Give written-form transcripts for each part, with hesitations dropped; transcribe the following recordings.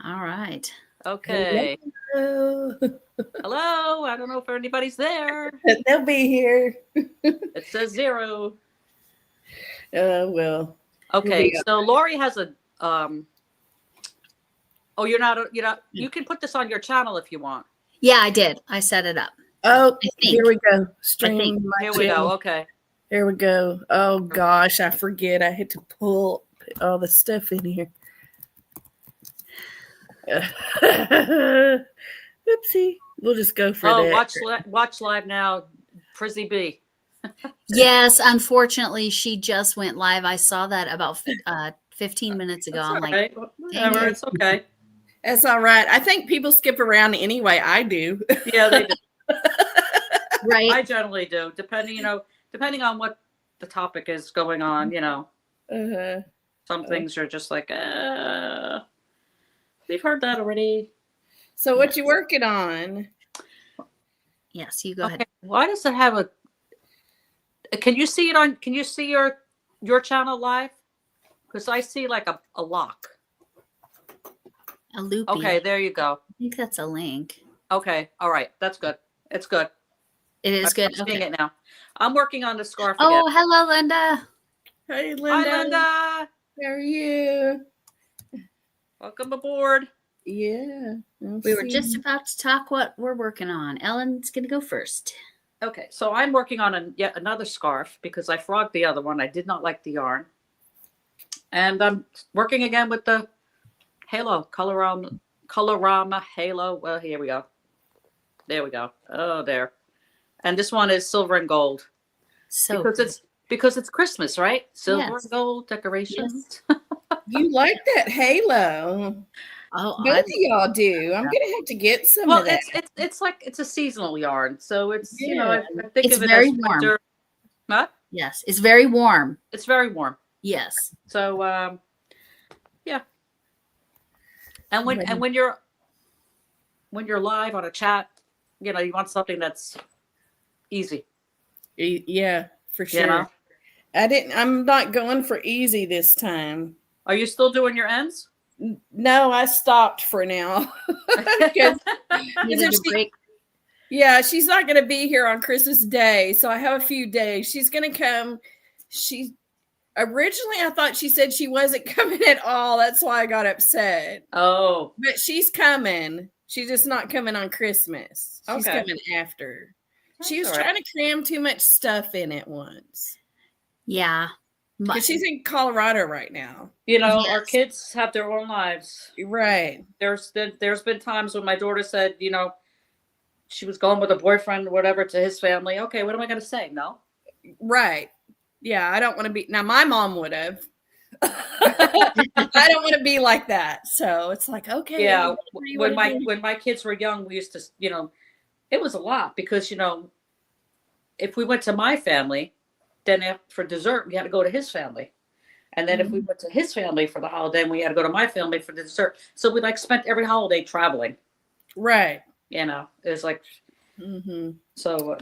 All right. Okay. Hello. Hello. I don't know if anybody's there. They'll be here. It says 0. Well. Okay. So Lori has a oh, you're not you can put this on your channel if you want. Yeah, I did. I set it up. Oh, I think. here we go. Stream. Here we go. Okay. There we go. Oh gosh, I forget. I had to pull all the stuff in here. Oopsie. We'll just go for that. Watch live now, Frizzy B. Yes, unfortunately, she just went live. I saw that about 15 minutes ago. I'm like, whatever, it's okay. That's all right. I think people skip around anyway. I do. Yeah, they do. Right. I generally do, depending on what the topic is going on. Some things are just like, we've heard that already. So what you working on? Yes, you go ahead. Why does it have a? Can you see your channel live? Because I see like a lock. A loopy. Okay, there you go. I think that's a link. Okay, all right, that's good. It's good. It is good. I'm seeing it now. I'm working on the scarf. Oh, again. hello, Linda. Hey, Linda. Hi, Linda. How are you? Welcome aboard. Yeah. We were just about to talk what we're working on. Ellen's going to go first. Okay, so I'm working on yet another scarf because I frogged the other one. I did not like the yarn. And I'm working again with the Halo, Colorama Halo. Well, here we go. There we go. Oh, there. And this one is silver and gold. So because it's Christmas, right? Silver and gold decorations. Yes. You like that halo. Oh, both of y'all do. I'm gonna have to get some of that. It's like it's a seasonal yarn, so it's I think it's of it very as warm. winter. What? Yes, it's very warm. It's very warm. Yes. So yeah. And when you're live on a chat, you want something that's easy. Yeah, for sure. I'm not going for easy this time. Are you still doing your ends? No, I stopped for now. Yeah, she's not going to be here on Christmas Day, so I have a few days. She's going to come. Originally, I thought she said she wasn't coming at all. That's why I got upset. Oh. But she's coming. She's just not coming on Christmas. She's coming after. She was trying to cram too much stuff in at once. Yeah. Because she's in Colorado right now. Our kids have their own lives. Right. There's been times when my daughter said, she was going with a boyfriend or whatever to his family. Okay, what am I going to say? No. Right. Yeah, I don't want to be. Now, my mom would have. I don't want to be like that. So it's like, okay. Yeah. When my kids were young, we used to, it was a lot because, if we went to my family, then for dessert, we had to go to his family. And then if we went to his family for the holiday, we had to go to my family for the dessert. So we spent every holiday traveling. Right. It was like, so,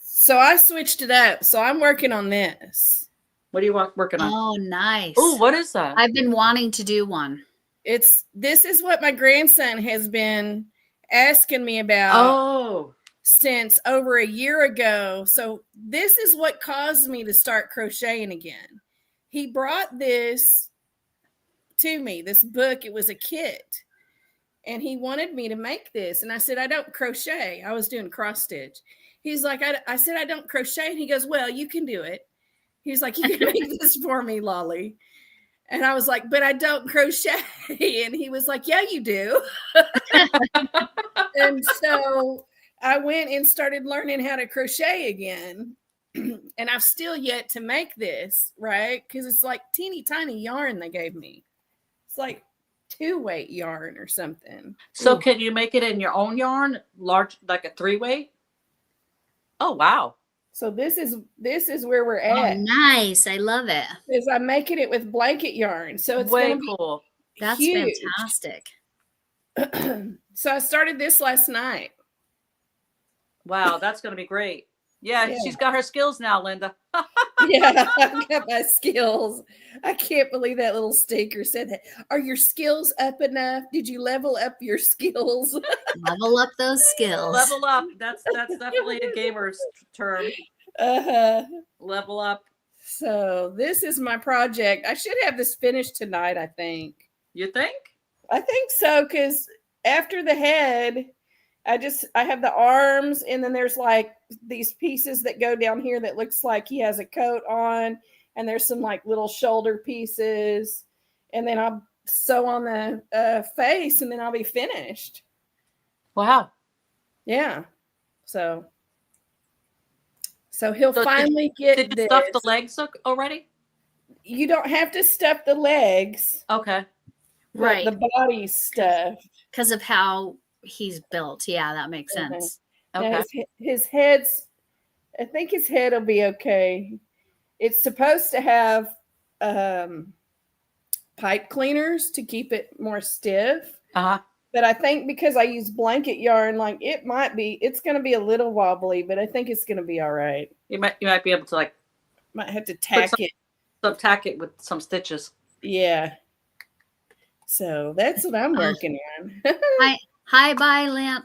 So I switched it up. So I'm working on this. What are you working on? Oh, nice. Oh, what is that? I've been wanting to do one. This is what my grandson has been asking me about. Oh. Since over a year ago. So this is what caused me to start crocheting again. He brought this to me, this book. It was a kit. And he wanted me to make this. And I said, I don't crochet. I was doing cross stitch. He's like, I said, I don't crochet. And he goes, well, you can do it. He's like, you can make this for me, Lolly. And I was like, but I don't crochet. And he was like, yeah, you do. And so I went and started learning how to crochet again. And I've still yet to make this, right? Because it's like teeny tiny yarn they gave me. It's like 2-weight yarn or something. So can you make it in your own yarn, large, like a 3-weight? Oh, wow. So this is where we're at. Oh, nice. I love it. Is I'm making it with blanket yarn. So it's way cool. That's huge. Fantastic. So I started this last night. Wow, that's going to be great. Yeah, Yeah. she's got her skills now, Linda. Yeah, I've got my skills. I can't believe that little stinker said that. Are your skills up enough? Did you level up your skills? Level up those skills. Level up. That's definitely a gamer's term. Uh-huh. Level up. So this is my project. I should have this finished tonight, I think. You think? I think so, because after the head, I have the arms, and then there's like these pieces that go down here that looks like he has a coat on, and there's some like little shoulder pieces, and then I'll sew on the face, and then I'll be finished. Wow. Yeah. So he'll So finally get Did you this. stuff the legs already? You don't have to stuff the legs, Okay. but Right. the body's stuffed. Because of how he's built. Yeah, that makes Mhm. sense. Now Okay. his head's, I think his head will be okay. It's supposed to have pipe cleaners to keep it more stiff. Uh-huh. But I think because I use blanket yarn, like it's going to be a little wobbly, but I think it's going to be all right. You might be able to like Might have to tack it. subtack it with some stitches. Yeah. So that's what I'm working on. Hi, bye, Lana.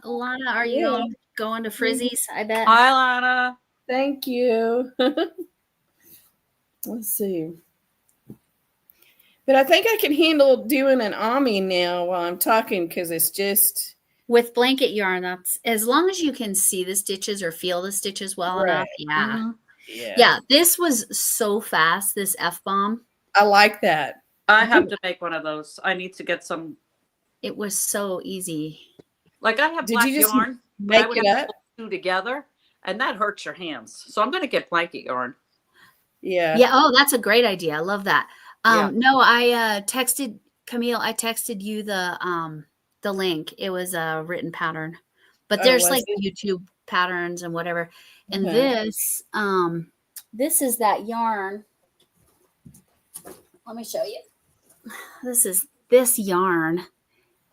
Are you Yeah. going to Frizzy's? I bet. Hi, Lana. Thank you. Let's see. But I think I can handle doing an Ami now while I'm talking, because it's just With blanket yarn, that's as long as you can see the stitches or feel the stitches well Right. enough. Yeah. Mhm. Yeah. This was so fast, this F-bomb. I like that. I have to make one of those. I need to get some. It was so easy. Like I have Did black you just yarn, but make I would it have up? to put two together, and that hurts your hands. So I'm going to get blanket yarn. Yeah. Yeah. Oh, that's a great idea. I love that. Yeah. No, I texted Camille. I texted you the link. It was a written pattern, but Oh, there's was like it? YouTube patterns and whatever. And Uh-huh. this is that yarn. Let me show you. This is this yarn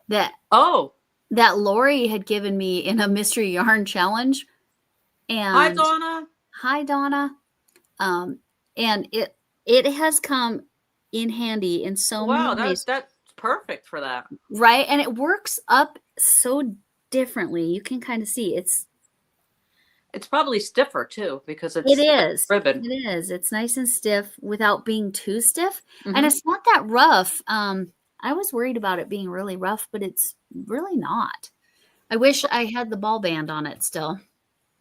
that Oh, Lori had given me in a mystery yarn challenge. And hi, Donna. Hi, Donna. And it has come in handy in so Wow, many ways, that's perfect for that. right? And it works up so differently. You can kind of see it's It's probably stiffer too because it it's is. ribbon. It is. It's nice and stiff without being too stiff. And Mhm. it's not that rough. I was worried about it being really rough, but it's really not. I wish I had the ball band on it still.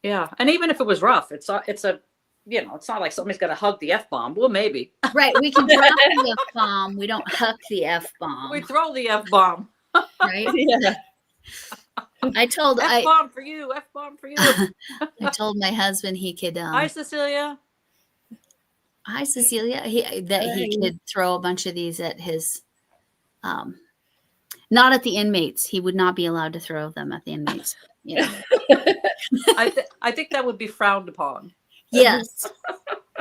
Yeah, and even if it was rough, it's a it's not like somebody's going to hug the F-bomb. Well, maybe. Right. We can drop the F-bomb. We don't huck the F-bomb. We throw the F-bomb. Right. Yeah. I told F-bomb for you. F-bomb for you. I told my husband he could Hi, Cecilia. hi Cecilia he Hi. could throw a bunch of these at his not at the inmates. He would not be allowed to throw them at the inmates. You know. I think that would be frowned upon. Yes.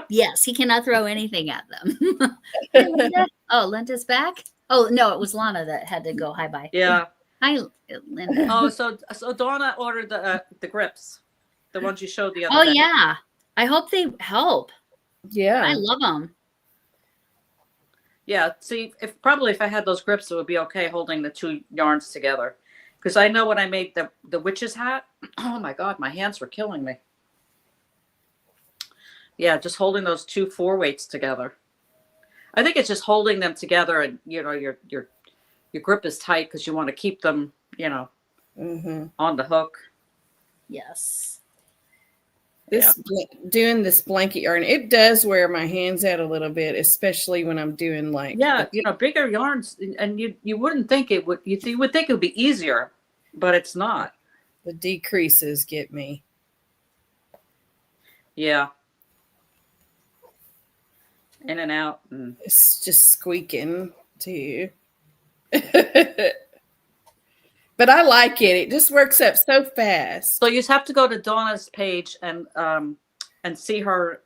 Yes, he cannot throw anything at them. Hey, Linda. Oh, Linda's back. Oh no, it was Lana that had to go. Hi bye. Yeah. Hi, Linda. Oh, so Donna ordered the grips, the ones you showed the other Oh day. yeah. I hope they help. Yeah. I love them. Yeah. See, if I had those grips, it would be okay holding the two yarns together. Because I know when I made the witch's hat, oh my God, my hands were killing me. Yeah, just holding those two 4-weights together. I think it's just holding them together, and your grip is tight because you want to keep them, Mm-hmm. on the hook. Yes. Doing this blanket yarn, it does wear my hands out a little bit, especially when I'm doing like Bigger yarns, and you wouldn't think it would. You would think it would be easier, but it's not. the decreases get me. Yeah. In and out. It's just squeaking too. But I like it. It just works up so fast. So you just have to go to Donna's page and see her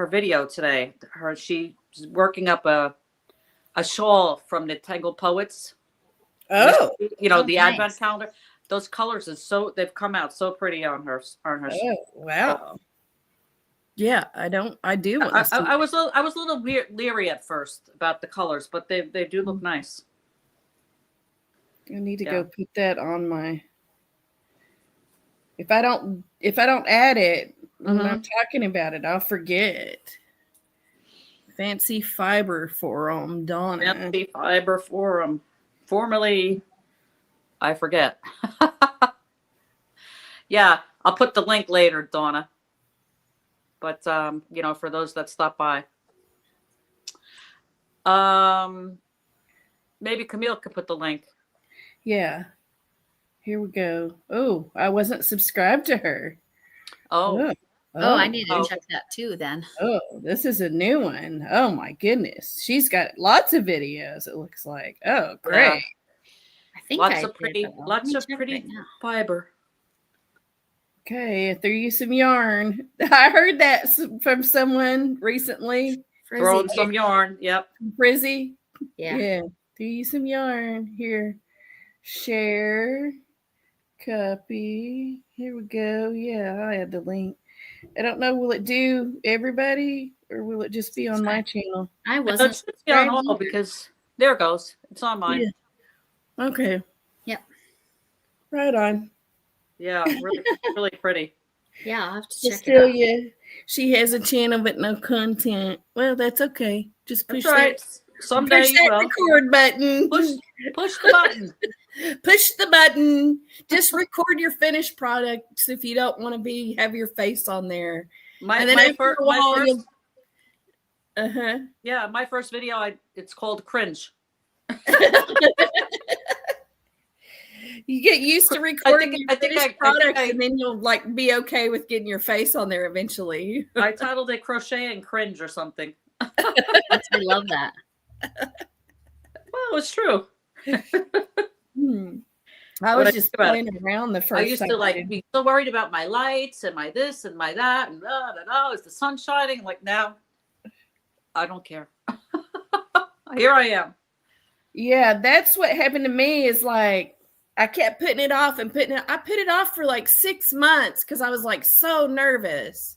video today. She's working up a shawl from the Tangled Poets. Oh, the nice. Advent calendar. Those colors they've come out so pretty on her. oh wow. Yeah, I do want this to I was a little leery at first about the colors, but they do look nice. I need to Yeah. go put that on my. If I don't add it when I'm talking about it, I'll forget. Fancy Fiber Forum, Donna. Fancy Fiber Forum, formerly, I forget. Yeah, I'll put the link later, Donna. But you know, for those that stop by, maybe Camille could put the link. Yeah. Here we go. Oh, I wasn't subscribed to her. Oh, I need to check that too then. Oh, this is a new one. Oh my goodness. She's got lots of videos, it looks like. Oh, great. yeah. I think Lots I of pretty, did, though. lots Let me of check pretty right now. fiber. Okay, I threw you some yarn. I heard that from someone recently. Throwing Frizzy. some yarn. Yep. Frizzy. Yeah. Threw you some yarn. Here. Share. Copy. Here we go. Yeah, I had the link. I don't know. Will it do everybody or will it just be on my channel? I It wasn't. should be on subscribed all either. because there it goes. It's on mine. Yeah. Okay. Yep. Right on. Yeah, really, really pretty. Yeah, I'll have to check it Still, out. yeah. She has a channel but no content. Well, that's okay. Just push That's right. that. Someday Push you that will. record button. Push the button. Push the button. Just record your finished products if you don't want to have your face on there. My And then after a while, first, you'll my first video, it's called Cringe. you get used to recording your finished products, I- and then you'll like be okay with getting your face on there eventually. I titled it Crocheting Cringe or something. I love that. Well, it's true. I What was I just think about playing around the first I used time. to be so worried about my lights and my this and my that and is the sun shining? Like now, I don't care. Here I am. Yeah, that's what happened to me is like I kept putting it off and I put it off for like 6 months because I was like so nervous.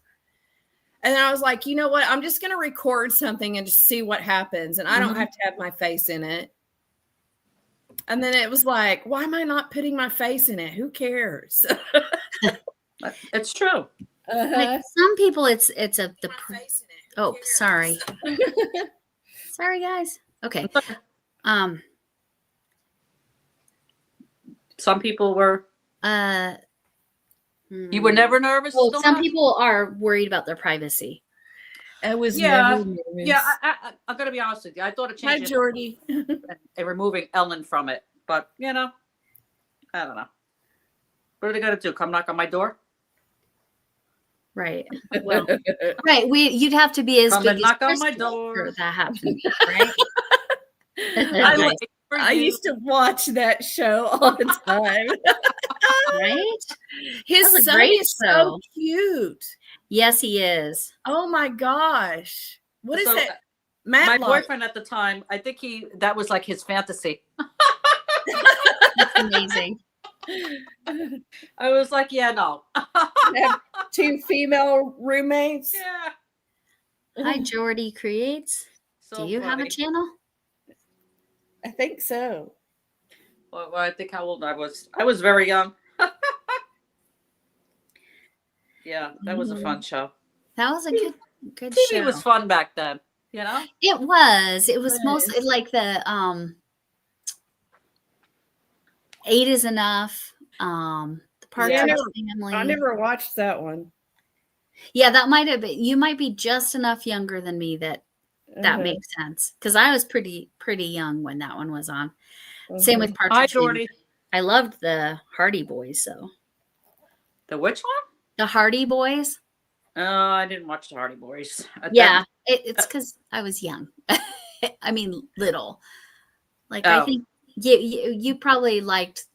And then I was like, you know what? I'm just going to record something and just see what happens. And I don't have to have my face in it. And then it was like, why am I not putting my face in it? Who cares? It's true. Like some people, it's the. Face in it. Oh, sorry. Sorry, guys. Okay. Some people were. You were never nervous? Well, some Donna? people are worried about their privacy. I was Yeah. never nervous. Yeah, I'm gonna be honest with you. I thought of Hi, changing Jordy. and removing Ellen from it, but you know, I don't know. What are they gonna do? Come knock on my door? Right. Well, right. You'd have to be as Come big and as knock on my Crystal door. for that happened, right? I used to watch that show all the time. Right? His That's a son great is so show. cute. Yes, he is. Oh my gosh. What is So, that? My Matlock. boyfriend at the time, I think that was like his fantasy. That's amazing. I was like, yeah, no. Have 2 female roommates. Yeah. Hi, Jordy Creates. So Do you have a funny. channel? I think so. Well, I think how old I was. I was very young. Yeah, that was a fun show. That was a good TV show. was fun back then, you know? It was. It was Nice. mostly like the 8 is Enough. The Partridge Family. I never watched that one. Yeah, that might have been. You might be just enough younger than me that makes sense. Because I was pretty young when that one was on. Same with Partridge Hi, Family. Jordy. I loved the Hardy Boys, so. The which one? The Hardy Boys. I didn't watch the Hardy Boys. Yeah, it's because I was young. I mean, little. Like I think you probably liked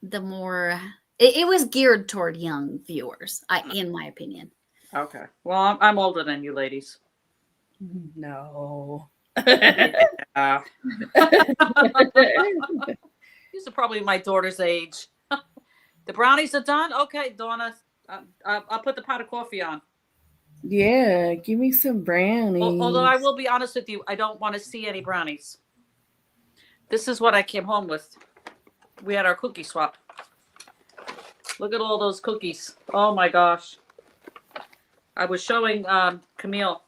the more. It was geared toward young viewers, in my opinion. Okay. Well, I'm older than you ladies. No. Yeah. These are probably my daughter's age. The brownies are done. Okay, Donna. I'll put the pot of coffee on. Yeah, give me some brownies. Although I will be honest with you, I don't want to see any brownies. This is what I came home with. We had our cookie swap. Look at all those cookies. Oh my gosh. I was showing Camille.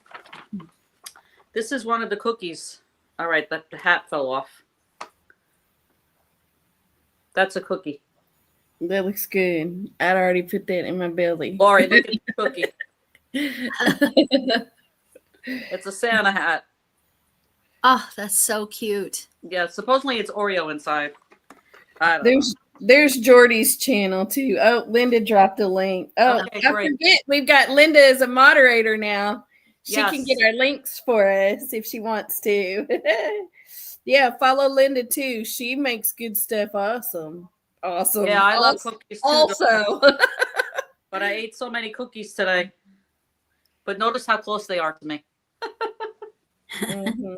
This is one of the cookies. All right, the hat fell off. That's a cookie. That looks good. I'd already put that in my belly. Lori, look at the cookie. It's a Santa hat. Oh, that's so cute. Yeah, supposedly it's Oreo inside. I don't know. There's Jordy's channel too. Oh, Linda dropped a link. Oh, Okay, I great. forget we've got Linda as a moderator now. She Yes. can get our links for us if she wants to. Yeah, follow Linda too. She makes good stuff. Awesome. Yeah, I love cookies too. Also. But I ate so many cookies today. But notice how close they are to me. Mhm.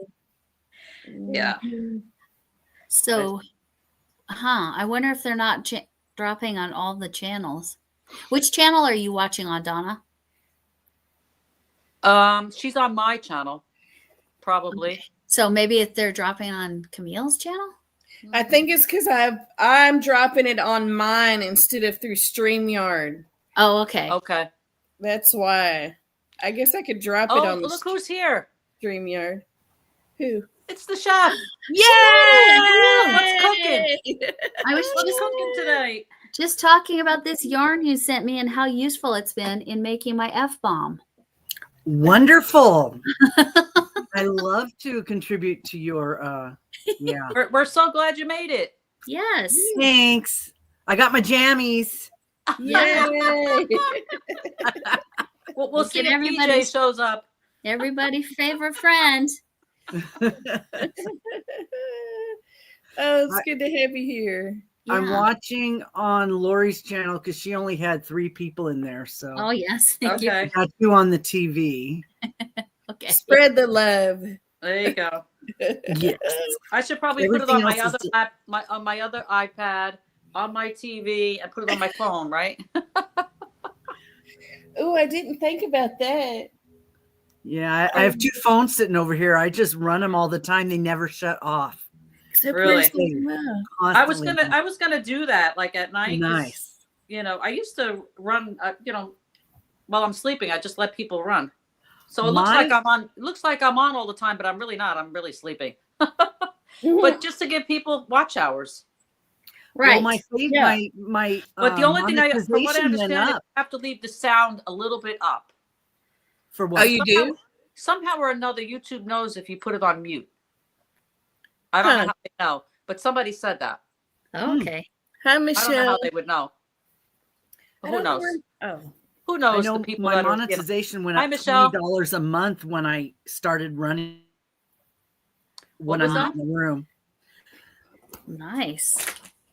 Yeah. So, I wonder if they're not dropping on all the channels. Which channel are you watching on, Donna? She's on my channel, probably. Okay. So maybe if they're dropping on Camille's channel? I think it's because I'm dropping it on mine instead of through StreamYard. Oh, okay. Okay. That's why. I guess I could drop it on the Look who's here. StreamYard. Who? It's the chef. Yay! What's cooking? I was What's cooking today? just talking about this yarn you sent me and how useful it's been in making my F-bomb. Wonderful. I love to contribute to your yeah. We're so glad you made it. Yes. Thanks. I got my jammies. Yay! We'll see if PJ everybody's- shows up. Everybody's favorite friend. Oh, it's good to have you here. I'm Yeah. watching on Lori's channel because she only had 3 people in there. So Oh, yes. Thank you. Okay. I got you on the TV. Okay. Spread the love. There you go. Yes. I should probably put it on Everything my else other is- app, on my other iPad, on my TV, and put it on my phone, right? Oh, I didn't think about that. Yeah, I have 2 phones sitting over here. I just run them all the time. They never shut off. Except Really? for some, I was Constantly. gonna do that like at night. 'Cause, Nice. You know, I used to run. While I'm sleeping, I just let people run. So it looks like I'm on. It looks like I'm on all the time, but I'm really not. I'm really sleeping. But just to give people watch hours. Right. Well, Yeah. my But the only thing from what I monetization went understand, is you up have to leave the sound a little bit up. for Oh, what? you do? Somehow or another, YouTube knows if you put it on mute. I don't know how they know, but somebody said that. Okay. Hi, I don't know Michelle. how they would know. But who knows? Oh. Who I knows know the people my that are, monetization went Hi, up Michelle. $20 a month when I started running. When What was I'm not that? in the room, Nice.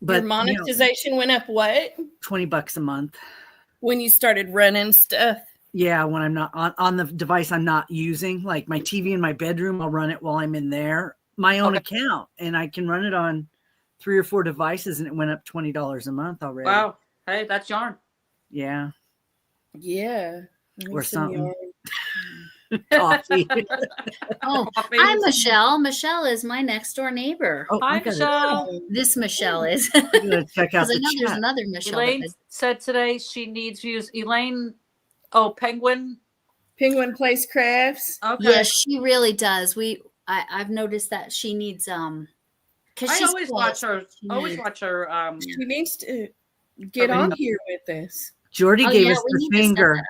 but Your monetization went up what? $20 a month. When you started running stuff. Yeah, when I'm not on the device I'm not using, like my TV in my bedroom, I'll run it while I'm in there. My own account, and I can run it on 3 or 4 devices, and it went up $20 a month already. Wow. Hey, that's yarn. Yeah, Yeah. or something. Yarn. Coffee. Oh, Coffee. hi, Michelle. Michelle is my next door neighbor. Oh, Hi, I gotta, Michelle. This Michelle is. I'm gonna check out Because I the know there's chat. another Michelle. Elaine said today she needs to use Elaine. Oh, Penguin. Penguin Place Crafts. Okay. Yes, she really does. I've noticed that she needs because I she's always close. watch her. She Always needs- watch her. She needs to get Okay. on here with us. Jordy Oh, gave yeah, us we the need to set finger. that up.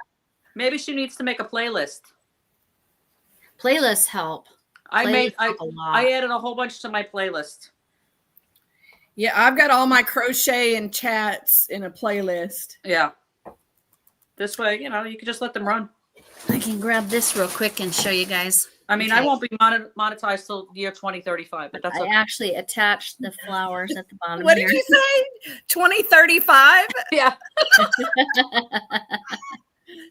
Maybe she needs to make a playlist. Playlists help. Playlists help a lot. I added a whole bunch to my playlist. Yeah, I've got all my crochet and chats in a playlist. Yeah. This way, you can just let them run. I can grab this real quick and show you guys. I mean, I Okay. won't be monetized till year 2035, but that's I okay. actually attached the flowers at the bottom What here. did you say? 2035? Yeah.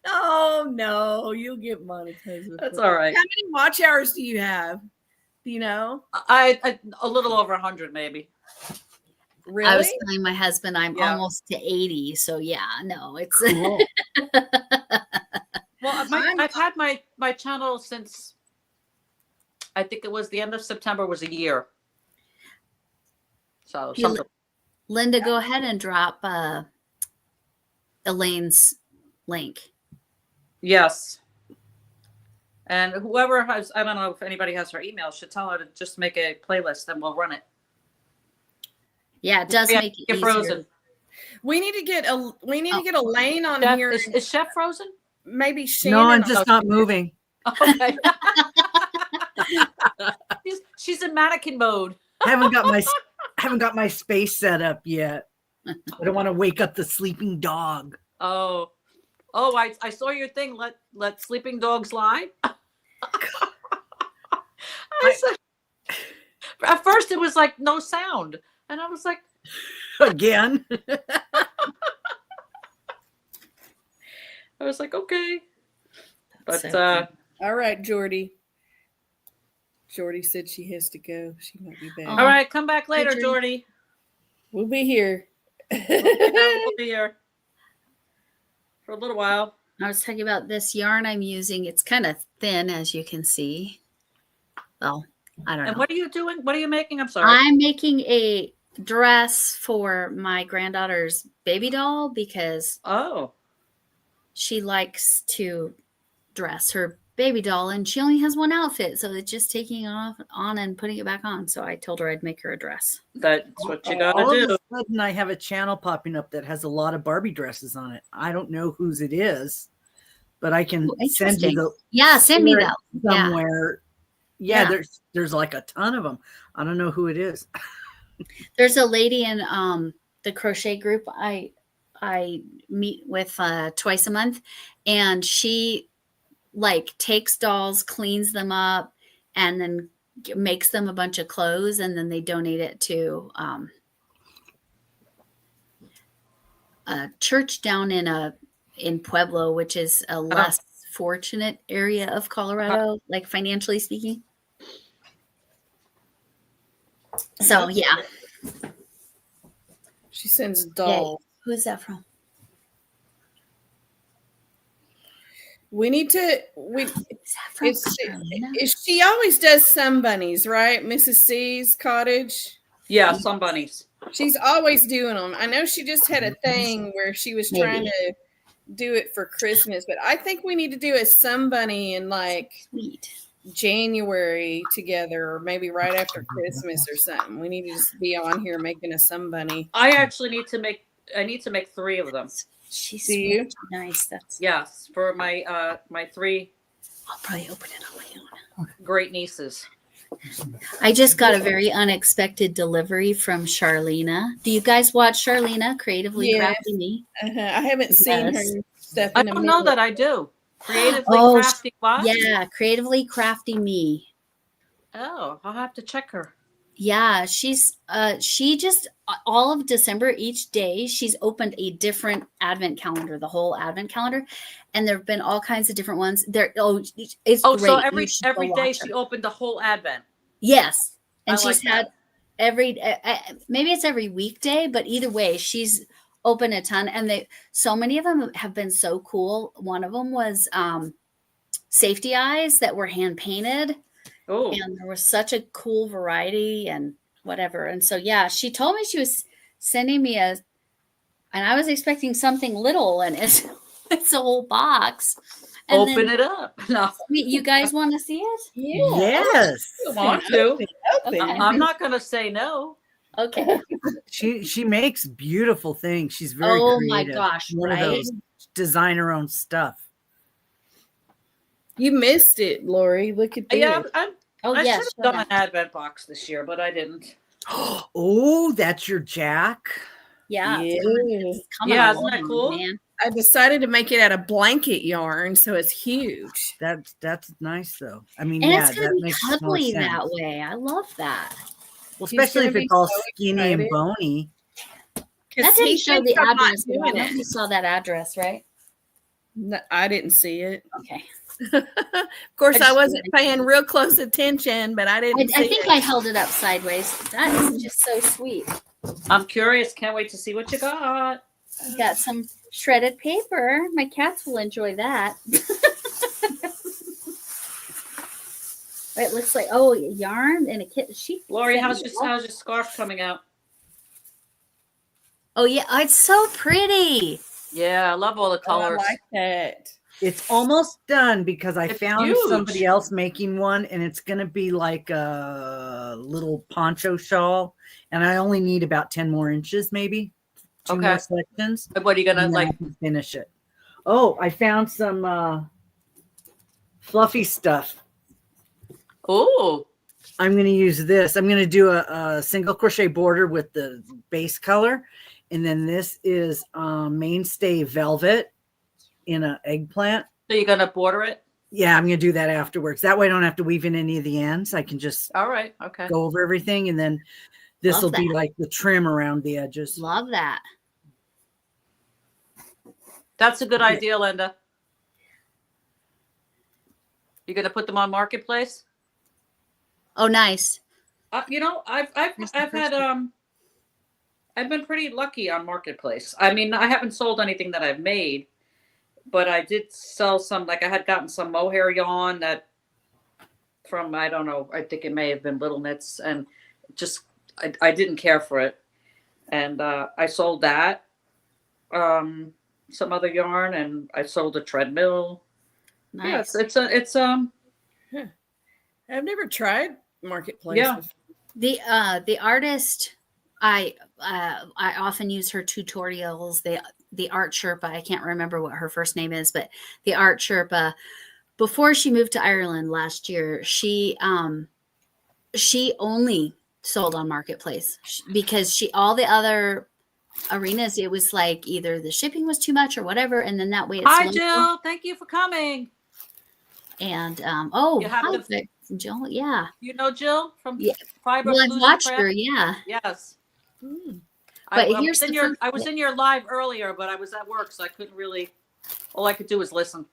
Oh no, you'll get monetized. with That's it. all right. How many watch hours do you have? Do you know? I a little over 100 maybe. Really? I was telling my husband I'm Yeah. almost to 80, so yeah, no, it's Cool. Well, I've had my channel since I think it was the end of September was a year. So Hey, something. Linda, go ahead and drop Elaine's link. Yes. And whoever has, I don't know if anybody has her email, should tell her to just make a playlist and we'll run it. Yeah, it does Yeah, make it get easier. frozen. We need to get Elaine on Chef, here. is Chef frozen? Maybe Shannon. No, I'm just not moving. Okay. she's in mannequin mode. I haven't got my space set up yet. I don't want to wake up the sleeping dog. Oh, I saw your thing. Let sleeping dogs lie. At first it was like no sound, and I was like, Again. I was like, okay. But So All right, Jordy. Jordy said she has to go. She might be back. all right, come back later, Jordy. We'll be here. We'll be here for a little while. I was talking about this yarn I'm using. It's kind of thin, as you can see. Well, I don't know. And what are you doing? What are you making? I'm sorry. I'm making a dress for my granddaughter's baby doll because she likes to dress her baby doll and she only has one outfit. So it's just taking it on and putting it back on. So I told her I'd make her a dress. That's what you All gotta of do. a sudden, I have a channel popping up that has a lot of Barbie dresses on it. I don't know whose it is, but I can send you the send me that somewhere. Yeah, there's like a ton of them. I don't know who it is. There's a lady in the crochet group I meet with twice a month, and she like takes dolls, cleans them up, and then makes them a bunch of clothes, and then they donate it to a church down in Pueblo, which is a less fortunate area of Colorado, like financially speaking. So yeah. She sends dolls. Yeah. Who is that from? We need to. She always does some bunnies, right? Mrs. C's cottage. Yeah, some bunnies. She's always doing them. I know she just had a thing where she was trying to do it for Christmas, but I think we need to do a sun bunny in like January together, or maybe right after Christmas or something. We need to just be on here making a sun bunny. I actually need to make 3 of them. She's you? Nice. That's yes, for my my 3. I'll probably open it on my own. Great nieces. I just got a very unexpected delivery from Charlena. Do you guys watch Charlena, Creatively Crafty Me? I haven't seen her stuff. I don't know that I do. Creatively Crafty what? Yeah, Creatively Crafty Me. Oh, I'll have to check her. Yeah, she just all of December, each day she's opened a different advent calendar, the whole advent calendar, and there have been all kinds of different ones. It's great. So every day she opened the whole advent. Yes, and she's like had every maybe it's every weekday, but either way she's opened a ton, and so many of them have been so cool. One of them was safety eyes that were hand painted. Oh, and there was such a cool variety and whatever. And so, yeah, she told me she was sending me and I was expecting something little, and it's a whole box. And open it up. No. You guys want to see it? Yeah. Yes. I want to. Okay. I'm not going to say no. Okay. She makes beautiful things. She's very creative. My gosh, one of those design her own stuff. You missed it, Lori. Look at this. Yeah, I should have done sure. an advent box this year, but I didn't. Oh, that's your Jack. Yeah. Yeah. It's coming Yeah, isn't along, that cool? man. I decided to make it out of blanket yarn, so it's huge. That's nice though. I mean, And yeah, it's going that to be makes more cuddly sense. that way. I love that. Well, especially if gonna it's be all so skinny and excited. bony. That didn't show the address. Doing I it. you saw that address, right? No, I didn't see it. Okay. Of course, I just I wasn't didn't- paying real close attention, but I didn't. I see think it. I held it up sideways. That is just so sweet. I'm curious. Can't wait to see what you got. You got some shredded paper. My cats will enjoy that. It looks like, oh, yarn and a kit. She Lori, sent how's me your scarf coming out? Oh yeah, oh, it's so pretty. Yeah, I love all the Oh, I colors. like that. It's almost done because I It's found huge. somebody else making one, and it's going to be like a little poncho shawl, and I only need about 10 more inches, maybe 2 more sections. What are you gonna and then like? I can finish it. Oh, I found some fluffy stuff. Oh, I'm going to use this. I'm going to do a single crochet border with the base color, and then this is mainstay velvet in an eggplant. so you're gonna border it? Yeah, I'm going to do that afterwards. That way I don't have to weave in any of the ends. I can just All right. Okay. go over everything, and then this will Love be that. like the trim around the edges. Love that. That's a good idea, Linda. You're gonna put them on Marketplace? Oh, nice. You know, I've Here's the had first one. I've been pretty lucky on Marketplace. I mean, I haven't sold anything that I've made, but I did sell some. Like I had gotten some mohair yarn that from, I don't know, I think it may have been Little Knits, and just I didn't care for it, and I sold that. Some other yarn, and I sold a treadmill. Nice. Yeah, it's I've never tried Marketplace. Yeah. before. The artist, I often use her tutorials. The art Sherpa, I can't remember what her first name is, but the art Sherpa, before she moved to Ireland last year, she only sold on Marketplace because all the other arenas, it was like either the shipping was too much or whatever, and then that way it's Hi, local. Jill. Thank you for coming. And You have hi, to- Jill, yeah. You know Jill from Yeah. Fiber Well, I've Blues watched Craft? her, yeah. Yes. Hmm. But I here's was in the your first I was bit. in your live earlier, but I was at work, so I couldn't really. All I could do was listen.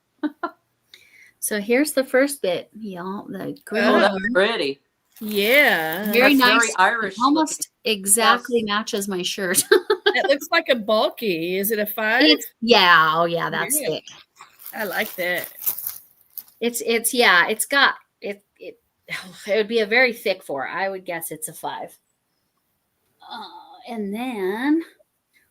So here's the first bit, y'all. The green Oh, Oh, that's yarn. pretty. Yeah. Very That's nice. very Irish. Almost exactly Yes. matches my shirt. It looks like a bulky. Is it a 5? Yeah, oh yeah, that's Yeah. thick. I like that. It's got it would be a very thick 4. I would guess it's a 5. And then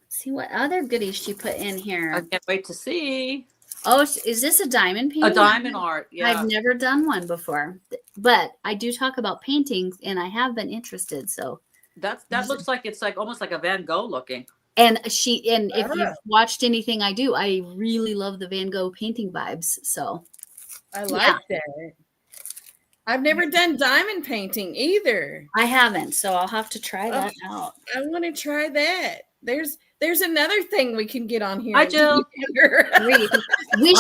let's see what other goodies she put in I here. can't wait to see Oh, is this a diamond a painting? diamond art. Yeah. I've never done one before, but I do talk about paintings, and I have been interested. So, That looks like it's like almost like a Van Gogh looking. and if you've Ah. watched anything I do, I really love the Van Gogh painting vibes. So, I like that. I've never done diamond painting either. I haven't, so I'll have to try that out. I want to try that. There's another thing we can get on here. Hi, Jill. Great. We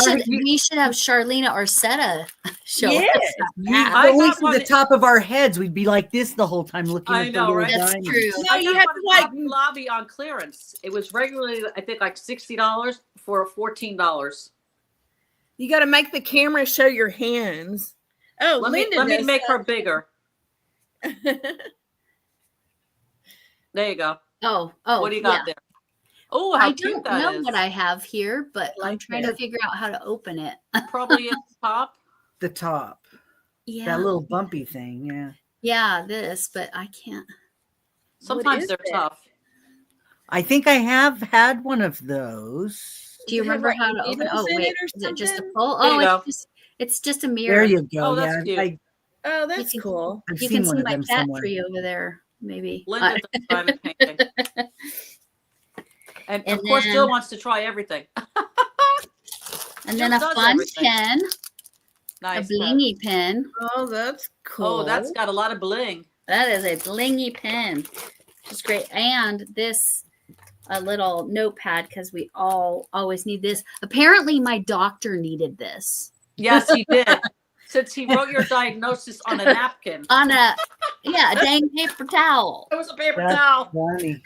should have Charlena Orsetta show Yes. us that. I Only got for one- the top of our heads, we'd be like this the whole time looking I at know, the little right? That's diamonds. true. No, you have to like Lobby on clearance. It was regularly, I think, like $60 for $14. you got to make the camera show your hands. Oh, Let me Linda make her bigger. There you go. Oh, What do you got there? Oh, how I cute don't that know is. what I have here, but I'm Like trying to that. figure out how to open it. Probably at the top. The top, Yeah. that little bumpy thing. Yeah, Yeah, this, but I can't. Sometimes is they're that? tough. I think I have had one of those. Do you Does it have, remember like, how to open it? needles Oh, in wait. it or Is it just a something? pull? There you Oh, go. it's just a mirror. There you go. Oh, that's yeah, cute. Oh, that's can- cool. I've You seen can one see of my them cat somewhere. tree over there, maybe. Linda does diamond painting. And And of course, then- Jill wants to try everything. And then Jill a does fun everything. pen, Nice. a blingy pen. Oh, that's cool. Oh, that's got a lot of bling. That is a blingy pen. Which is great. And this, a little notepad, because we all always need this. Apparently, my doctor needed this Yes, he did. Since he wrote your diagnosis on a napkin. on a dang paper towel. It was a paper That's towel. funny.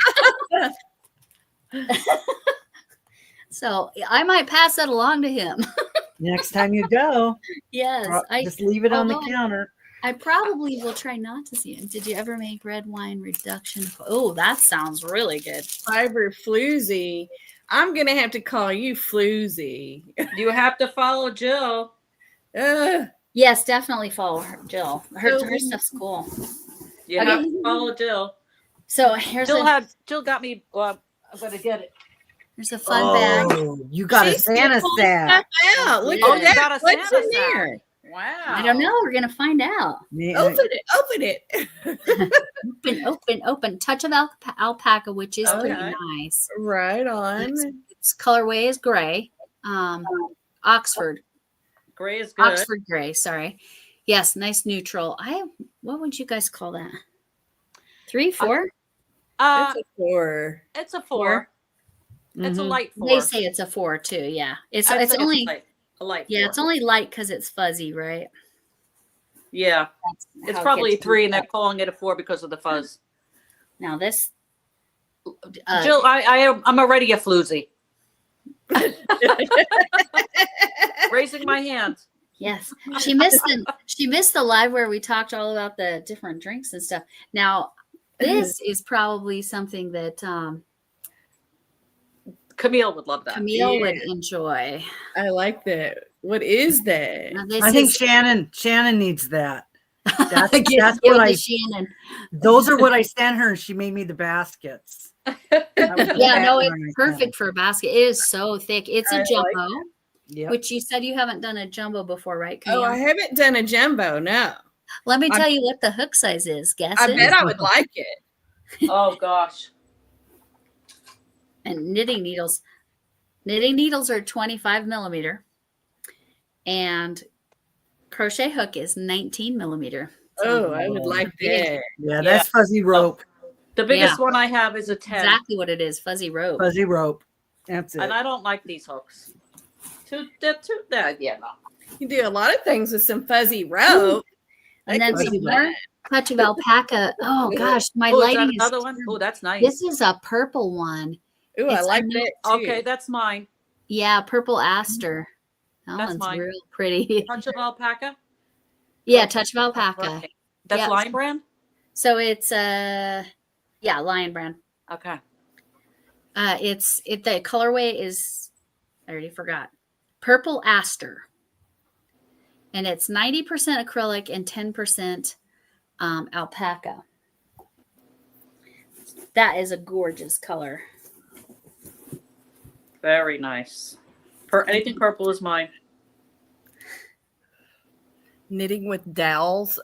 So I might pass that along to him. Next time you go, Yes, just leave it on the although counter. I probably will try not to see it. Did you ever make red wine reduction? Oh, that sounds really good. Fiber floozy. I'm gonna have to call you floozy. You have to follow Jill. Uh, Yes, definitely follow her, Jill. Her So- stuff's cool. You Okay. have to follow Jill. So here's Jill got me. I'm gonna get it. there's a fun bag. Oh, you got a She's still Santa pulling sack. stuff out. Look Oh, at you that. got a What's Santa in sack. there? Wow. I don't know. We're gonna find out. Yeah. Open it. Open. Touch of alpaca, which is pretty Okay. nice. Right on. Its colorway is gray. Oxford Gray is good. Oxford gray. Sorry. Yes, nice neutral. What would you guys call that? 3, 4? That's a 4. It's a 4. It's a Mhm. light 4. They say it's a 4 too. Yeah, it's I'd say only a light 4. yeah, it's only light because it's fuzzy, right? Yeah. That's It's how it probably a gets 3, and mixed they're calling it a 4 because of the fuzz. up. Now this. Jill, I'm already a floozy. Raising my hand. Yes, she missed the live where we talked all about the different drinks and stuff. Now, this is probably something that Camille would love that. Camille would enjoy. I like that. What is that? Now, this I think is Shannon needs that. That's give what it I. to Shannon. Those are what I sent her, and she made me the baskets. Yeah, no, it's perfect for a basket. It is so thick. It's I a like jumbo, Yeah. which you said you haven't done a jumbo before, right, Oh, Camille? I haven't done a jumbo. No. Let me tell you what the hook size is. Guess I it. bet I would like it. Oh gosh. And knitting needles. Knitting needles are 25 millimeter, and crochet hook is 19 millimeter. Oh, I would like that. Yeah, that's fuzzy rope. The biggest one I have is a 10. Exactly what it is. Fuzzy rope. Fuzzy rope. That's it. And I don't like these hooks. Yeah, no. You do a lot of things with some fuzzy rope. And I then could some do more that. touch of alpaca. Oh gosh, my Oh, is that lighting is another one? Oh, that's nice. This is a purple one. Ooh, I It's like a- that too. Okay, that's mine. Yeah, purple aster. That That's one's mine. real pretty. Touch of alpaca. Yeah, touch of alpaca. Okay. That's Yeah. Lion Brand. So it's yeah, Lion Brand. Okay. The colorway is, I already forgot, purple aster, and it's 90% acrylic and 10% alpaca. That is a gorgeous color. Very nice. Anything purple is mine. Knitting with dowels.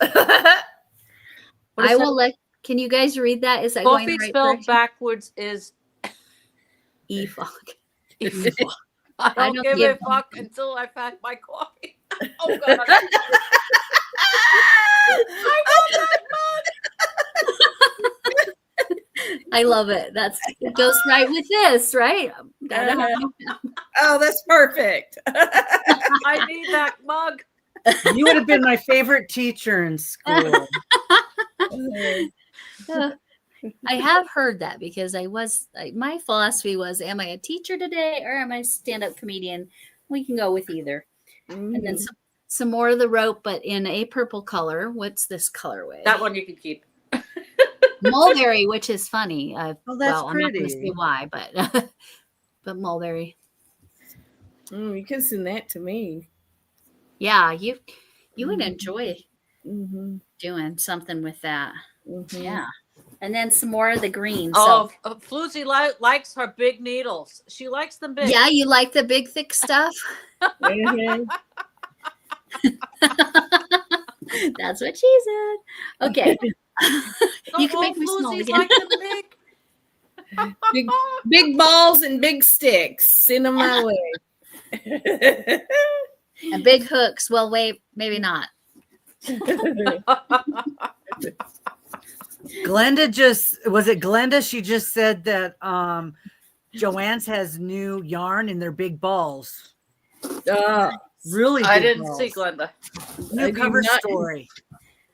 What is I that? will let. Can you guys read that? Is that Coffee going the right spelled direction? backwards is. E-fog. I I don't don't give give a fuck until I've had my coffee. Oh god. I love it. It goes right with this, right? Oh, that's perfect. I need that mug. You would have been my favorite teacher in school. I have heard that because my philosophy was, am I a teacher today or am I a stand-up comedian? We can go with either. And then some more of the rope, but in a purple color. What's this colorway? That one you can keep. Mulberry, which is funny. Oh, that's well, I'm not going to pretty. say why, but but mulberry. You can send that to me. Yeah, you would enjoy Mm-hmm. doing something with that. Mm-hmm. Yeah. And then some more of the green. Oh, Floozy likes her big needles. She likes them big. Yeah, you like the big thick stuff? Mm-hmm. That's what she said. Okay. You can Don't make me all small Floozies again. like them big. Big balls and big sticks. Send them my way. And big hooks. Well, wait, maybe not. Glenda? She just said that Joanne's has new yarn in their big balls. Really, I big didn't balls. see Glenda. New I do cover not- story.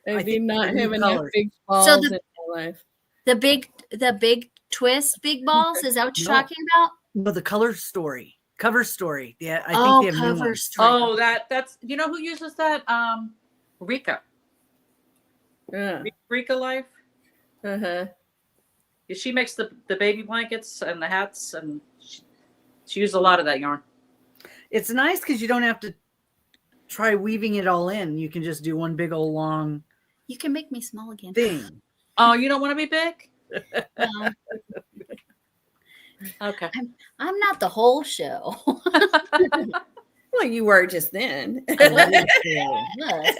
I I do think not they're new have enough colors. big balls So in my life. The big twist, big balls. Is that what you're No. talking about? No, the cover story. Yeah, I Oh, think they have new cover ones. story. Oh, that's you know who uses that? Rika. Yeah. Rika Life. Uh-huh. She makes the baby blankets and the hats, and she uses a lot of that yarn. It's nice because you don't have to try weaving it all in. You can just do one big old long You can make me small again. thing. Oh, you don't want to be big? No, Okay. I'm not the whole show. Well, you were just then. Yes.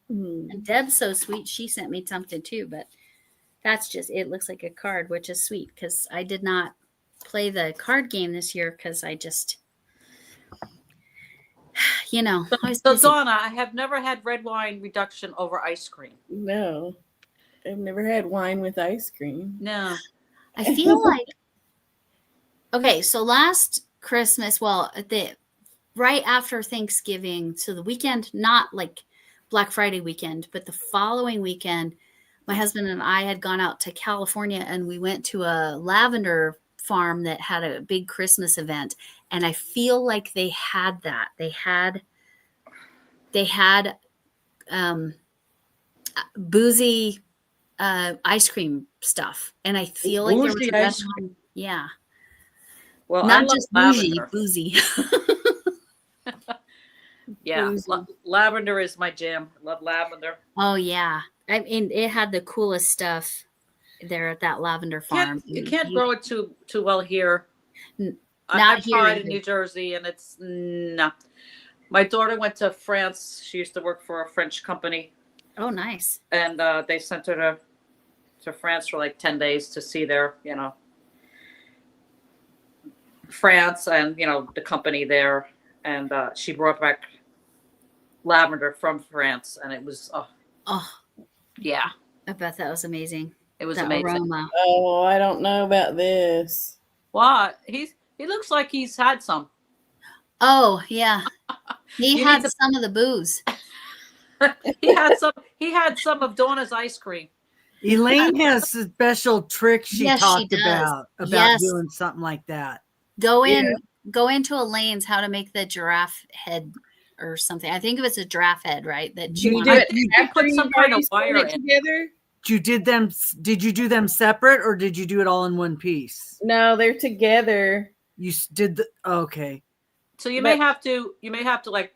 Hmm. And Deb's so sweet. She sent me something too, but that's just, it looks like a card, which is sweet because I did not play the card game this year because I just, I was So busy. Donna, I have never had red wine reduction over ice cream. No, I've never had wine with ice cream. No. I feel like, okay, so last Christmas, well, right after Thanksgiving, so the weekend, not like Black Friday weekend, but the following weekend, my husband and I had gone out to California and we went to a lavender farm that had a big Christmas event. And I feel like they had that. They had boozy ice cream stuff. And I feel like there was Bougie a red ice wine. Yeah. Well, I Not love just bougie, lavender. boozy. Yeah, Boozy. lavender is my jam. I love lavender. Oh yeah. I mean, it had the coolest stuff there at that lavender farm. You can't grow it too well here. Not I've here tried either. in New Jersey, and it's no. My daughter went to France. She used to work for a French company, Oh, nice. and they sent her to France for like 10 days to see their, France and the company there. And she brought back lavender from France, and it was Oh, yeah, I bet that was amazing. it was The amazing. aroma. Oh, I don't know about this. Well, he looks like he's had some. Oh, yeah. He You had need to- some of the booze. He had some of Donna's ice cream. Elaine has a special trick she Yes, she talked does. about Yes. doing something like that. Go Yeah. into Elaine's how to make the giraffe head or something. I think it was a giraffe head, right? That Do you wanted- do it You after put some you've kind of already sewn wire it in. together? Did you do them separate or did you do it all in one piece? No, they're together. Did the okay. So you But- may have to like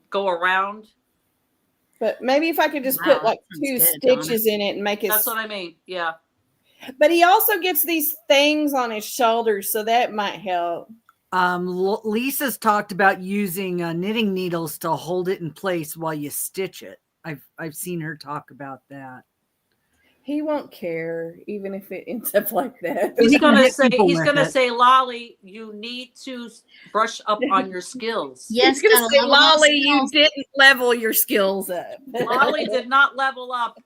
go around. But maybe if I could just Wow, put like that 2 sounds good, Donna. stitches in it and make it. That's what I mean. Yeah. But he also gets these things on his shoulders, so that might help. Lisa's talked about using knitting needles to hold it in place while you stitch it. I've seen her talk about that. He won't care, even if it ends up like that. He's gonna hit say people with it. Lolly, you need to brush up on your skills. Yes, He's gonna gotta say, level those Lolly, you skills. didn't level your skills up. Lolly did not level up.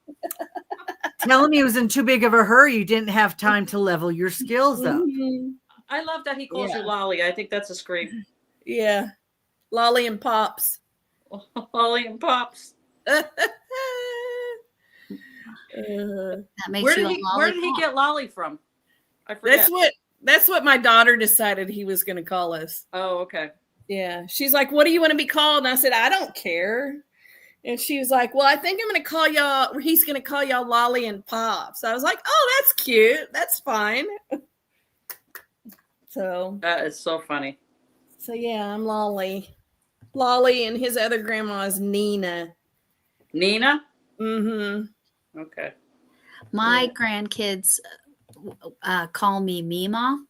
Tell him he was in too big of a hurry. You didn't have time to level your skills up. Mhm. I love that he calls Yeah. you Lolly. I think that's a scream. Yeah. Lolly and Pops. Lolly and Pops. That makes Where you did a he lollipop. get Lolly from? I forget. That's what my daughter decided he was gonna call us. Oh, okay. Yeah. She's like, what do you want to be called? And I said, I don't care. And she was like, well, I think I'm going to call y'all, or he's going to call y'all Lolly and Pops. I was like, oh, that's cute. That's fine. So That is so funny. yeah, I'm Lolly. Lolly and his other grandma is Nina. Nina? Mm-hmm. Okay. My grandkids call me Mima.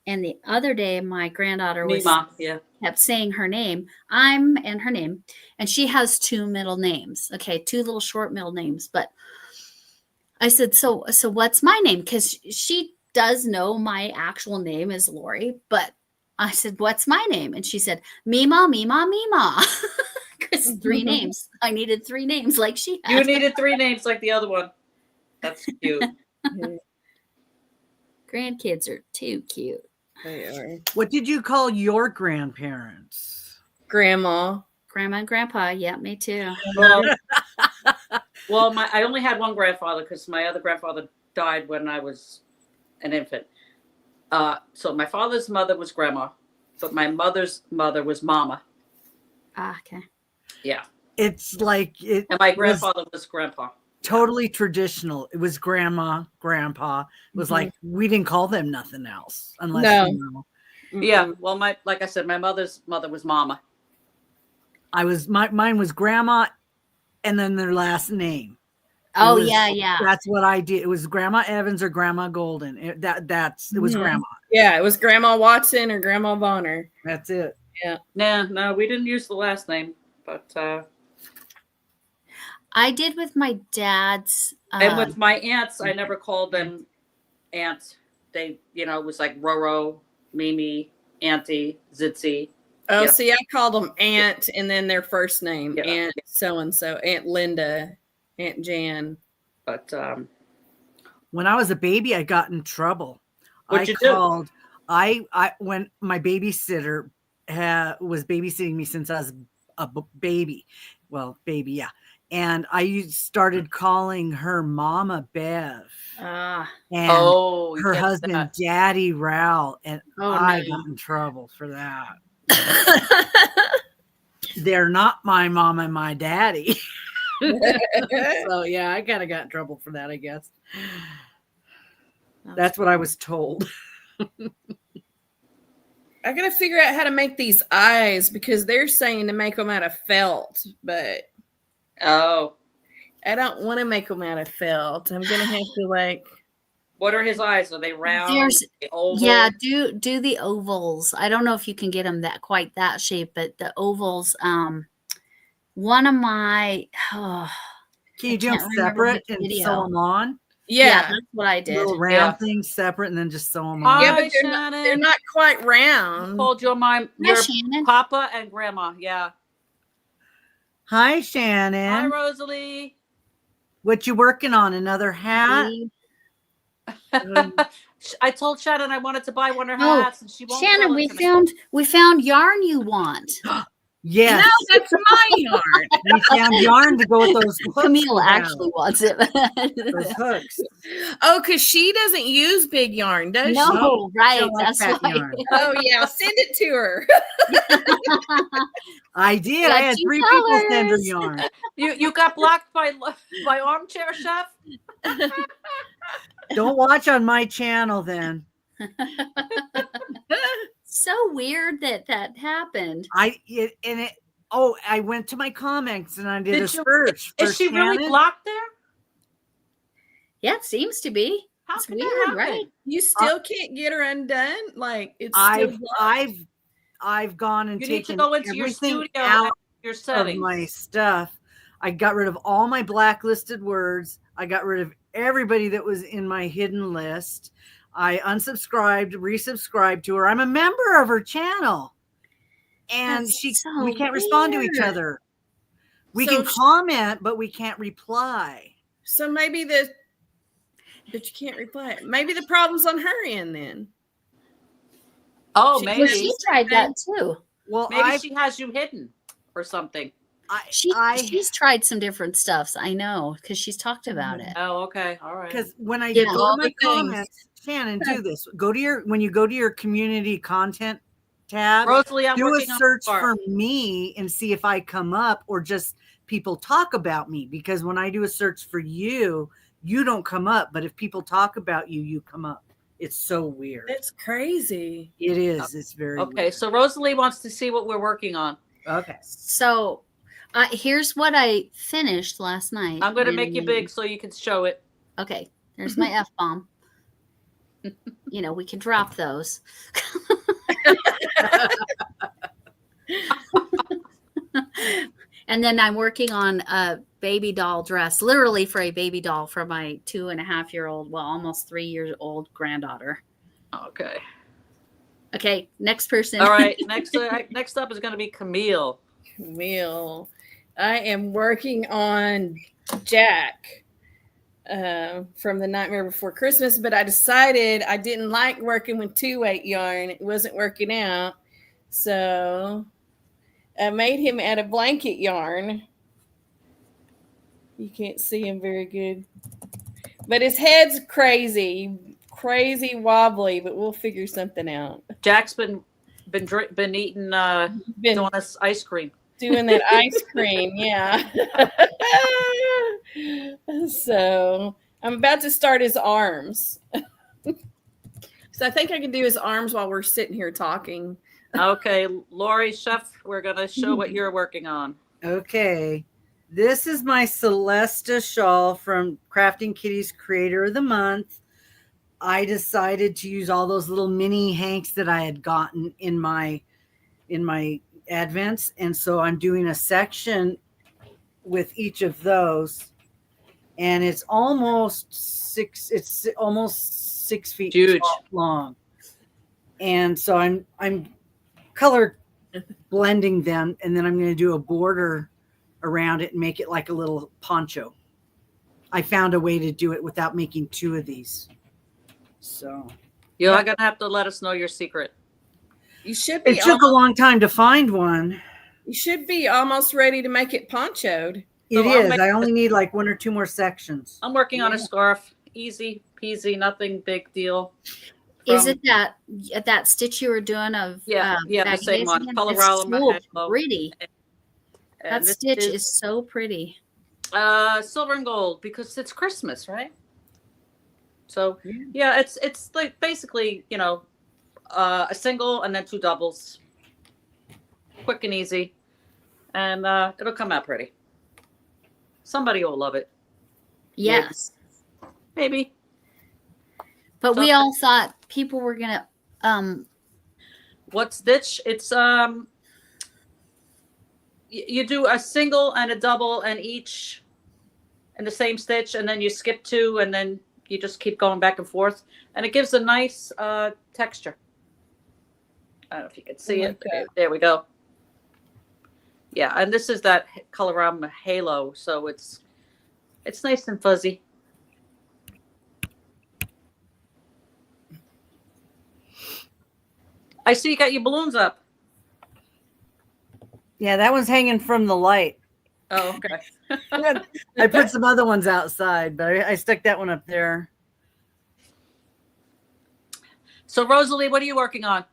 And the other day, my granddaughter was Mima, yeah. kept saying her name. I'm and her name. And she has 2 middle names. Okay, 2 little short middle names. But I said, so what's my name? Because she does know my actual name is Lori. But I said, what's my name? And she said, Mima, Mima, Mima. Because 3 names. I needed 3 names like she had. You needed 3 names like the other one. That's cute. Grandkids are too cute. They are. What did you call your grandparents? Grandma. Grandma and grandpa. Yeah, me too. Well, I only had one grandfather because my other grandfather died when I was an infant. So my father's mother was grandma, but my mother's mother was mama. Ah, okay. Yeah. It's like it And my was grandfather was grandpa. totally traditional. It was grandma, grandpa. It was like we didn't call them nothing else unless No. you know. Yeah. Well, like I said, my mother's mother was mama. mine was grandma and then their last name. Oh, yeah. That's what I did. It was Grandma Evans or Grandma Golden. It was grandma. Yeah, it was Grandma Watson or Grandma Bonner. That's it. Yeah. No, we didn't use the last name, but I did with my dad's. and with my aunts, I never called them aunts. They, it was like Roro, Mimi, Auntie, Zitzi. Oh, Yeah. see, I called them Aunt and then their first name, Yeah. Aunt so and so, Aunt Linda, Aunt Jan. But when I was a baby, I got in trouble. What'd you do? I when my babysitter was babysitting me since I was a baby. Well, baby, yeah. And I started calling her Mama Bev. Ah. And her husband, Daddy Raoul. And I got in trouble for that. They're not my mom and my daddy. So yeah, I kind of got in trouble for that, I guess. That's what I was told. I gotta figure out how to make these eyes because they're saying to make them out of felt, but I don't want to make them out of felt. I'm gonna have to What are his eyes? Are they round? Yeah, do the ovals. I don't know if you can get them quite that shape, but the ovals. One of my can you do them separate and sew them on? Yeah, that's what I did. Little round things separate and then just sew them on. Yeah, but they're not quite round. I told your papa and grandma. Yeah. Hi, Shannon. Hi, Rosalie. What you working on? Another hat? I told Shannon I wanted to buy one of her hats, and she won't. Shannon, we found yarn you want. Yes. No, that's my yarn. We found yarn to go with those hooks. Camille actually wants it. Those hooks. Oh, because she doesn't use big yarn, does she? No, right. Like That's why. Yarn. Oh, yeah. Send it to her. I did. I had 3 people send her yarn. You got blocked by Armchair Chef? Don't watch on my channel then. So weird that happened. I went to my comments and I did a search. Is she really blocked there? Yeah, it seems to be. How it's can weird, that happen? right? You still can't get her undone? It's still I've gone and taken need to go into your everything studio out your settings. of my stuff. I got rid of all my blacklisted words. I got rid of everybody that was in my hidden list. I unsubscribed, resubscribed to her. I'm a member of her channel. And we can't respond to each other. We can comment, but we can't reply. So maybe but you can't reply. Maybe the problem's on her end then. Oh, maybe. She tried that too. Well, maybe she has you hidden or something. She's tried some different stuffs. I know because she's talked about it. Oh, okay. All right. Because when I go to my comments, Shannon, do this. When you go to your community content tab, Rosalie, do a search for me and see if I come up or just people talk about me. Because when I do a search for you, you don't come up. But if people talk about you, you come up. It's so weird. It's crazy. It is. It's very weird. So Rosalie wants to see what we're working on. Okay. So here's what I finished last night. I'm going to make you big so you can show it. Okay. There's my F-bomb. We can drop those. And then I'm working on a baby doll dress, literally for a baby doll for my 2.5-year-old, almost 3-year-old granddaughter. Okay. Okay, next person. All right, next up is going to be Camille. Camille. I am working on Jack from The Nightmare Before Christmas, but I decided I didn't like working with 2-weight yarn. It wasn't working out. So I made him out of blanket yarn. You can't see him very good. But his head's crazy wobbly, but we'll figure something out. Jack's been eating doing us ice cream. Doing that ice cream, yeah. So I'm about to start his arms. So I think I can do his arms while we're sitting here talking. Okay, Lori, chef, we're gonna show what you're working on. Okay. This is my Celesta shawl from Crafting Kitties Creator of the Month. I decided to use all those little mini hanks that I had gotten in my advents, and so I'm doing a section with each of those, and it's almost 6 feet Huge. long, and so I'm color blending them, and then I'm going to do a border around it and make it like a little poncho. I found a way to do it without making two of these. So You're gonna have to let us know your secret. You should be. it took a long time to find one. You should be almost ready to make it ponchoed. It So is. I only need like 1 or 2 more sections. I'm working on a scarf. Easy peasy, nothing big deal. Is it that stitch you were doing of the same one? It's so pretty. That stitch is so pretty. Silver and gold, because it's Christmas, right? So yeah, it's like basically, a single and then 2 doubles. Quick and easy. And it'll come out pretty. Somebody will love it. Yes. Maybe. But we all thought people were gonna what stitch? It's you do a single and a double and each in the same stitch, and then you skip 2, and then you just keep going back and forth, and it gives a nice texture. I don't know if you can see it. There we go. Yeah, and this is that Colorama Halo, so it's nice and fuzzy. I see you got your balloons up. Yeah, that one's hanging from the light. Oh, okay. I put some other ones outside, but I stuck that one up there. So, Rosalie, what are you working on?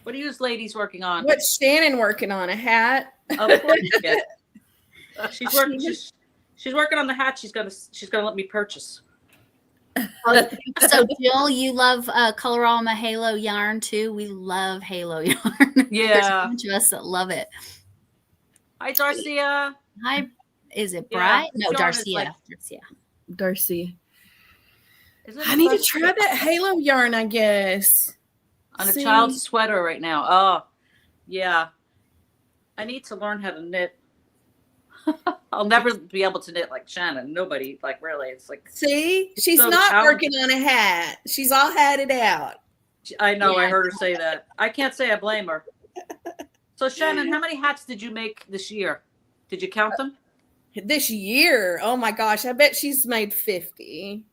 What are you ladies working on? What's Shannon working on? A hat? Of course, yeah. She's working on the hat. She's gonna let me purchase. So Jill, you love Colorama Halo yarn too. We love Halo yarn. Yeah. There's a bunch of us that love it. Hi, Darcia. Hi, is it Bright? Yeah, No, yarn is Darcia. Darcy. Isn't I need to try that Halo yarn, I guess. On a child's sweater right now. Oh, yeah. I need to learn how to knit. I'll never be able to knit like Shannon. Nobody, like, really. It's like, see, she's so not talented. working on a hat. She's all had it out. I know. Yeah. I heard her say that. I can't say I blame her. So, Shannon, how many hats did you make this year? Did you count them? This year, oh my gosh, I bet she's made 50.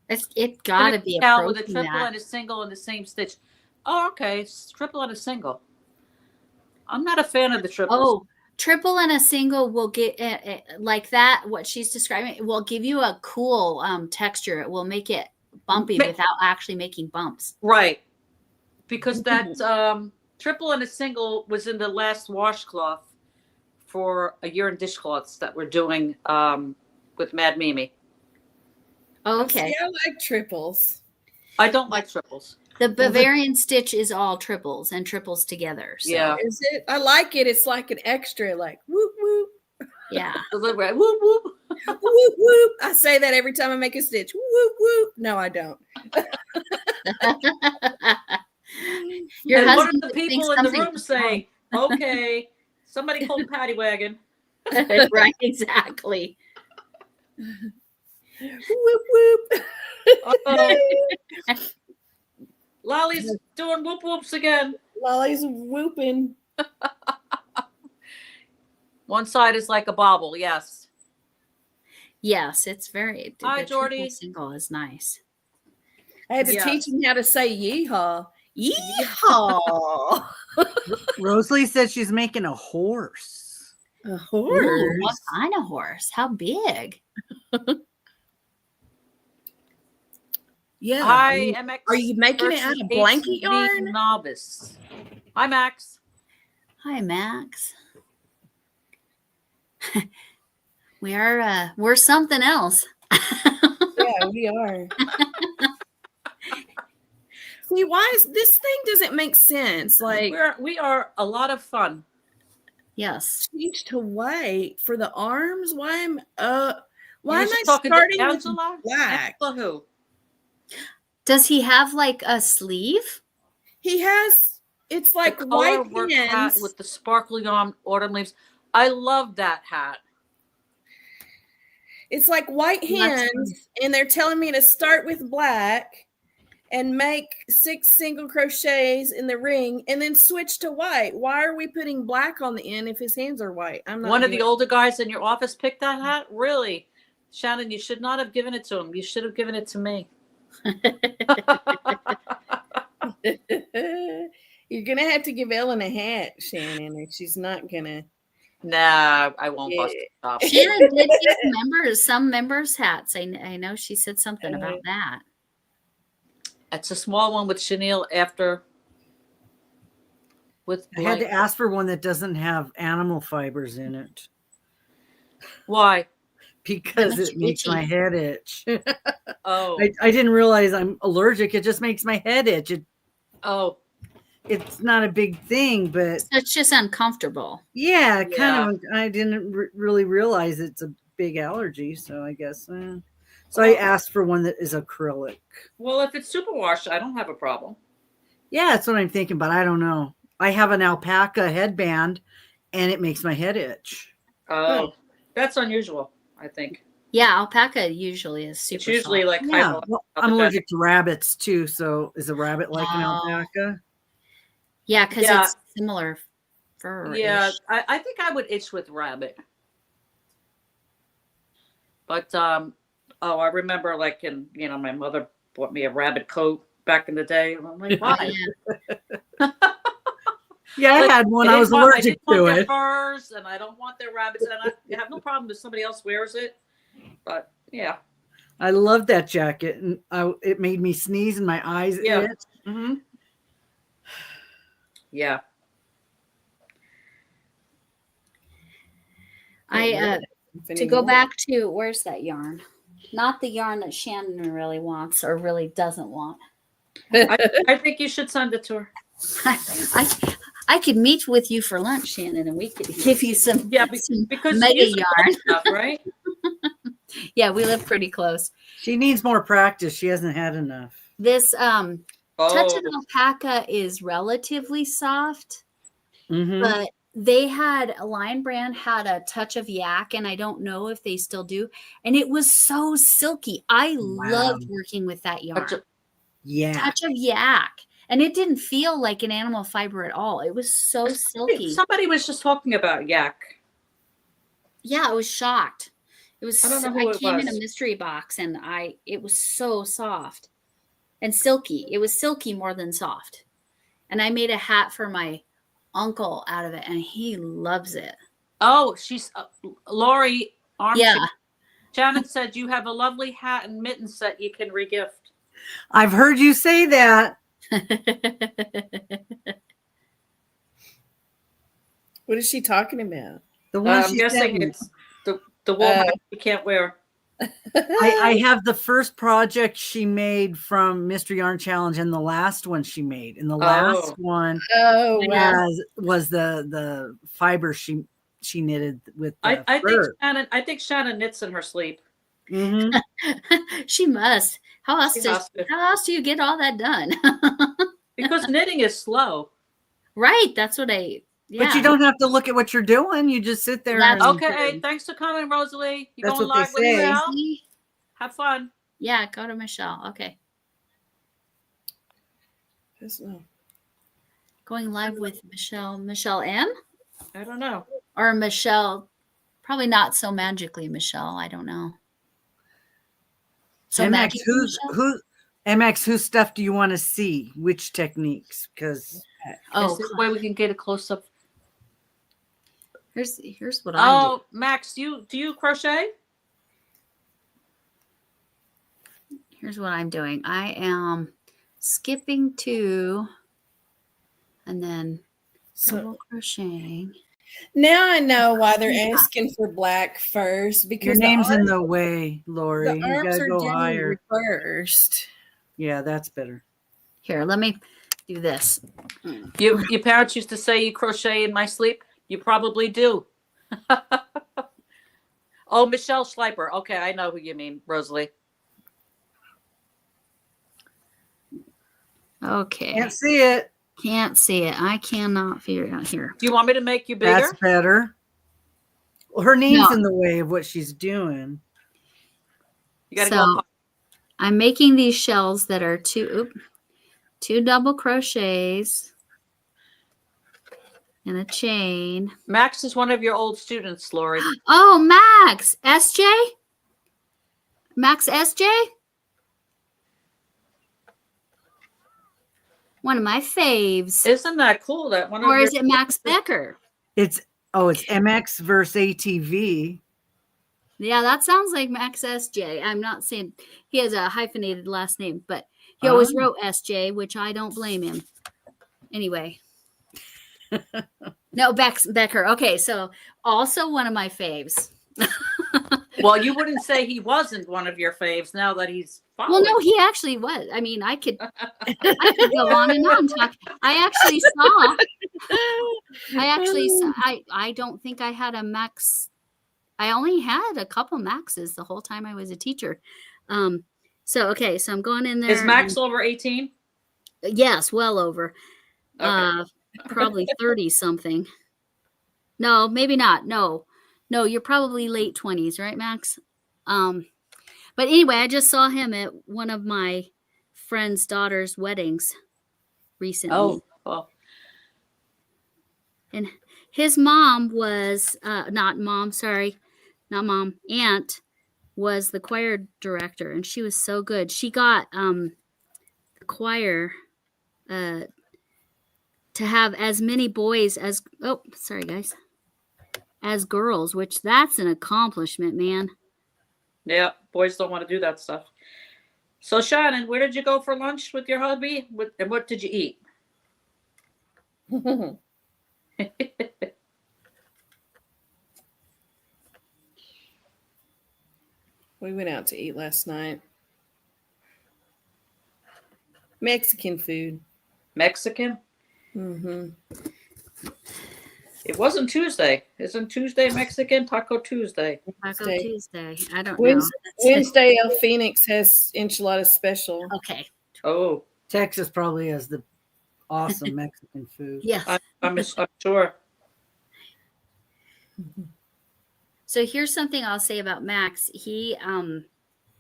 It gotta be out with a approaching triple that. and a single in the same stitch. Oh, okay. It's triple and a single. I'm not a fan of the triples. Oh, triple and a single will get like that. What she's describing, it will give you a cool texture. It will make it bumpy without actually making bumps. Right. Because that triple and a single was in the last washcloth for a year in dishcloths that we're doing with Mad Mimi. Oh, okay. See, I like triples. I don't like triples. The Bavarian stitch is all triples and triples together. So, Yeah. Is it? I like it. It's like an extra, like whoop whoop. yeah. Whoop, whoop. Whoop whoop. I say that every time I make a stitch. Whoop whoop. No, I don't. Your And what husband do the thinks people in the something- room say? Okay, somebody called Patty Wagon. Right, exactly. Whoop whoop. Uh-oh. Lolly's doing whoop whoops again. Lolly's whooping. One side is like a bobble, yes. Yes, it's very. Hi, the triple Jordy. single is nice. I had to Yeah. teach him how to say yeehaw. Yeehaw! Rosalie said she's making a horse. A Ooh, horse. what kind of horse? How big? Yeah. Hi, MX. Are you making it out of blanket HB yarn? Novice. Hi, Max. Hi, Max. We're something else. Yeah, we are. See, why is this thing doesn't make sense? Like we are a lot of fun. Yes. change to white for the arms. Why am I starting with Angela? black? Angela who? Does he have like a sleeve? He has it's like The white color work hat hands. with the sparkly on autumn leaves. I love that hat. It's like white hands, and they're telling me to start with black and make 6 single crochets in the ring and then switch to white. Why are we putting black on the end if his hands are white? I'm not One of the older guys in your office picked that hat? Really? Shannon, you should not have given it to him. You should have given it to me. You're gonna have to give Ellen a hat, Shannon, and she's not gonna. Nah, I won't bust it up. Shannon did give some members hats. I know she said something about that. It's a small one with chenille after. I had to ask for one that doesn't have animal fibers in it. Why? Because it makes my head itch. Oh. I didn't realize I'm allergic. It just makes my head itch. It's not a big thing, but So it's just uncomfortable. yeah, kind of. I didn't really realize it's a big allergy, so I guess. So I asked for one that is acrylic. Well, if it's superwash, I don't have a problem. Yeah, that's what I'm thinking, but I don't know. I have an alpaca headband, and it makes my head itch. Oh, that's unusual, I think. Yeah, alpaca usually is super. It's usually soft. like I'm allergic to rabbits too. So is a rabbit like an alpaca? Yeah, because it's similar fur. Yeah, I think I would itch with rabbit. But I remember like my mother bought me a rabbit coat back in the day. And I'm like, why? Yeah, I had one. I was allergic to it. Furs, and I don't want their rabbits, and I have no problem if somebody else wears it. But yeah, I love that jacket, and it made me sneeze and my eyes itch. Mm-hmm. Yeah. To go back to where's that yarn? Not the yarn that Shannon really wants or really doesn't want. I think you should send it to her. I could meet with you for lunch, Shannon, and we could give you some because mega yarn stuff, right? Yeah, we live pretty close. She needs more practice. She hasn't had enough. This Touch of Alpaca is relatively soft, but they had Lion Brand had a Touch of Yak, and I don't know if they still do. And it was so silky. I loved working with that yarn. Touch of Yak. And it didn't feel like an animal fiber at all. It was so silky. Somebody was just talking about yak. Yeah, I was shocked. It was. I don't know who it came was. in a mystery box, and it was so soft and silky. It was silky more than soft. And I made a hat for my uncle out of it, and he loves it. Oh, she's Lori. Yeah. Shannon said you have a lovely hat and mitten set you can regift. I've heard you say that. What is she talking about? The one I'm guessing it's the woman you can't wear. I have the first project she made from Mystery Yarn Challenge and the last one she made. And the last one was the fiber she knitted with the I think Shannon knits in her sleep. She must. How else do you get all that done? Because knitting is slow. Right. That's what But you don't have to look at what you're doing. You just sit there. Okay. Thanks for coming, Rosalie. You That's going what live they with say. Michelle? Have fun. Yeah, go to Michelle. Okay. Going live with Michelle. Michelle M? I don't know. Or Michelle, probably not so magically Michelle. I don't know. So MX, whose stuff do you want to see? Which techniques? Because is there a way we can get a close up? Here's what I do. Max, do you crochet? Here's what I'm doing. I am skipping 2 and then double crocheting. Now I know why they're asking for black first, because your name's in the way, Lori. The You arms gotta are go down higher first. Yeah, that's better. Here, let me do this. Your parents used to say you crochet in my sleep. You probably do. Oh, Michelle Schleiper. Okay, I know who you mean, Rosalie. Okay. Can't see it. Can't see it. I cannot figure it out here. Do you want me to make you bigger? That's better. Well, her name's No. in the way of what she's doing. You got to So go. I'm making these shells that are two double crochets and a chain. Max is one of your old students, Lori. Oh, Max. SJ? Max SJ? One of my faves. Isn't that cool? That one Or of is it Max Becker? It's MX versus ATV. Yeah, that sounds like Max SJ. I'm not saying he has a hyphenated last name, but he always wrote SJ, which I don't blame him. Anyway. No, Becker. Okay, so also one of my faves. Well, you wouldn't say he wasn't one of your faves now that he's Well, following. no, he actually was. I mean, I could go on and on talking. I don't think I had a Max. I only had a couple Maxes the whole time I was a teacher. So I'm going in there. Is Max over 18? Yes, well over. Okay. Probably 30 something. No, maybe not. No, you're probably late 20s, right, Max? But anyway, I just saw him at one of my friend's daughter's weddings recently. Oh, well. And his mom was not mom, aunt was the choir director, and she was so good. She got the choir to have as many boys as as girls, which that's an accomplishment, man. Yeah, boys don't want to do that stuff. So, Shannon, where did you go for lunch with your hubby? And what did you eat? We went out to eat last night. Mexican food. Mexican? Mm-hmm. It wasn't Tuesday. Isn't Tuesday Mexican? Taco Tuesday. Taco Tuesday. Tuesday. I don't Wednesday, El Phoenix has enchilada special. know. Okay. Oh, Texas probably has the awesome Mexican food. Yes. I'm sure. So here's something I'll say about Max. He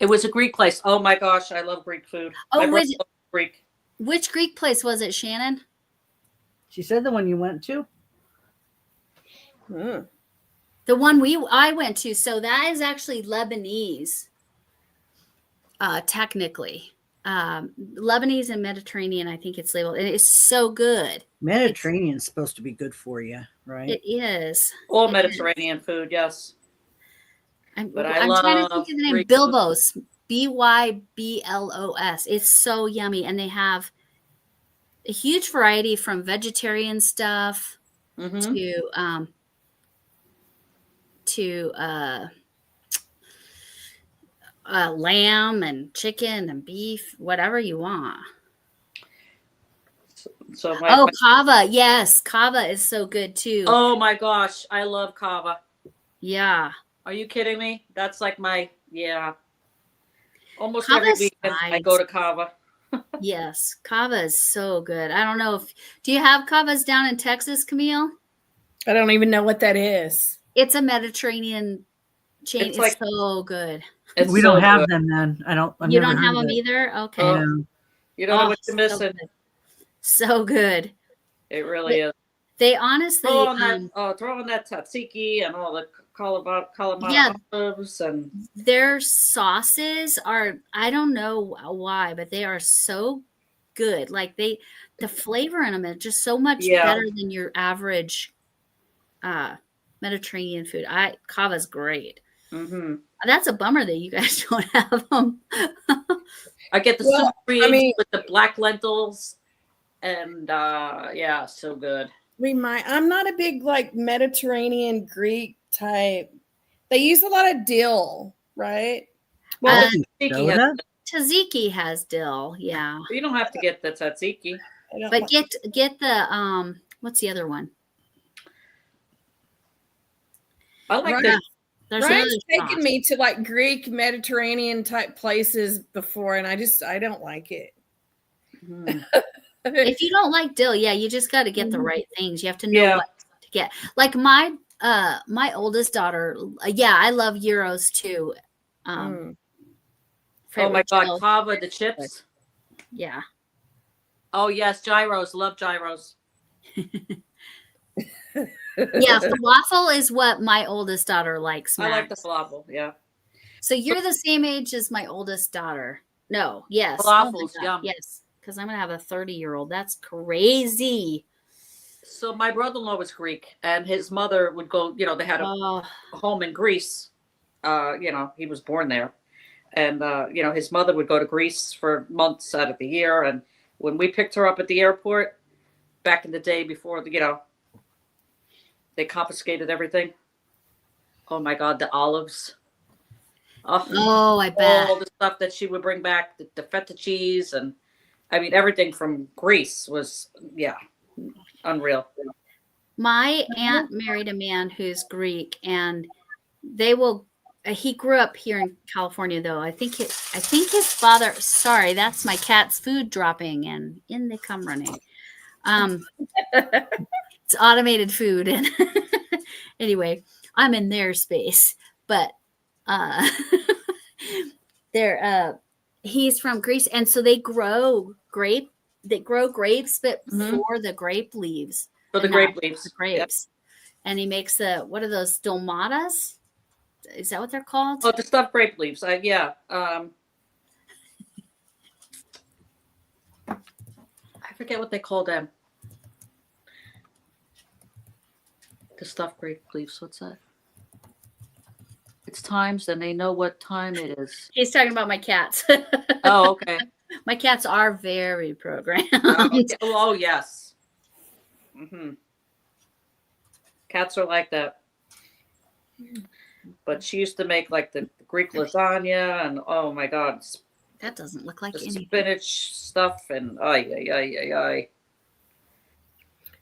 It was a Greek place. Oh my gosh, I love Greek food. Oh, My brother was it- loves Greek. which Greek place was it, Shannon? She said the one you went to. Mm. The one I went to. So that is actually Lebanese. Technically. Lebanese and Mediterranean, I think it's labeled. And it's so good. Mediterranean's supposed to be good for you, right? It is. All It Mediterranean food, yes. But I I'm trying to think love of the name. Greek food. Bilbos. Byblos. It's so yummy. And they have a huge variety from vegetarian stuff Mm-hmm. to lamb and chicken and beef, whatever you want. So Kava. Yes, kava is so good too. Oh my gosh, I love kava. Yeah. Are you kidding me? That's like almost Kava every weekend I go to kava. Yes, kava is so good. I don't know do you have kavas down in Texas, Camille? I don't even know what that is. It's a Mediterranean chain. It's like- so good. We don't have them then. I've You never don't have heard them of it. either? Okay. No. You don't know what you're so missing. good. So good. It really is. They honestly Throw on that tzatziki and all the calamari olives and their sauces are, I don't know why, but they are so good. Like the flavor in them is just so much better than your average Mediterranean food. Kava's great. Mm-hmm. That's a bummer that you guys don't have them. I get the soup creams with the black lentils, and so good. I'm not a big like Mediterranean Greek type. They use a lot of dill, right? Well, Soda? Tzatziki has dill, yeah. You don't have to get the tzatziki. I don't But like- get the what's the other one? I like Right. the There's Ryan's another taken sauce. me to like Greek Mediterranean type places before, and I don't like it. If you don't like dill, yeah, you just got to get the Mhm. right things. You have to know Yeah. what to get. Like my oldest daughter, yeah, I love gyros too. Mm. Oh my God, Jill, kava, the chips. yeah. Oh yes, gyros. Love gyros. Yeah, falafel is what my oldest daughter likes. I like the Max. falafel. Yeah, So you're the same age as my oldest daughter. No, yes. Oh my falafels. God, Yum. yes. Because I'm gonna have a 30-year-old. That's crazy. So my brother-in-law was Greek, and his mother would go. You know, they had a Oh, home in Greece. You know, he was born there, and you know, his mother would go to Greece for months out of the year. And when we picked her up at the airport back in the day before, you know, they confiscated everything. Oh my God, the olives. oh, I bet. All the stuff that she would bring back, the feta cheese, and I mean, everything from Greece was, yeah, unreal. My aunt married a man who's Greek, and they will. He grew up here in California, though. I think his father. Sorry, that's my cat's food dropping, and in they come running. It's automated food, and anyway, I'm in their space, but uh, they're he's from Greece, and so they grow grapes, but Mhm. for the grape leaves. For the and grape not leaves. the grapes. And he makes what are those dolmadas? Is that what they're called? Oh, the stuffed grape leaves. Yeah. I forget what they call them. The stuffed grape leaves. What's that? It's times, and they know what time it is. He's talking about my cats. Oh, okay. My cats are very programmed. Okay. Oh, yes. Cats are like that. But she used to make like the Greek lasagna, and oh my God, That doesn't look like the anything. spinach stuff, and ay. I'm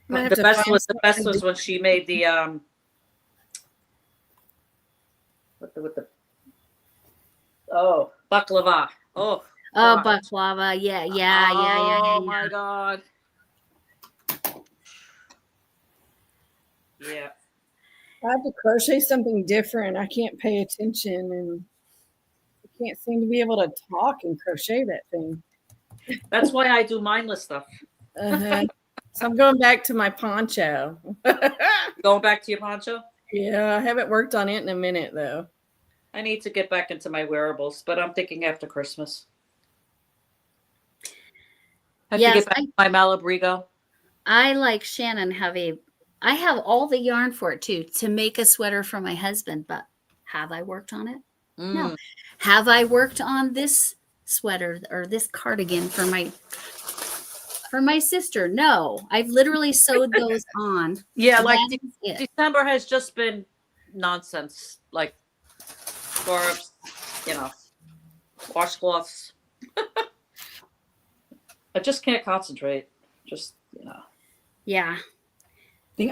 gonna have The to best find was something when she made the with the baklava. Oh Oh, God. baklava. Yeah. Oh my God. Yeah. I have to crochet something different. I can't pay attention, and I can't seem to be able to talk and crochet that thing. That's why I do mindless stuff. Uh-huh. So I'm going back to my poncho. Going back to your poncho. Yeah, I haven't worked on it in a minute though. I need to get back into my wearables, but I'm thinking after Christmas. I have to Yes, get back to my Malabrigo. I like Shannon I have all the yarn for it too, to make a sweater for my husband, but have I worked on it? No. Have I worked on this sweater or this cardigan for my sister? No. I've literally sewed those on. Yeah, like That is it. December has just been nonsense, like scarves, you know, washcloths. I just can't concentrate. Just, you know. Yeah.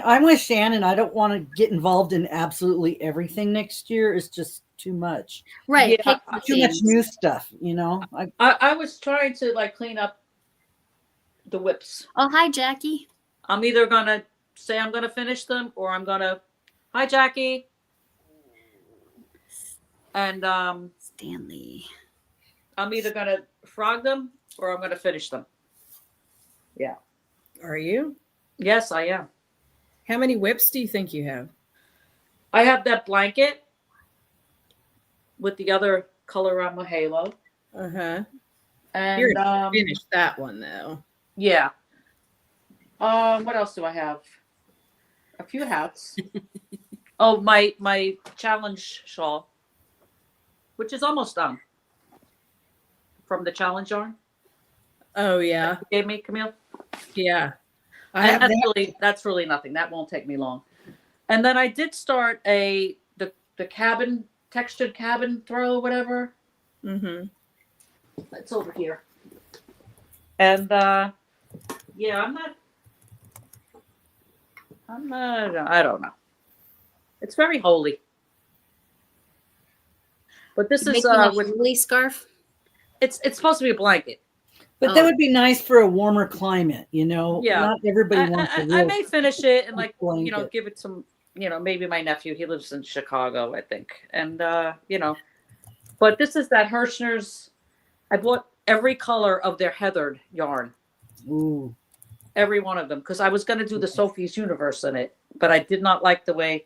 I'm with Shannon. I don't want to get involved in absolutely everything next year. It's just too much. Right. Yeah, Pick the Too much things. new stuff, you know. I was trying to like clean up the whips. Oh, hi, Jackie. I'm either gonna say I'm gonna finish them, or I'm gonna, hi Jackie, and Stanley. I'm either gonna frog them or I'm gonna finish them. Yeah. Are you? Yes, I am. How many whips do you think you have? I have that blanket with the other color on my halo. Uh-huh. And You're gonna finish that one though. yeah. What else do I have? A few hats. Oh, my challenge shawl, which is almost done. From the challenge yarn Oh yeah. you gave me, Camille. Yeah. And that's really nothing. That won't take me long. And then I did start the cabin textured cabin throw, whatever. Mm-hmm. It's over here. And yeah, I don't know. It's very holy. But this You're is making a with woolly scarf. it's supposed to be a blanket. But that would be nice for a warmer climate, you know. Yeah. Not everybody wants a I real may finish it and like blanket. give it some maybe my nephew, he lives in Chicago, I think. And but this is that Hirschner's. I bought every color of their heathered yarn. Ooh. Every one of them, because I was going to do the Sophie's Universe in it, but I did not like the way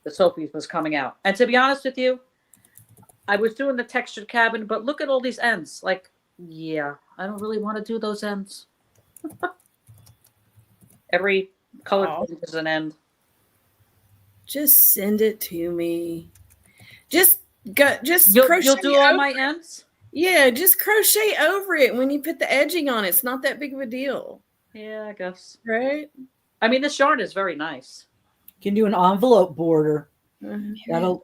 the Sophie's was coming out. And to be honest with you, I was doing the textured cabin, but look at all these ends. Like, yeah, I don't really want to do those ends. Every color is an end. Just send it to me. Just You'll do all my ends? Yeah, just crochet over it when you put the edging on it. It's not that big of a deal. Yeah, I guess. Right? I mean, this yarn is very nice. You can do an envelope border. That'll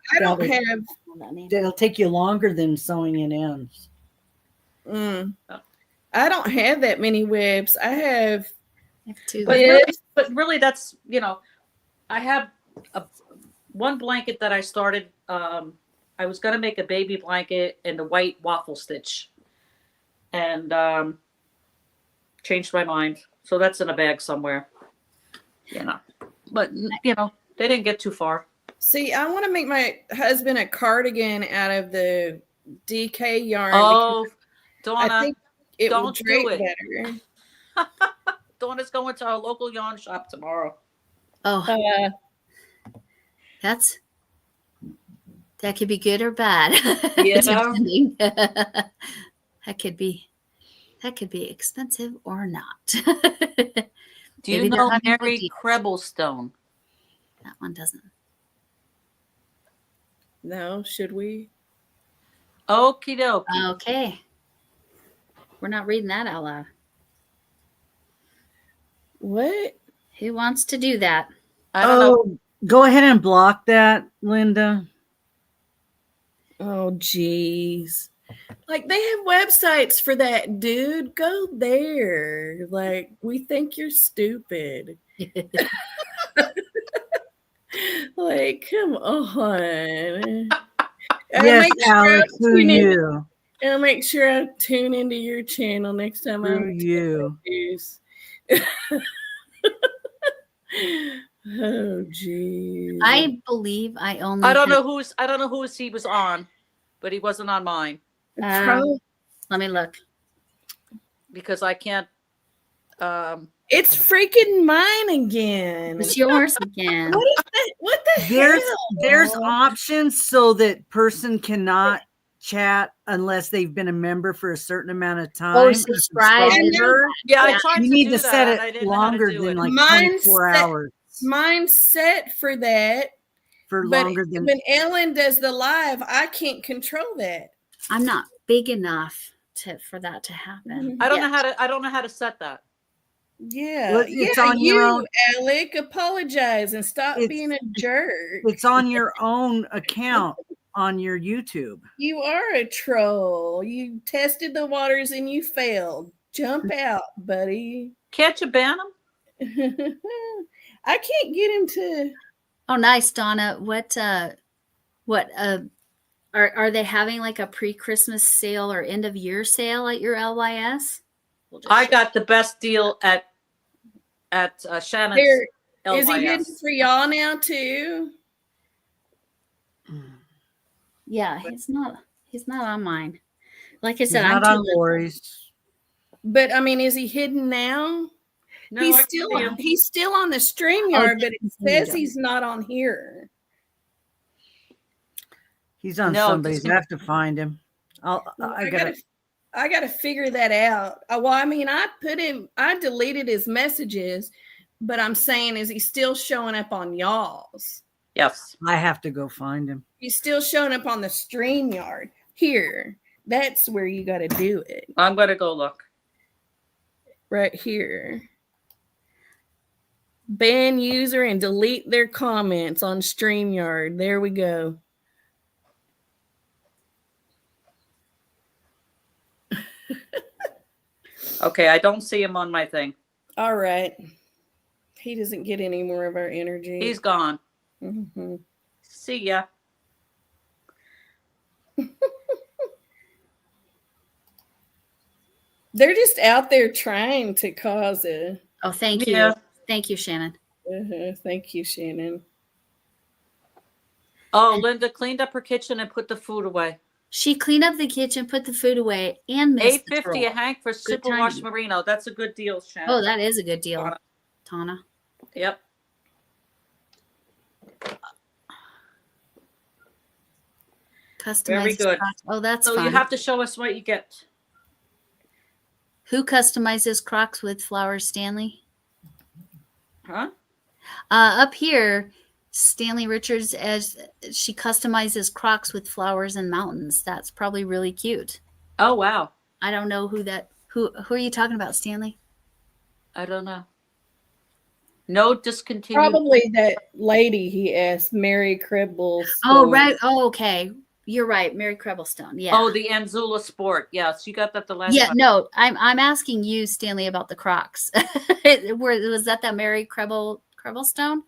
take you longer than sewing in ends. I don't have that many webs. I have two. But really, that's I have one blanket that I started. I was going to make a baby blanket in the white waffle stitch and changed my mind. So that's in a bag somewhere, but they didn't get too far. See, I want to make my husband a cardigan out of the DK yarn. Oh, Donna, I think it don't will drape do it. better. Donna's going to our local yarn shop tomorrow. Oh, that could be good or bad. Yeah. that could be expensive or not. Do you know Mary Crebblestone? That one doesn't. No, should we? Okie doke. Okay. We're not reading that out loud. What? Who wants to do that? I don't know. Go ahead and block that, Linda. Oh, geez. Like, they have websites for that, dude. Go there. Like, we think you're stupid. Like, come on. Yes, Alex, who you? I'll make sure I tune into your channel next time. Who you? Oh, geez. I believe I only. I don't know whose he was on, but he wasn't on mine. Let me look. Because I can't. It's freaking mine again. It's yours again. What the hell? There's options so that person cannot chat unless they've been a member for a certain amount of time. Oh, subscribe. Yeah, I tried you to need do to that. set it longer than like 24 hours. Mine's set for that. For longer than when Ellen does the live, I can't control that. I'm not big enough for that to happen. I don't know how to set that. Yeah, well, it's on your own. Alec, apologize and stop being a jerk. It's on your own account on your YouTube. You are a troll. You tested the waters and you failed. Jump out, buddy. Can't you ban him? I can't get him to. Oh, nice, Donna. What are they having like a pre-Christmas sale or end of year sale at your LYS? I got the best deal at Shannon's LYS. Is he good for y'all now too? Yeah, he's not on mine. Like I said, he's not on Lori's. But I mean, is he hidden now? No, he's still on the StreamYard, but it says he's not on here. He's on somebody's. I have to find him. I gotta figure that out. Well, I mean, I deleted his messages, but I'm saying, is he still showing up on y'all's? Yes. I have to go find him. He's still showing up on the StreamYard. Here. That's where you got to do it. I'm going to go look. Right here. Ban user and delete their comments on StreamYard. There we go. Okay, I don't see him on my thing. All right. He doesn't get any more of our energy. He's gone. Mhm. See ya. They're just out there trying to cause a. Oh, thank Yeah. you. Thank you, Shannon. Thank you, Shannon. Oh, Linda cleaned up her kitchen and put the food away. She cleaned up the kitchen, put the food away, and missed the $8.50 troll. a Hank for superwash timing. merino. That's a good deal, Shannon. Oh, that is a good deal, Tana. Yep. Customized. Very good. Crocs. Oh, that's So fun. you have to show us what you get. Who customizes Crocs with flowers, Stanley? Huh? Up here, Stanley Richards, as she customizes Crocs with flowers and mountains. That's probably really cute. Oh, wow. I don't know who are you talking about, Stanley? I don't know. No discontinued. Probably that lady he asked, Mary Cribble. Oh, right. Oh, okay. You're right. Mary Crebblestone. Yeah. Oh, the Anzula Sport. Yes, you got that the last time. No, I'm asking you, Stanley, about the Crocs. Was that Mary Crebblestone?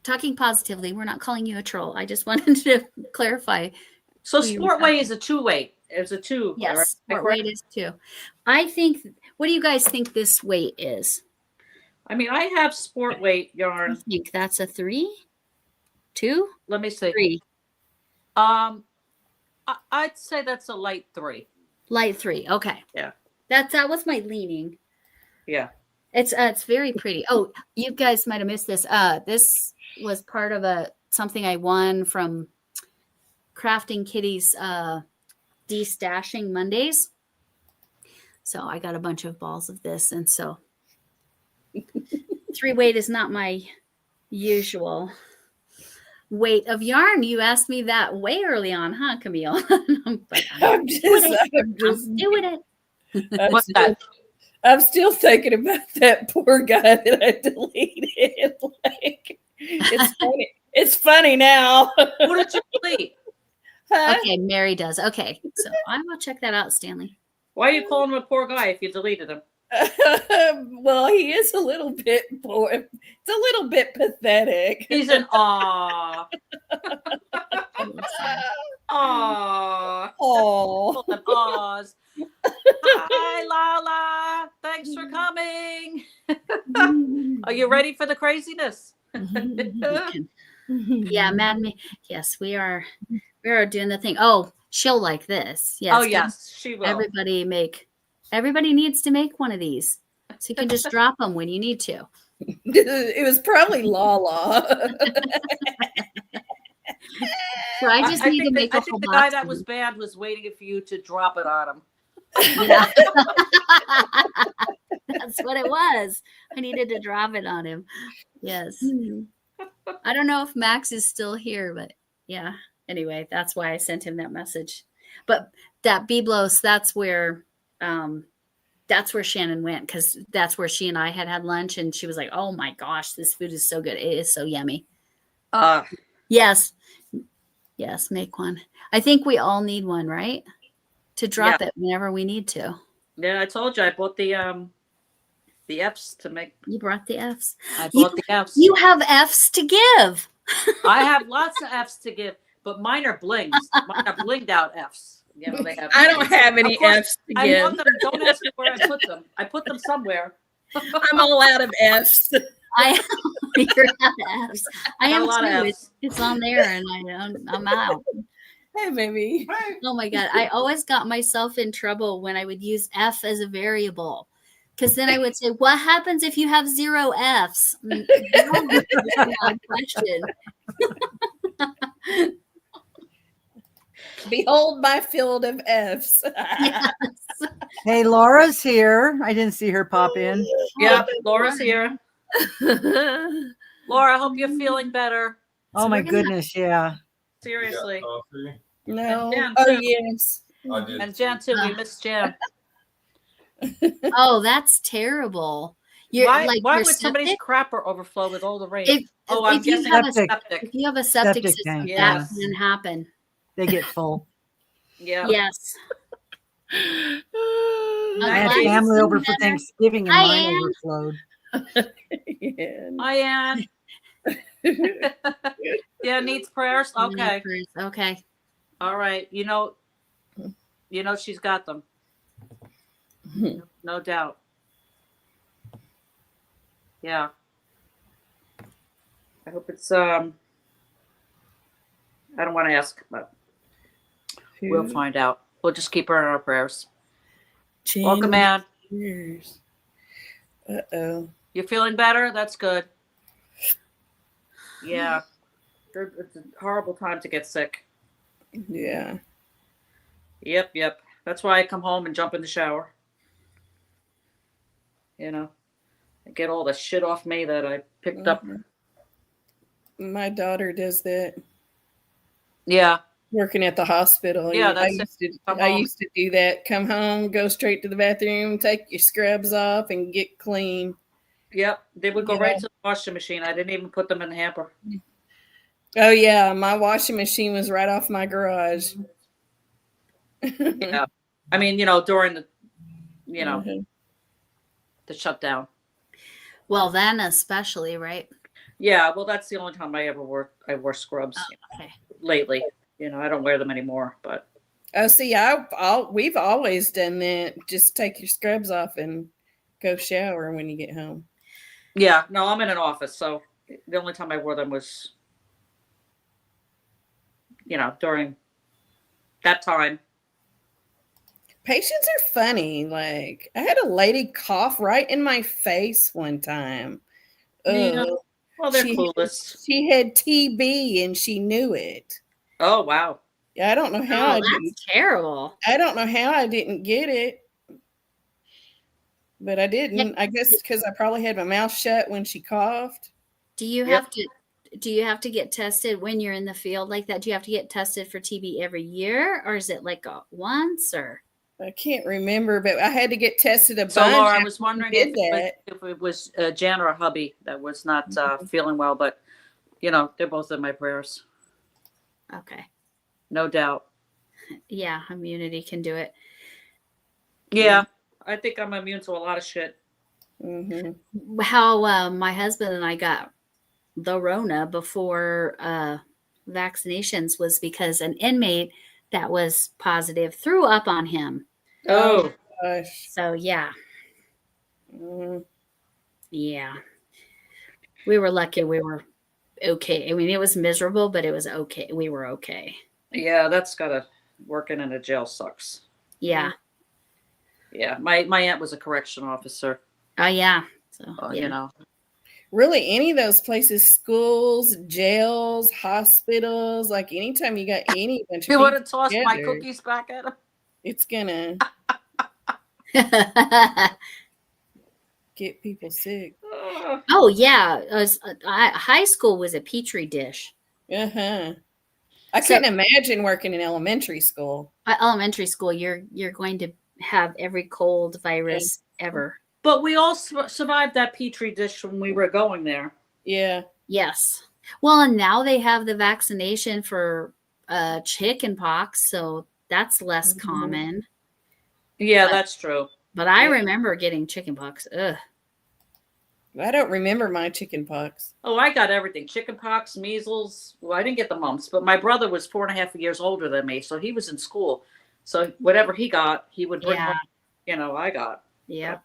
Talking positively, we're not calling you a troll. I just wanted to clarify. So Sportway is a 2-weight. It's a 2. Yes, what weight is 2. I think. What do you guys think this weight is? I mean, I have sport weight yarn. I think that's a 3, 2. Let me see. 3. I'd say that's a light 3. Light 3. Okay. Yeah. That was my leaning. Yeah. It's very pretty. Oh, you guys might have missed this. This was part of something I won from Crafting Kitty's de-stashing Mondays. So I got a bunch of balls of this, and so 3 weight is not my usual weight of yarn. You asked me that way early on, huh, Camille? But I'm doing it. What's that? I'm still thinking about that poor guy that I deleted. Like, it's funny. It's funny now. What did you delete? Huh? Okay, Mary does. Okay, so I will check that out, Stanley. Why are you calling him a poor guy if you deleted him? Well, he is a little bit poor. It's a little bit pathetic. He's an aw. Aw. Oh, Awes. Hi, Lala. Thanks for coming. Are you ready for the craziness? Yeah, Mad Me. Yes, we are doing the thing. Oh, she'll like this. Yes. Oh, yes, she will. Everybody needs to make one of these. So you can just drop them when you need to. it was probably Lala. So I just need to make I a think whole the box guy of that was them. bad was waiting for you to drop it on him. Yeah. That's what it was. I needed to drop it on him. Yes. I don't know if Max is still here, but yeah. Anyway, that's why I sent him that message. But that Biblos, that's where Shannon went, because that's where she and I had lunch, and she was like, "Oh my gosh, this food is so good! It is so yummy." Yes, make one. I think we all need one, right? To drop it whenever we need to. Yeah, I told you I bought the F's to make. You brought the F's. I bought the F's. You have F's to give. I have lots of F's to give, but mine are blings. Mine are blinged out F's. You know, they have. I don't have any F's to I give. want them. Don't ask me where I put them. I put them somewhere. I'm all out of F's. You're out of F's. I Got am a lot of too. F's. It's on there, and I'm out. Hey, baby. Oh my God. I always got myself in trouble when I would use F as a variable. Because then I would say, what happens if you have 0 F's? Question. Behold my field of F's. Yes. Hey, Laura's here. I didn't see her pop in. Yeah, Laura's here. Laura, I hope you're feeling better. Oh my goodness, yeah. Seriously. No. And Jan, Oh, too. yes. I did. And Jan too. We missed Jan. Oh, that's terrible. You're Why like would you're somebody's septic? crapper overflow with all the rain? If I'm you guessing have it's a septic. If you have a septic Septic system, tank, that yeah. can happen. They get full. Yeah. Yes. I I'm had glad family it's over for better. Thanksgiving and Hi, mine Ann. overflowed. Yeah. Hi, Ann. Yeah, needs prayers. Okay. Okay. All right. She's got them. No doubt. Yeah. I hope it's I don't want to ask, but we'll find out. We'll just keep her in our prayers. Welcome, Ann. Cheers. Uh-oh. You feeling better? That's good. Yeah. It's a horrible time to get sick. Yeah. Yep. That's why I come home and jump in the shower. Get all the shit off me that I picked up. My daughter does that. Yeah. Working at the hospital. Yeah, I that's used to do that. Come home, go straight to the bathroom, take your scrubs off, and get clean. Yep. They would go right to the washing machine. I didn't even put them in the hamper. Oh yeah, my washing machine was right off my garage. Yeah. I mean, during the the shutdown. Well, then especially, right? Yeah, well, that's the only time I wore scrubs Okay. lately. I don't wear them anymore, but. Oh, see, we've always done that. Just take your scrubs off and go shower when you get home. Yeah, no, I'm in an office, so the only time I wore them was, during that time. Patients are funny. Like, I had a lady cough right in my face one time. Yeah. Well, they're clueless. She had TB and she knew it. Oh, wow. Yeah, I don't know how. That's terrible. I don't know how I didn't get it, but I didn't. Yeah. I guess because I probably had my mouth shut when she coughed. Do you have to get tested when you're in the field like that? Do you have to get tested for TB every year, or is it like once? Or I can't remember, but I had to get tested a bunch. So, Laura, I was wondering if it was Jan or hubby that was not feeling well, but they're both in my prayers. Okay. No doubt. Yeah, immunity can do it. Yeah, I think I'm immune to a lot of shit. Mm-hmm. How my husband and I got the Rona before vaccinations was because an inmate that was positive threw up on him. Oh gosh. So yeah. Mm. Yeah. We were lucky. We were okay. I mean, it was miserable, but it was okay. We were okay. Yeah, that's gotta working in a jail sucks. Yeah. Yeah. My aunt was a correction officer. Oh yeah. So Really, any of those places, schools, jails, hospitals, like anytime you got any bunch of you people want to toss together, my cookies back at him? it's gonna get people sick. Oh yeah. High school was a petri dish. I couldn't imagine working in elementary school. Elementary school, you're going to have every cold virus ever. But we all survived that petri dish when we were going there. Yeah. Yes. Well, and now they have the vaccination for chicken pox, so that's less common. Yeah, that's true. But I remember getting chicken pox. Ugh. I don't remember my chicken pox. Oh, I got everything. Chicken pox, measles. Well, I didn't get the mumps, but my brother was 4.5 years older than me, so he was in school. So whatever he got, he would bring home, I got. Yeah.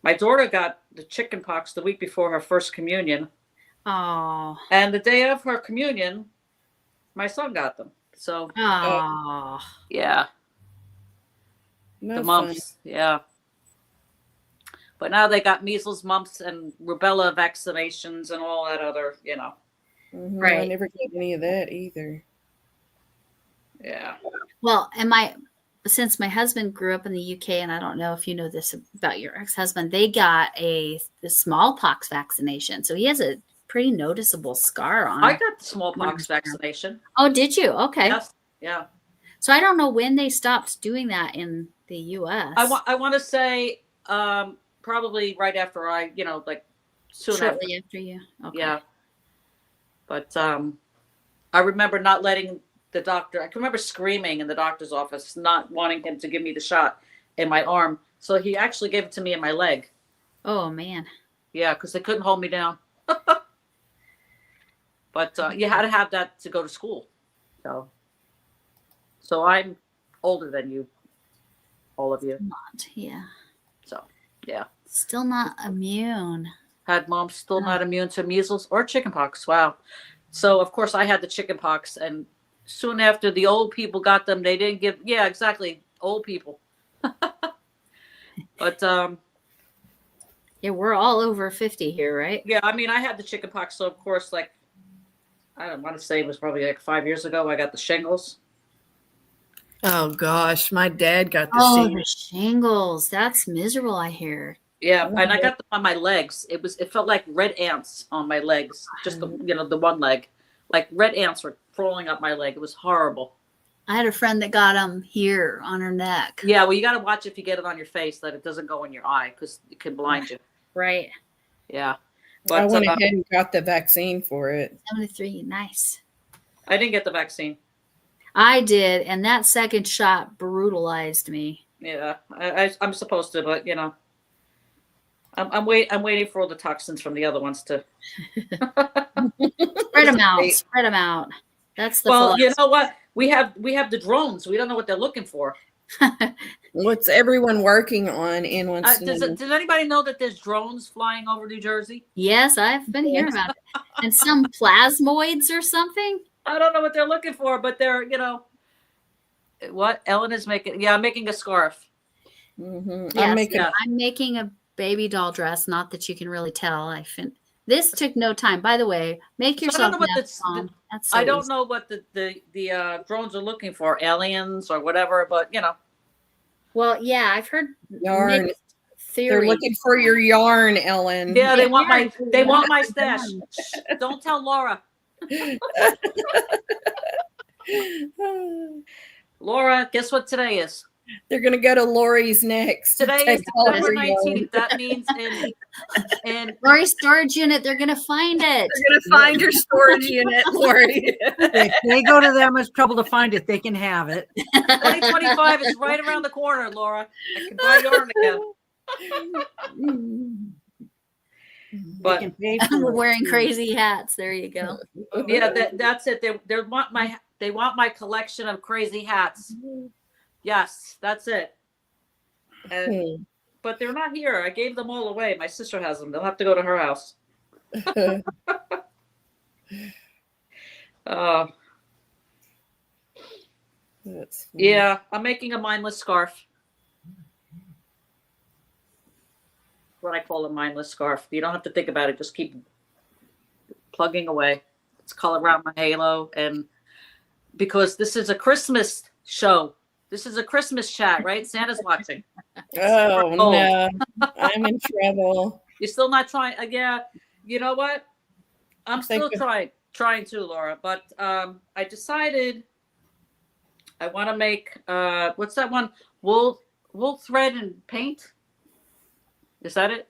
My daughter got the chicken pox the week before her first communion. Oh. And the day of her communion, my son got them. So, yeah. The mumps, yeah. But now they got measles, mumps, and rubella vaccinations and all that other, Right. I never got any of that either. Yeah. Well, since my husband grew up in the UK, and I don't know if you know this about your ex-husband, they got the smallpox vaccination. So he has a pretty noticeable scar on. I got the smallpox vaccination. Oh, did you? Okay. Yes. Yeah. So I don't know when they stopped doing that in the U.S. I want to say probably right after I, soon shortly after you. Okay. Yeah. But I remember not letting the doctor. I can remember screaming in the doctor's office, not wanting him to give me the shot in my arm. So he actually gave it to me in my leg. Oh man. Yeah, because they couldn't hold me down. But you had to have that to go to school. So I'm older than you, all of you. Not, yeah. So yeah. Still not immune. Had mom still not immune to measles or chickenpox. Wow. So of course I had the chickenpox, and soon after the old people got them, they didn't give. Yeah, exactly. Old people. But Yeah, we're all over 50 here, right? yeah, I mean, I had the chickenpox, so of course, like, I don't want to say it was probably like 5 years ago. I got the shingles. Oh gosh, my dad got the Oh, shingles. the shingles. That's miserable, I hear. Yeah, and I got them on my legs. It felt like red ants on my legs, just the the one leg, like red ants were crawling up my leg. It was horrible. I had a friend that got them here on her neck. Yeah, well, you got to watch if you get it on your face that it doesn't go in your eye because it can blind you. Right. Yeah, I but went ahead and got the vaccine for it. 73. Nice. I didn't get the vaccine. I did, and that second shot brutalized me. Yeah, I'm supposed to, but I'm waiting for all the toxins from the other ones to Spread them out. Spread them out. That's the Well, philosophy. you know what? We have the drones. We don't know what they're looking for. What's everyone working on in one? Does anybody know that there's drones flying over New Jersey? Yes, I've been hearing about it. And some plasmoids or something. I don't know what they're looking for, but they're what Ellen is making. Yeah, I'm making a scarf. Mm-hmm. Yes, I'm making a baby doll dress. Not that you can really tell. This took no time. By the way, make yourself. I don't know what the drones are looking for, aliens or whatever, but Well, yeah, I've heard yarn. Theory. They're looking for your yarn, Ellen. Yeah, they want my stash. Don't tell Laura. Laura, guess what today is? They're gonna go to Lori's next. Today is September 19th. That means in Lori's storage unit, they're gonna find it. They're gonna find your storage unit, Lori. If they go to that much trouble to find it, they can have it. 2025 is right around the corner, Laura. I can buy yarn again. But I'm wearing crazy hats. There you go. Yeah, that's it. They want my collection of crazy hats. Yes, that's it. But they're not here. I gave them all away. My sister has them. They'll have to go to her house. Yeah, I'm making a mindless scarf. What I call a mindless scarf. You don't have to think about it. Just keep plugging away. It's color around my halo. And because this is a Christmas show. This is a Christmas chat, right? Santa's watching. Oh, no. I'm in trouble. You're still not trying. Yeah. You know what? I'm still trying to, Laura. But I decided I want to make, what's that one? Wool thread and paint. Is that it?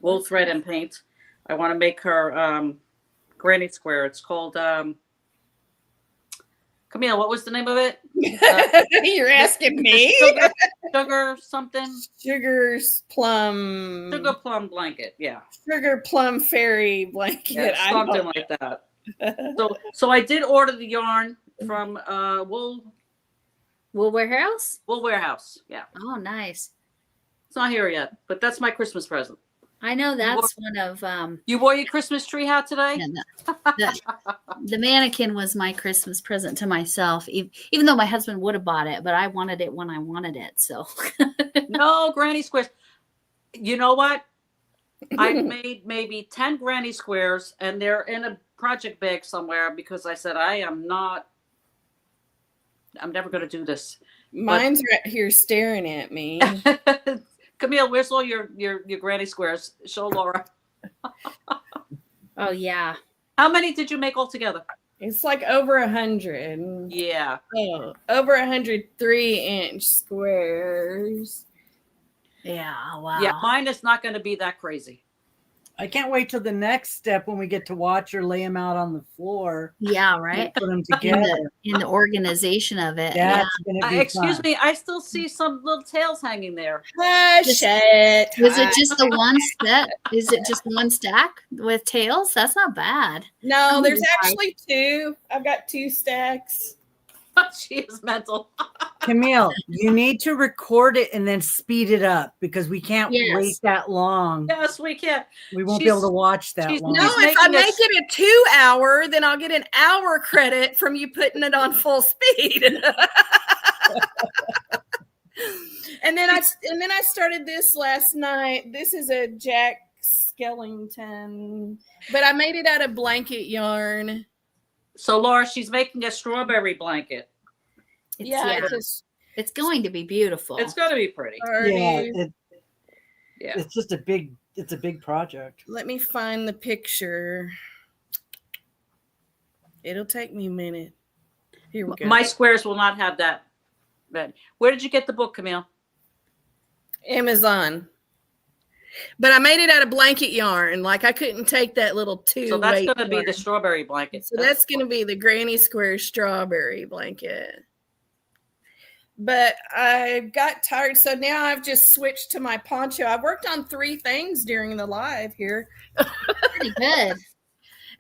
Wool thread and paint. I want to make her granny square. It's called Camille, what was the name of it? You're asking me? Sugar something? Sugar plum blanket, yeah. Sugar plum fairy blanket. Yeah, something like that. So I did order the yarn from Wool Warehouse? Wool Warehouse, yeah. Oh, nice. It's not here yet, but that's my Christmas present. I know that's one of You wore your Christmas tree hat today? Yeah, the mannequin was my Christmas present to myself, even though my husband would have bought it, but I wanted it when I wanted it. So no granny squares. You know what? I've made maybe 10 granny squares, and they're in a project bag somewhere because I said I'm never going to do this. Mine's right here staring at me. Camille, where's all your granny squares? Show Laura. Oh yeah. How many did you make altogether? It's like over 100. Yeah. Oh, over 100 3-inch squares. Yeah. Wow. Yeah, mine is not going to be that crazy. I can't wait till the next step when we get to watch her lay them out on the floor. Yeah, And right. put them In together. the organization of it. Yeah. That's gonna be Excuse fun. me, I still see some little tails hanging there. Hush it. Was it just the one set? Is it just one stack with tails? That's not bad. No, Oh, there's my. actually two. I've got 2 stacks. She is mental. Camille, you need to record it and then speed it up because we can't Yes. wait that long. Yes, we can. We won't be able to watch that she's- long. No, He's if I making make us- it a 2 hour, then I'll get an hour credit from you putting it on full speed. and then I started this last night. This is a Jack Skellington, but I made it out of blanket yarn. So Laura, she's making a strawberry blanket. It's going to be beautiful. It's going to be pretty. Yeah, it's just a big project. Let me find the picture. It'll take me a minute. Here we go. My squares will not have that. Where did you get the book, Camille? Amazon. But I made it out of blanket yarn. Like I couldn't take that little 2. So that's going to be the strawberry blanket. So that's going to be the Granny Square strawberry blanket. But I got tired. So now I've just switched to my poncho. I've worked on 3 things during the live here. Pretty good.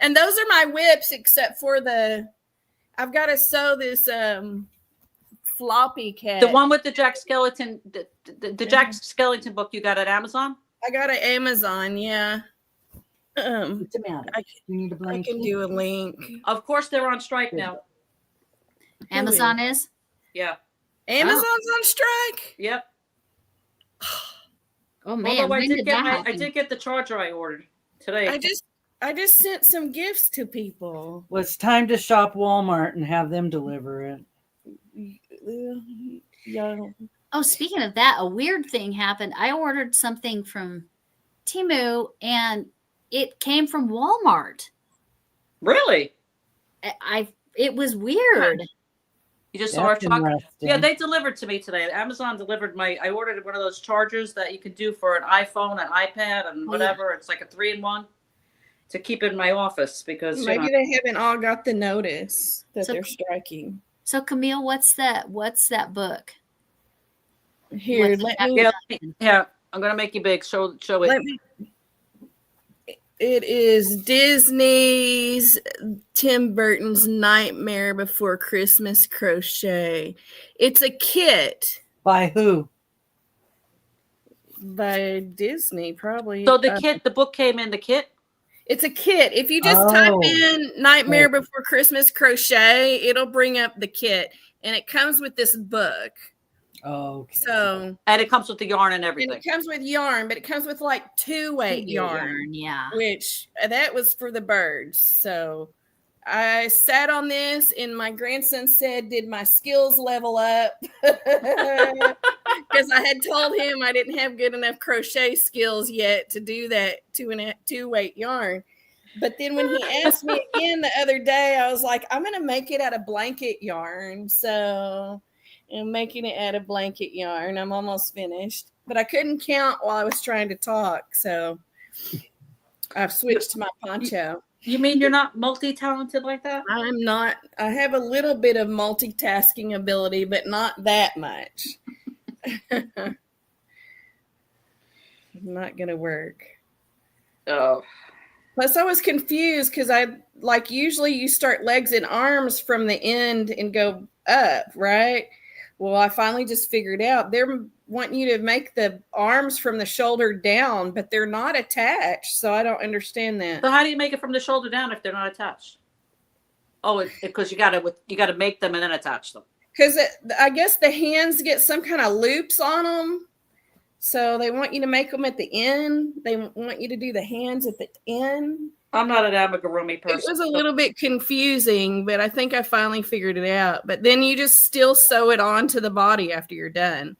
And those are my whips, except for I've got to sew this floppy cat. The one with the Jack Skellington, the Jack Skellington book you got at Amazon? I got an Amazon, yeah. What's the matter? You need a I blanket? can do a link. Of course, they're on strike now. Amazon is? Yeah. Amazon's on strike? Yep. Oh man, Although when did that I happen? did get the charger I ordered today. I just sent some gifts to people. Well, it's time to shop Walmart and have them deliver it. Yeah. Oh, speaking of that, a weird thing happened. I ordered something from Temu and it came from Walmart. Really? It was weird. You just saw our That's truck? interesting. Yeah, they delivered to me today. Amazon delivered I ordered one of those chargers that you can do for an iPhone, an iPad, and whatever. It's like a 3-in-1 to keep in my office because Maybe they haven't all got the notice that So- they're striking. So Camille, what's that book? Here, What's let that- me. yeah, I'm gonna make you big. Show it. Let me. It is Disney's Tim Burton's Nightmare Before Christmas crochet. It's a kit By who? by Disney, probably. So the book came in the kit. It's a kit. If you just type in Nightmare Right. Before Christmas crochet, it'll bring up the kit, and it comes with this book. Oh, okay. So, And it comes with the yarn and and everything. it comes with yarn, but it comes with like 2-weight yarn. Yeah. Which that was for the birds. So I sat on this, and my grandson said, "Did my skills level up?" Because I had told him I didn't have good enough crochet skills yet to do that 2-weight yarn. But then when he asked me again the other day, I was like, "I'm going to make it out of blanket yarn." So I'm making it out of blanket yarn. I'm almost finished, but I couldn't count while I was trying to talk. So I've switched to my poncho. You mean you're not multi-talented like that? I'm not. I have a little bit of multitasking ability, but not that much. Not gonna work. Oh. Plus, I was confused because usually you start legs and arms from the end and go up, right? Well, I finally just figured out they're wanting you to make the arms from the shoulder down, but they're not attached. So I don't understand that. So how do you make it from the shoulder down if they're not attached? Oh, because you gotta make them and then attach them. Because I guess the hands get some kind of loops on them. So they want you to make them at the end. They want you to do the hands at the end. I'm not an amigurumi person. It was a little bit confusing, but I think I finally figured it out. But then you just still sew it onto the body after you're done.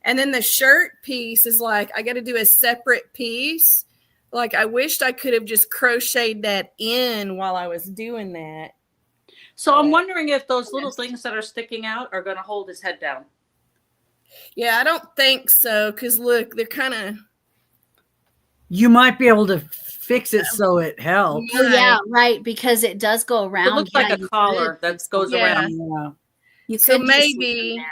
And then the shirt piece is like, I got to do a separate piece. Like I wished I could have just crocheted that in while I was doing that. So I'm wondering if those little things that are sticking out are going to hold his head down. Yeah, I don't think so. Because look, they're kind of. You might be able to fix it so it helps. Oh yeah, right. Because it does go around. It looks like Yeah, a you collar could that do goes something. around. Yeah. You So could do something maybe there.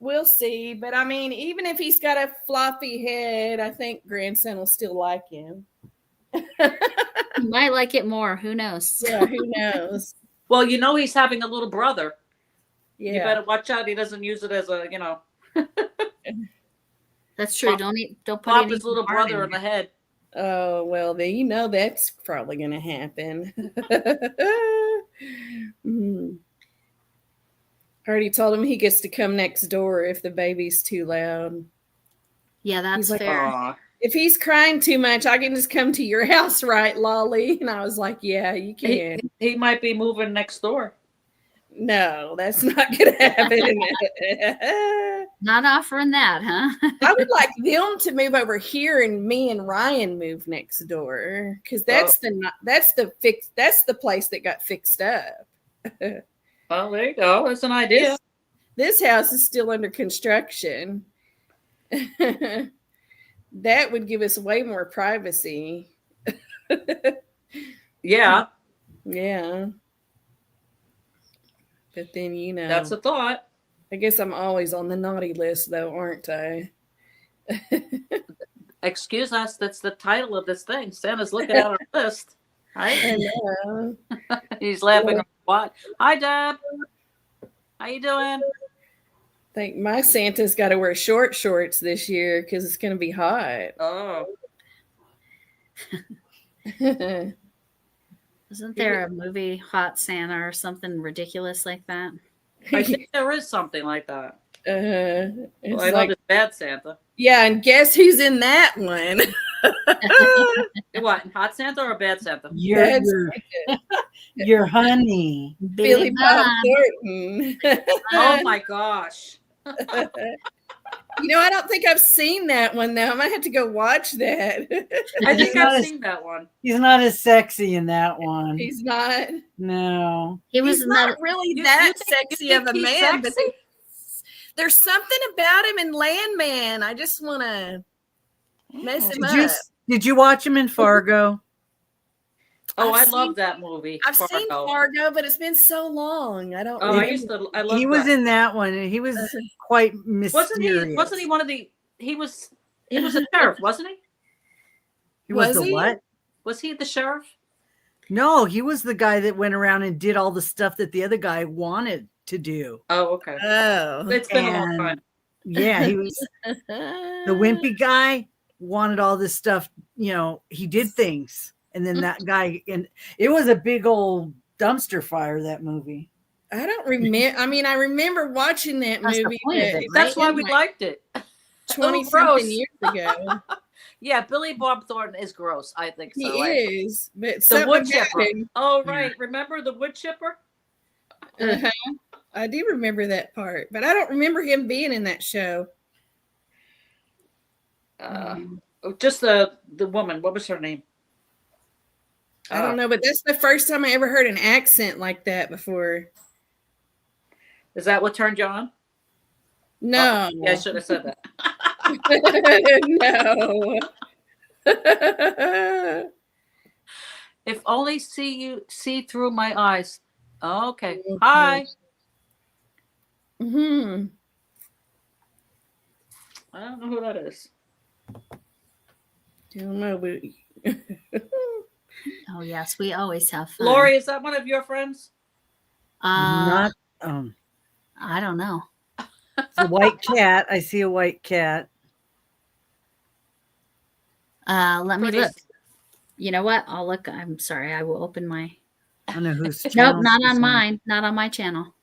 we'll see. But I mean, even if he's got a floppy head, I think grandson will still like him. You might like it more. Who knows? Yeah, who knows? Well, you know he's having a little brother. You Yeah. better watch out. He doesn't use it as a, That's true. Plop- Don't put pop any his little harm brother in in the it. head. Oh, well, then you know that's probably going to happen. Mhm. I already told him he gets to come next door if the baby's too loud. Yeah, that's He's like, fair. Aw. If he's crying too much, I can just come to your house, right, Lolly? And I was like, yeah, you can. He might be moving next door. No, that's not going to happen. Not offering that, huh? I would like them to move over here and me and Ryan move next door because that's the place that got fixed up. Well, there you go. That's an idea. This house is still under construction. That would give us way more privacy. Yeah, Yeah. But then, that's a thought. I guess I'm always on the naughty list, though, aren't I? Excuse us. That's the title of this thing. Santa's looking at our list. Right? I know. He's laughing. What? Hi, Deb. How you doing? I think my Santa's got to wear short shorts this year because it's going to be hot. Oh, Isn't there a movie, Hot Santa, or something ridiculous like that? I think there is something like that. It's Well, I know like, there's Bad Santa. yeah, and guess who's in that one? What? Hot Santa or Bad Santa? Your honey. Billy Bob Thornton. Oh my gosh. I don't think I've seen that one though. I might have to go watch that. I think not I've as- seen that one. He's not as sexy in that one. He's not. No. He was He's in not that. really You that think- sexy you of a think he's man, but sexy? there's something about him in Landman. I just want to mess him up. Did you watch him in Fargo? Oh, I've I love that movie. I've seen Fargo, but it's been so long. I don't. Oh, I remember. love He was that. in that one, and he was quite mysterious. Wasn't he one of the? He was a sheriff, wasn't he? He was Was the he? what? Was he the sheriff? No, he was the guy that went around and did all the stuff that the other guy wanted to do. Oh, okay. Oh, It's been a long And- time. Yeah, he was the wimpy guy, wanted all this stuff. He did things. And then that guy, and it was a big old dumpster fire, that movie. I don't remember. I mean, I remember watching that That's the movie point of it, but right? That's why we liked it. 20 gross. something years ago. Yeah, Billy Bob Thornton is gross. I think He so. is, but The something wood about chipper. him- Oh, right. Remember the wood chipper? Uh-huh. I do remember that part, but I don't remember him being in that show. Just the woman. What was her name? I don't know, but that's the first time I ever heard an accent like that before. Is that what turned you on? No. Yeah, I should have said that. No. If only see through my eyes. Oh, okay. Hi. Hmm. I don't know who that is. Don't know, but Oh yes, we always have fun. Lori, is that one of your friends? Not I don't know. it's a white cat. I see a white cat. Let me Pretty- look. You know what? I'll look. I'm sorry. I will open my. I don't know who's. Nope, not on mine. Not on my channel.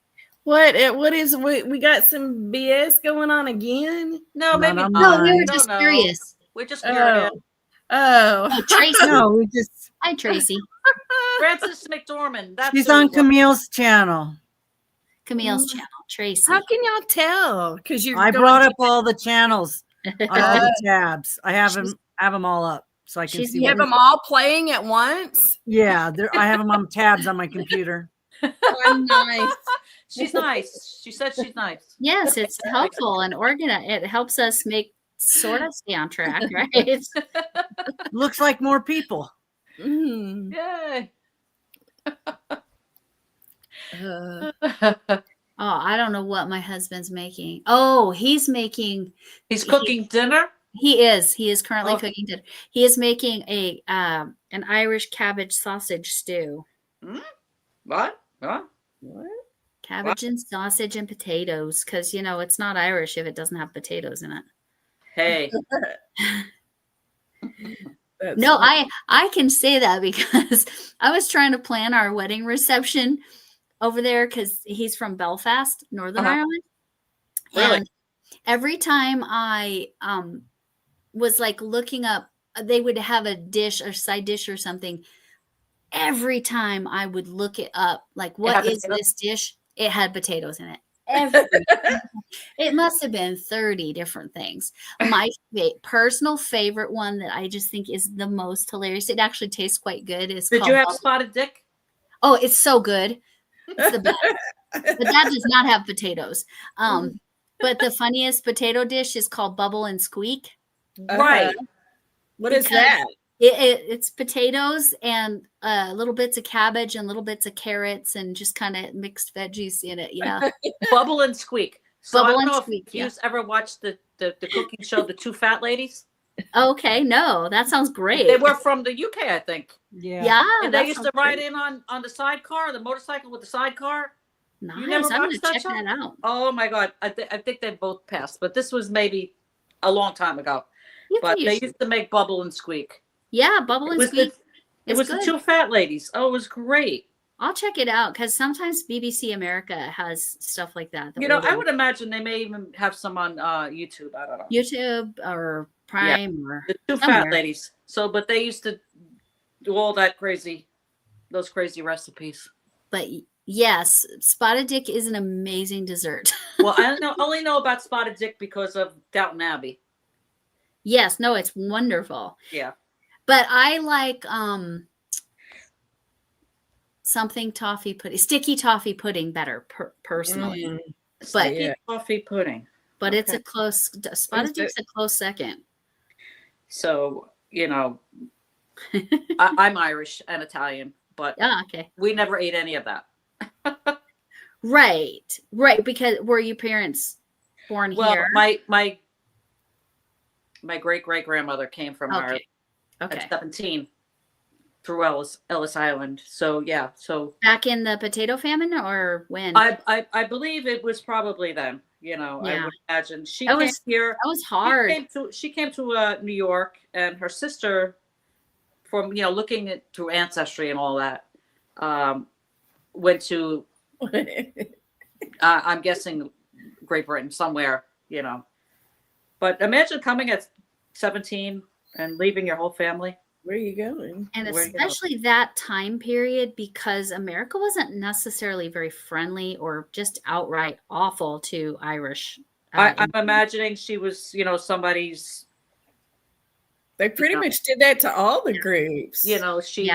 what is we got some BS going on again? No, Not maybe on not. No, we mine. were I don't just know. curious. We're just curious. Oh. Oh, Tracy. No, we just. Hi, Tracy. Frances McDormand. That's She's who on it was. Camille's channel. Camille's channel. Tracy. How can y'all tell? Because you're I going brought to- up all the channels on all the tabs. I have them all up so I can she's- see. you have them all playing at once. Yeah, I have them on tabs on my computer. Oh, nice. She's nice. She said she's nice. Yes, it's helpful and organized. It helps us make sort of stay on track, right? Looks like more people. Mm. Yay. Uh, Oh, I don't know what my husband's making. Oh, he's making. He's cooking dinner. He is. He is currently Oh. cooking dinner. He is making an Irish cabbage sausage stew. What? What? what? Cabbage and sausage and potatoes, because it's not Irish if it doesn't have potatoes in it. Hey. That's No, funny. I can say that because I was trying to plan our wedding reception over there because he's from Belfast, Northern Ireland. Really? And every time I was like looking up, they would have a dish or side dish or something. Every time I would look it up, like, what is this dish? It had potatoes in it. It must have been 30 different things. My personal favorite one that I just think is the most hilarious. It actually tastes quite good. Did you have spotted dick? Oh, it's so good. It's the best. But that does not have potatoes. But the funniest potato dish is called Bubble and Squeak. Right. What is that? It's potatoes and little bits of cabbage and little bits of carrots and just kind of mixed veggies in it. Yeah. Bubble and Squeak. So Bubble I don't and know Squeak, if you've ever watched the cooking show, The Two Fat Ladies. Okay, no, that sounds great. They were from the UK, I think. Yeah. And they used to ride in on the sidecar, the motorcycle with the sidecar. Nice. You never I'm watched gonna that check show? that out. Oh my God. I think they both passed, but this was maybe a long time ago. But they used to make Bubble and Squeak. Yeah, Bubble and Squeak. It was the Two Fat Ladies. Oh, it was great. I'll check it out because sometimes BBC America has stuff like that. I would imagine they may even have some on YouTube. I don't know. YouTube or Prime or the Two somewhere. Fat Ladies. So, but they used to do all those crazy recipes. But yes, spotted dick is an amazing dessert. Well, I only know about spotted dick because of Downton Abbey. Yes, no, it's wonderful. Yeah. But I like something sticky toffee pudding better personally. Sticky toffee pudding. But it's a close spotted dick's a close second. So, I'm Irish and Italian, but we never ate any of that. Right. Because were your parents born here? My great grandmother came from Ireland at 17 through Ellis Island. So yeah, back in the potato famine or when? I believe it was probably then. I would imagine she came here. That was hard. She came to New York, and her sister, from looking through Ancestry and all that, went to I'm guessing Great Britain somewhere. But imagine coming at 17 and leaving your whole family. Where are you going? And especially that time period, because America wasn't necessarily very friendly or just outright awful to Irish. I'm imagining she was, somebody's. They pretty much did that to all the groups. She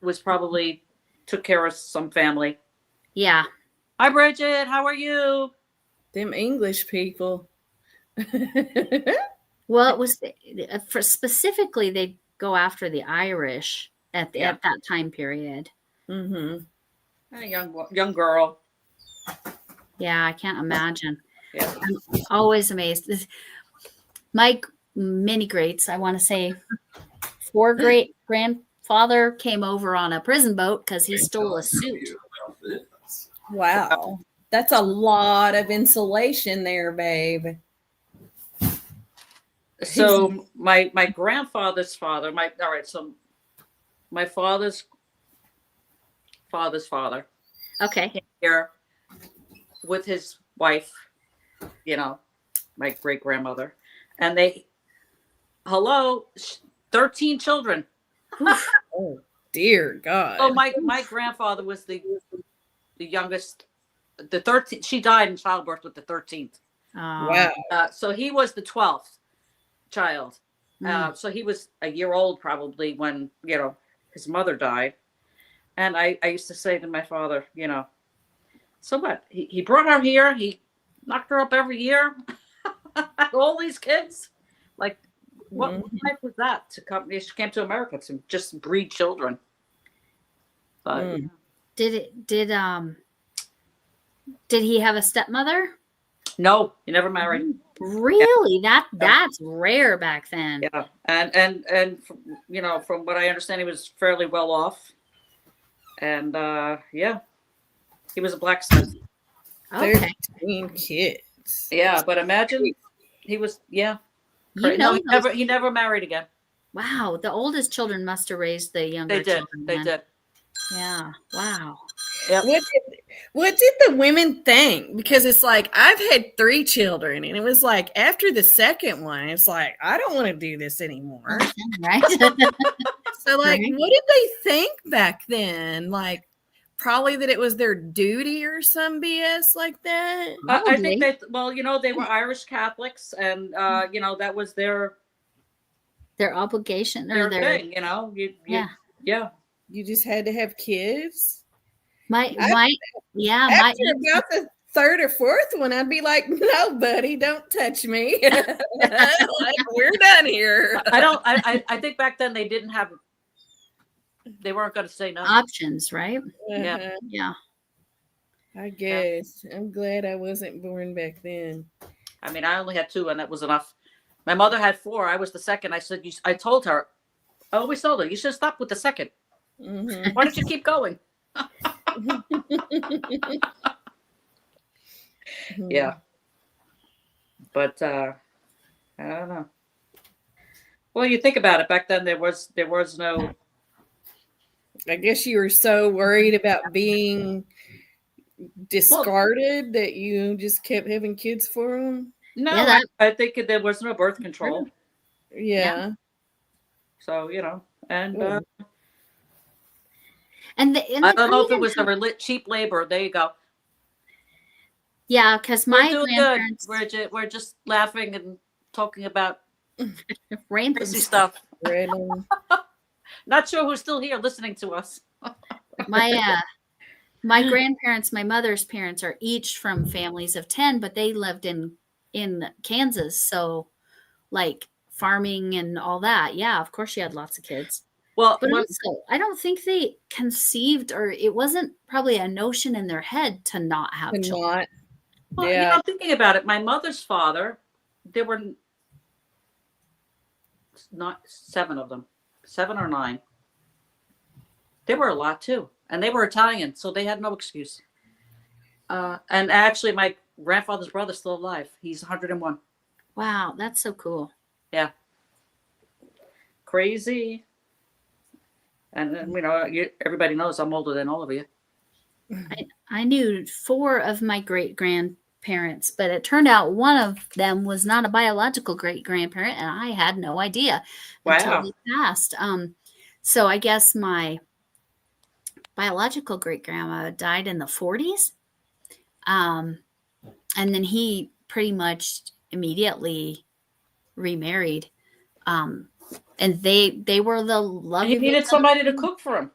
was probably took care of some family. Yeah. Hi, Bridget. How are you? Them English people. Well, it was specifically they go after the Irish at that time period. Mm-hmm. A young girl. Yeah, I can't imagine. Yeah. I'm always amazed. My many greats, I want to say, 4 great grandfather came over on a prison boat because he stole a suit. Wow, that's a lot of insulation there, babe. So my grandfather's father, my father's father. Okay. Came here with his wife, my great grandmother, and 13 children. Oh dear God. So my grandfather was the youngest, the 13th. She died in childbirth with the 13th. Wow. So he was the 12th child. So he was a year old probably when, his mother died. And I used to say to my father, so what? He brought her here. He knocked her up every year. All these kids. Like, what Mhm. life was that to come? She came to America to just breed children. But Mm. Did he have a stepmother? no, he never married. Yeah, Really? yeah, That's rare back then. yeah. And you know, from what I understand, he was fairly well off. And yeah, he was a blacksmith. Okay. 13 kids. Yeah, but imagine he was You no, know those. he never married again. Wow, the oldest children must have raised the younger children They then. did. Yeah. Wow. Yep. What did the women think? Because it's like I've had 3 children, and it was like after the second one, it's like I don't want to do this anymore. Right? So, like, Right. what did they think back then? Like, probably that it was their duty or some BS like that. I think Probably. well, you know, they were Irish Catholics, and you know, that was their Their obligation or their thing. You know, yeah. yeah. You just had to have kids. My I- my yeah, my After about the 3rd or 4th one, I'd be like, "No, buddy, don't touch me. Like, we're done here." I think back then they didn't have. They weren't going to say no. options, right? Yeah. Uh-huh. Yeah. I guess. I'm glad I wasn't born back then. I mean, I only had 2, and that was enough. My mother had 4. I was the second. I said, I told her, I always told her, you should stop with the second. Mhm. Why don't you keep going? Yeah. But I don't know. Well, you think about it. Back then, there was no. I guess you were so worried about being discarded that you just kept having kids for them. No, Yeah, I think there was no birth control. Yeah. So you know, and Oh. And I don't know if it was the cheap labor. There you go. yeah, because We're my doing grandparents good. We're just laughing and talking about random crazy stuff. stuff. Random. Not sure who's still here listening to us. My grandparents, my mother's parents are each from families of 10, but they lived in Kansas, so like farming and all that. Yeah, of course she had lots of kids. Well, But also, I don't think they conceived, or it wasn't probably a notion in their head to not have children. Not. you Yeah. know, thinking about it, my mother's father, there were not 7 of them, 7 or 9. There were a lot too, and they were Italian, so they had no excuse. And actually, my grandfather's brother's still alive. He's 101. Wow, that's so cool. Yeah, crazy. And you know, everybody knows I'm older than all of you. I knew 4 of my great grandparents, but it turned out one of them was not a biological great grandparent, and I had no idea until Wow. they passed. So I guess my biological great grandma died in the 40s. And then he pretty much immediately remarried. And they were the love. He needed somebody to cook for him.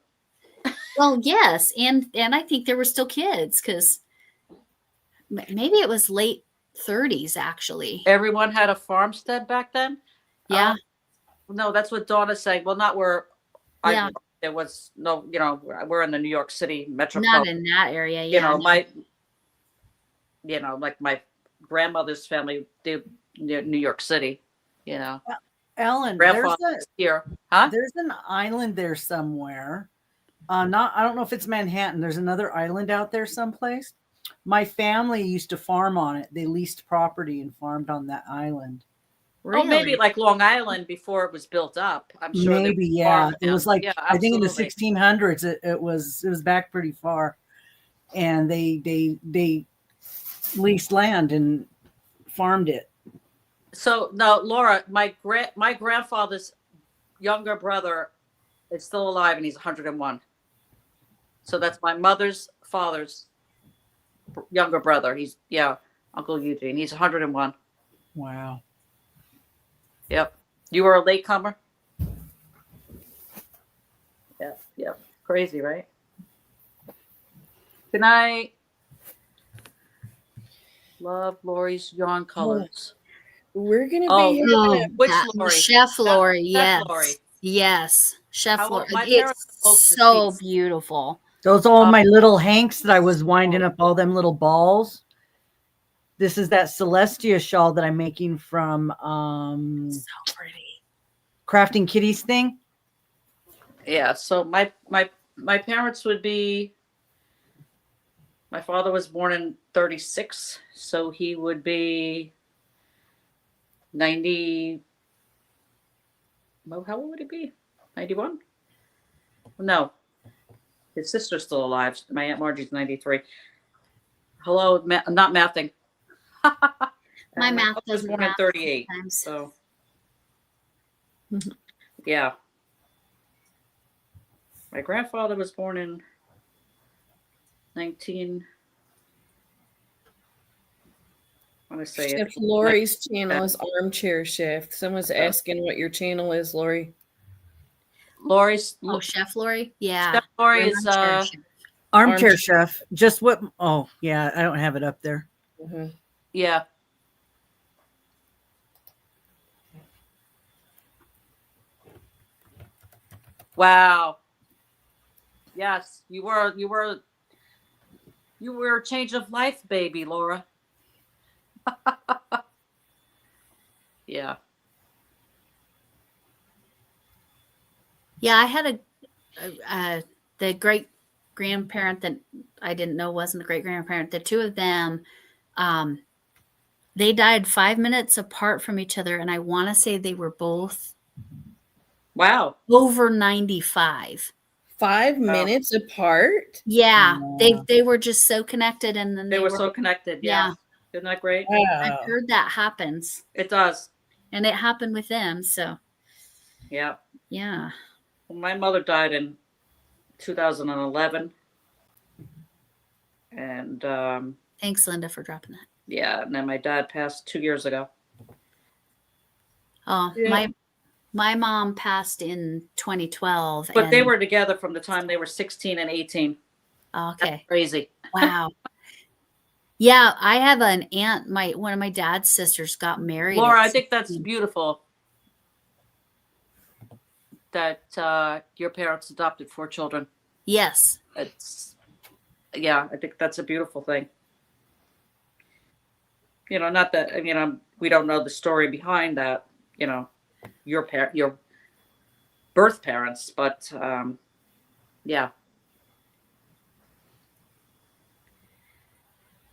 Well, yes, and I think there were still kids because maybe it was late 30s actually. Everyone had a farmstead back then. Yeah. No, that's what Donna's saying. Well, not where Yeah. there was no, you know, we're in the New York City Not metropolitan. in that area. You Yeah. know, like my grandmother's family, they near New York City. You know, Ellen, grandfather's here, huh? there's an island there somewhere. I don't know if it's Manhattan. There's another island out there someplace. My family used to farm on it. They leased property and farmed on that island. Really? Oh, maybe like Long Island before it was built up. I'm sure. Maybe, yeah. farmed It was down. like Yeah, I think in the absolutely. 1600s. It was back pretty far, and they leased land and farmed it. So no, Laura, my grandfather's younger brother is still alive, and he's 101. So that's my mother's father's younger brother. He's Uncle Eugene. He's 101. Wow. Yep. You were a latecomer? Yeah. Crazy, right? Good night. Love Lori's yarn colors. We're gonna Oh, be having a which that Lori? Chef Lori, Chef yes. Lori. Yes. Chef How Lori. old- my parents It's are both so deceased. beautiful. Those all Um, my little hanks that I was winding up all them little balls. This is that Celestia shawl that I'm making from So pretty. Crafting Kitties thing. Yeah, so my parents would be. My father was born in 36, so he would be 90. Well, how old would he be? 91? No, his sister's still alive. My Aunt Margie's 93. Hello, not mathing. My And math father was doesn't born in math 38. sometimes. So, yeah. My grandfather was born in 19. I want to say Chef it. Lori's channel is Armchair Chef. Someone's asking what your channel is, Lori. Lori's Oh, Chef Lori? Yeah. Chef Lori We're is Armchair Chef. Armchair Chef. Just what? Oh, yeah. I don't have it up there. Mhm. yeah. Wow. Yes, you were a change of life, baby, Laura. Yeah. Yeah, I had the great grandparent that I didn't know wasn't a great grandparent. The two of them, they died 5 minutes apart from each other, and I want to say they were both Wow. over 95. 5 minutes apart. Yeah, Yeah. they were just so connected, and then They were so connected. Yeah. Yeah. Isn't that great? I've Wow. heard that happens, It does. and it happened with them. So Yeah. yeah, Well, my mother died in 2011. And thanks, Linda, for dropping that. yeah, and then my dad passed 2 years ago. Oh, Yeah. my mom passed in 2012, But they and were together from the time they were 16 and 18. That's okay, crazy. wow. Yeah, I have an aunt. One of my dad's sisters got married. Laura, at I think that's 16. beautiful that your parents adopted 4 children. Yes. Yeah, I think that's a beautiful thing. Not that, we don't know the story behind that, your birth parents, but yeah.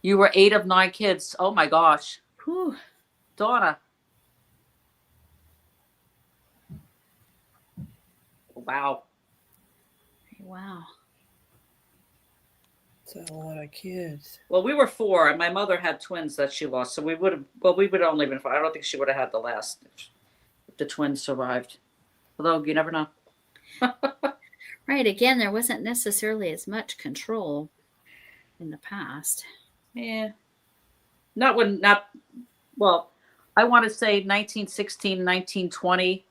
You were 8 of 9 kids. Oh my gosh. Whew. Donna. Wow. Wow. That's a lot of kids. Well, we were 4, and my mother had twins that she lost. So we would have only been 5. I don't think she would have had the last if the twins survived. Although you never know. Right. Again, there wasn't necessarily as much control in the past. Yeah. Well, I want to say 1916, 1920.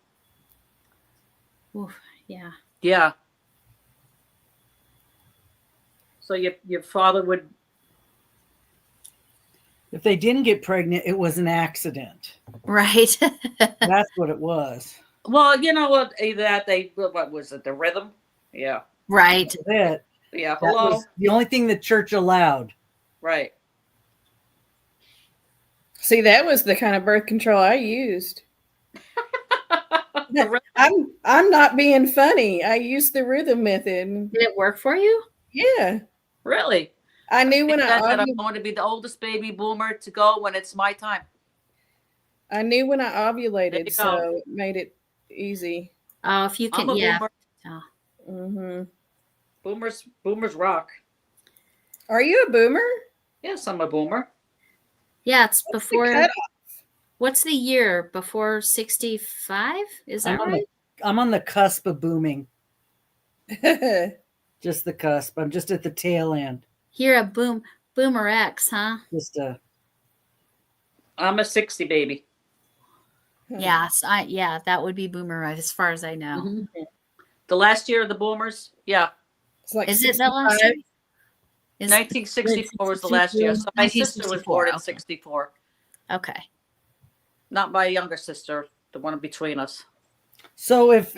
Oof, yeah. Yeah. So your father would. If they didn't get pregnant, it was an accident. Right. That's what it was. Well, you know what? Either that what was it? The rhythm? Yeah. Right. That's it. Yeah. That Hello. was the only thing the church allowed. Right. See, that was the kind of birth control I used. The rhythm. I'm not being funny. I used the rhythm method. Did it work for you? Yeah. Really? I knew when That I'm I going to be the oldest baby boomer to go when it's my time. ovulated, go. so it made it easy. Oh, if you can, I'm a yeah. boomer. Hmm. Boomers rock. Are you a boomer? Yes, I'm a boomer. Yeah, it's What's the before. cutoff? What's the year before 65? Is that right? I'm on the cusp of booming. Just the cusp. I'm just at the tail end. You're a boomer X, huh? Just I'm a 60 baby. Yes, yeah, that would be boomer as far as I know. Mhm. The last year of the boomers, yeah. It's like Is it that last 65. year? Is- 1964 was the last year. So my sister was 1964, born in okay. 64. Okay. Not my younger sister, the one between us. So if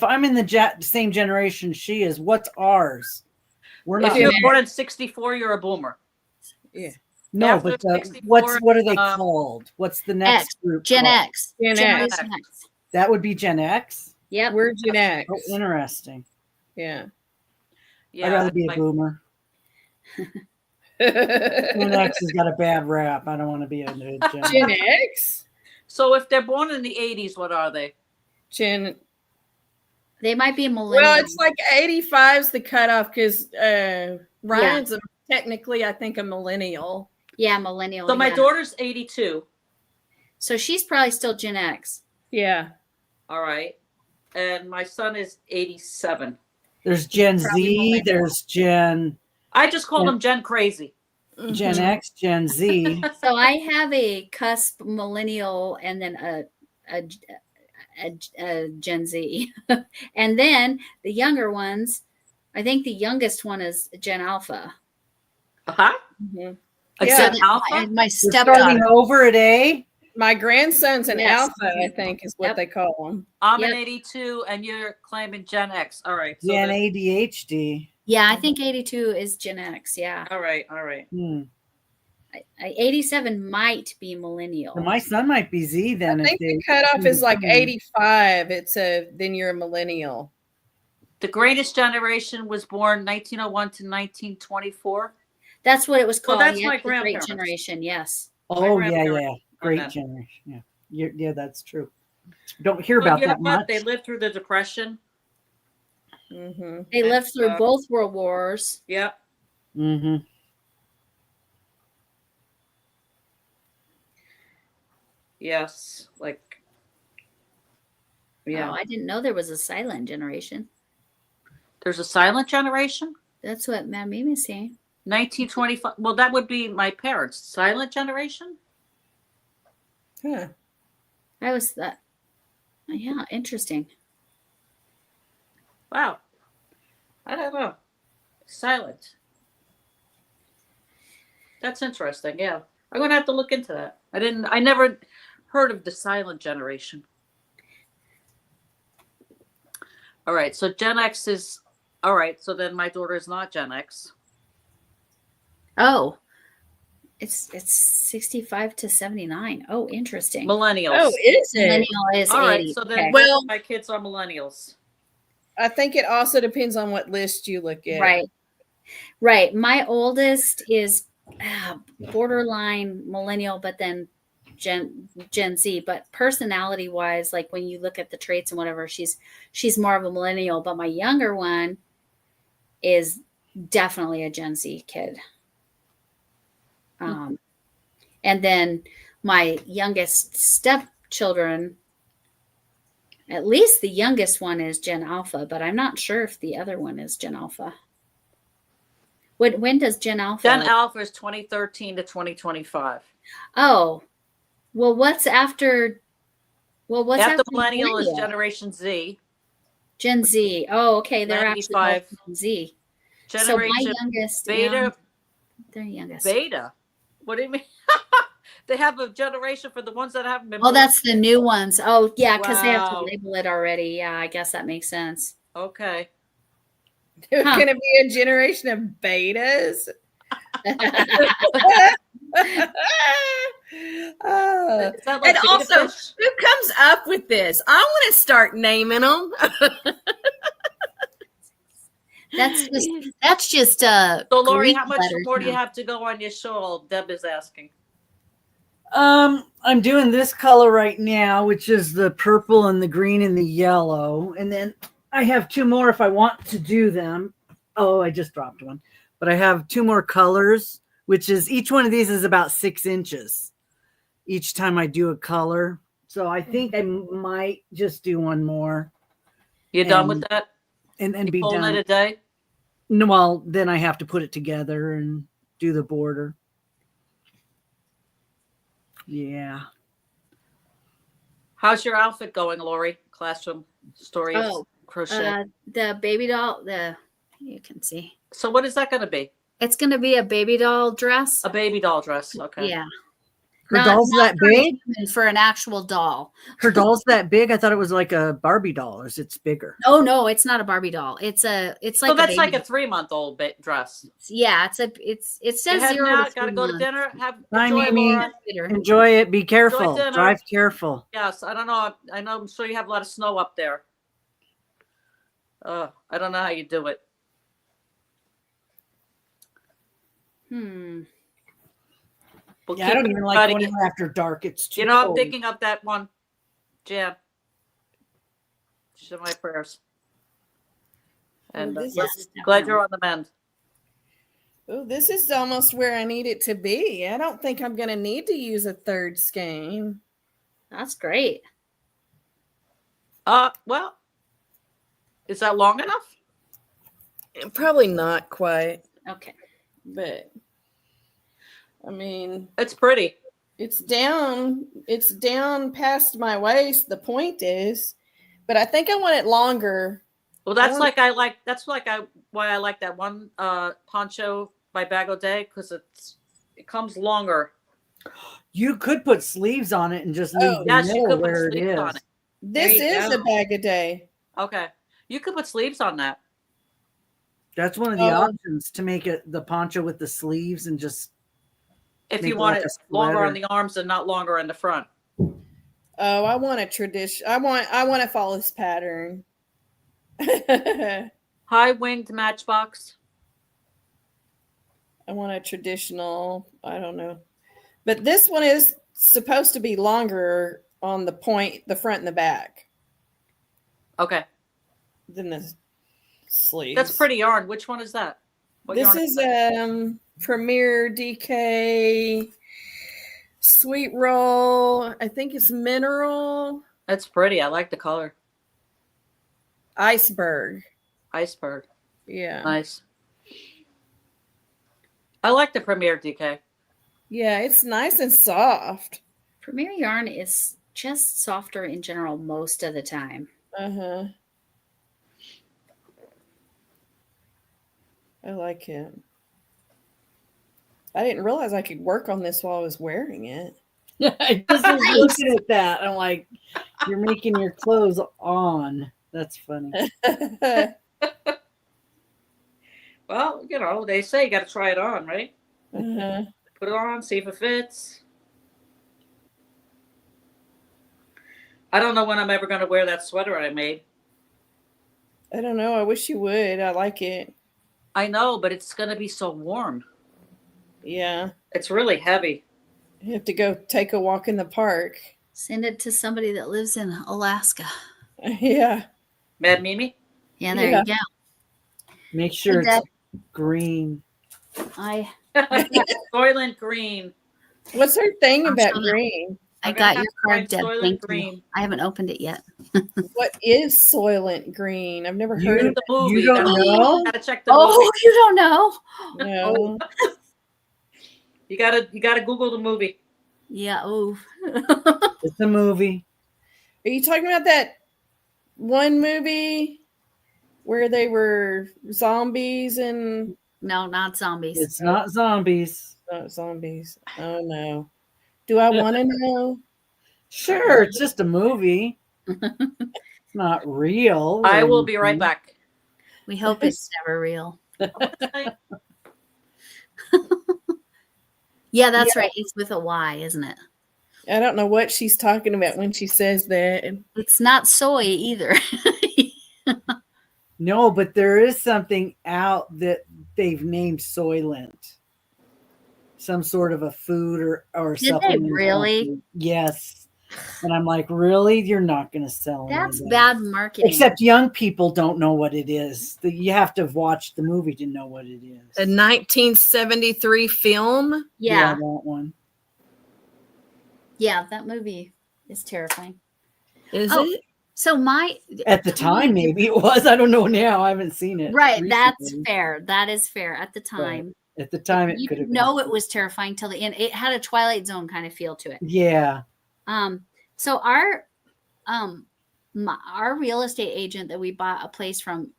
I'm in the same generation she is, what's ours? We're If not. you're born in 64, you're a boomer. Yeah. No, After but 64, what are they called? What's the next group? Gen called? X. Gen X. Generation X. That would be Gen X. Yep. We're Gen X. Oh, interesting. Yeah. Yeah, I'd rather be a like, boomer. Gen X has got a bad rap. I don't want to be a Gen Gen X? so if they're born in the 80s, what are they? Gen. They might be a millennial. Well, it's like 85 is the cutoff because Ryan's technically, I think, a millennial. Yeah, millennial. So my yeah. daughter's 82. So she's probably still Gen X. Yeah. All right. And my son is 87. There's Gen Probably Z. millennial. There's Gen I just call them Gen Crazy. Gen X, Gen Z. So I have a cusp millennial and then a Gen Z. And then the younger ones, I think the youngest one is Gen Alpha. Uh-huh. Mhm. A Yeah. Gen My Alpha? We're stepdaughter. starting over at A. My grandson's an Yes. alpha, I think, is what Yep. they call them. I'm an Yep. 82, and you're claiming Gen X. All right. So Gen then- ADHD. Yeah, I think 82 is Gen X. Yeah. all right. All right. 87 might be millennial. So my son might be Z then. I if think they the cutoff do is the like same. 85. Then you're a millennial. The greatest generation was born 1901 to 1924. That's what it was Well, called. that's yeah, my the Great grandparents. Generation. Yes. Oh My yeah, grandparents yeah. on Great that. generation. Yeah. Yeah, that's true. Don't hear But about you know that what? much. They lived through the Depression. Mm-hmm. They And, lived through both world wars. Yeah. Mm-hmm. Yes. Like. Yeah. Oh, I didn't know there was a silent generation. There's a silent generation. That's what Mimi was saying. 1925. Well, that would be my parents. Silent generation. Huh. I was that. Yeah, interesting. Wow. I don't know. Silent. That's interesting. Yeah. I'm going to have to look into that. I never heard of the silent generation. All right. So Gen X is, all right. So then my daughter is not Gen X. Oh, it's 65 to 79. Oh, interesting. Millennials. Oh, is it? Millennial is all right. 80. So then Okay. Well- my kids are millennials. I think it also depends on what list you look at. Right. Right. My oldest is borderline millennial, but then Gen Z. But personality wise, like when you look at the traits and whatever, she's more of a millennial. But my younger one is definitely a Gen Z kid. And then my youngest stepchildren, at least the youngest one is Gen Alpha, but I'm not sure if the other one is Gen Alpha. When does Gen Alpha? Gen Alpha is 2013 to 2025. Oh, well, what's after? Well, what's After after millennial is millennial? Generation Z. Gen Z. Oh, okay, they're actually 95. both Gen Z. Generation so my youngest, Beta. they're youngest. Beta. What do you mean? They have a generation for the ones that haven't been. Oh, born. that's the new ones. Oh, yeah, because they have to Wow. label it already. Yeah, I guess that makes sense. Okay. There's Huh. going to be a generation of betas. Uh, Is that like and beta also, fish? who comes up with this? I want to start naming them. That's just So, Lori, Greek how much letters more do you now. have to go on your show? Deb is asking. I'm doing this color right now, which is the purple and the green and the yellow. And then I have two more if I want to do them. Oh, I just dropped one. But I have two more colors, which is each one of these is about 6 inches each time I do a color. So I think I might just do one more You done with that? and You be pulling done. it a day? No, well, then I have to put it together and do the border. Yeah. How's your outfit going, Lori? Classroom stories, Oh, crochet. the baby doll, you can see. So what is that going to be? It's going to be a baby doll dress. A baby doll dress. Okay. Yeah. Her Not doll's that for a big? human, for an actual doll. Her doll's that big? I thought it was like a Barbie doll. Or is it's bigger? Oh no, it's not a Barbie doll. It's like So that's a like baby. a 3-month-old dress. Yeah, it You says heading 0 to out? Got to 3 go to months. dinner. Bye, Enjoy, Mimi. Laura. Enjoy it. Be careful. dinner. Drive careful. Yes, I don't know. I'm sure you have a lot of snow up there. I don't know how you do it. We'll Yeah, I don't even like everybody- going out after dark. It's too I'm cold. picking up that one, Jan. She's in my prayers. And this is glad you're on the mend. Oh, this is almost where I need it to be. I don't think I'm going to need to use a third skein. That's great. Well, is that long enough? Probably not quite, Okay. but I mean, It's pretty. it's down past my waist. The point is, but I think I want it longer. Well, that's why I like that one poncho by Bag O'Day, because it comes longer. You could put sleeves on it and just leave the yes, you middle could put where it sleeves is. on it. This There you is go. a bag a day. Okay, you could put sleeves on that. That's one of the options, to make it the poncho with the sleeves and just If make you it want like it a longer sweater. on the arms and not longer in the front. Oh, I want a tradition. I want to follow this pattern. I High winged matchbox. want a traditional. I don't know, but this one is supposed to be longer on the point, the front and the back, Okay, than the sleeves. that's pretty yarn. Which one is that? What This yarn is that? Premier DK Sweet Roll. I think it's Mineral That's pretty. I like the color. Iceberg. Iceberg. Yeah. Nice. I like the Premier DK. Yeah, it's nice and soft. Premier yarn is just softer in general most of the time. Uh-huh. I like it. I didn't realize I could work on this while I was wearing it. I just was looking at that. I'm like, you're making your clothes on. That's funny. Well, they say you got to try it on, right? Uh-huh. Put it on, see if it fits. I don't know when I'm ever going to wear that sweater I made. I don't know. I wish you would. I like it. I know, but it's going to be so warm. Yeah. It's really heavy. You have to go take a walk in the park. Send it to somebody that lives in Alaska. Yeah. Mad Mimi? Yeah, there Yeah. you go. Make sure Hey, it's green. Soylent Green. What's her thing I'll about show them. green? I I'm got gonna your have to card, find Deb. Soylent Thank you. Green. I haven't opened it yet. What is Soylent Green? I've never heard of The movie. You don't know? Gotta check the movie. Oh, you don't know? it. No. You gotta Google the movie. Yeah. Oh. It's a movie. Are you talking about that one movie where they were zombies and No, not zombies. It's not zombies. not zombies? Oh no. Do I want to know? Sure, it's just a movie. It's not real. I or will be right anything. back. We hope it's never real. Yeah, that's right. It's with a Y, isn't it? I don't know what she's talking about when she says that. It's not soy either. No, but there is something out that they've named Soylent. Some sort of a food or Did they supplement. really? Yes. And I'm like, really? You're not going to sell any of That's that. bad marketing. Except young people don't know what it is. You have to have watched the movie to know what it is. A 1973 film? yeah. that one. Yeah, that movie is terrifying. Is Oh, it? So At the time, maybe it was. I don't know now. I haven't seen it. right, that's recently. fair. That is fair. At the time, At the time, it you could have didn't been. know it was terrifying till the end. It had a Twilight Zone kind of feel to it. Yeah. So our real estate agent that we bought a place from,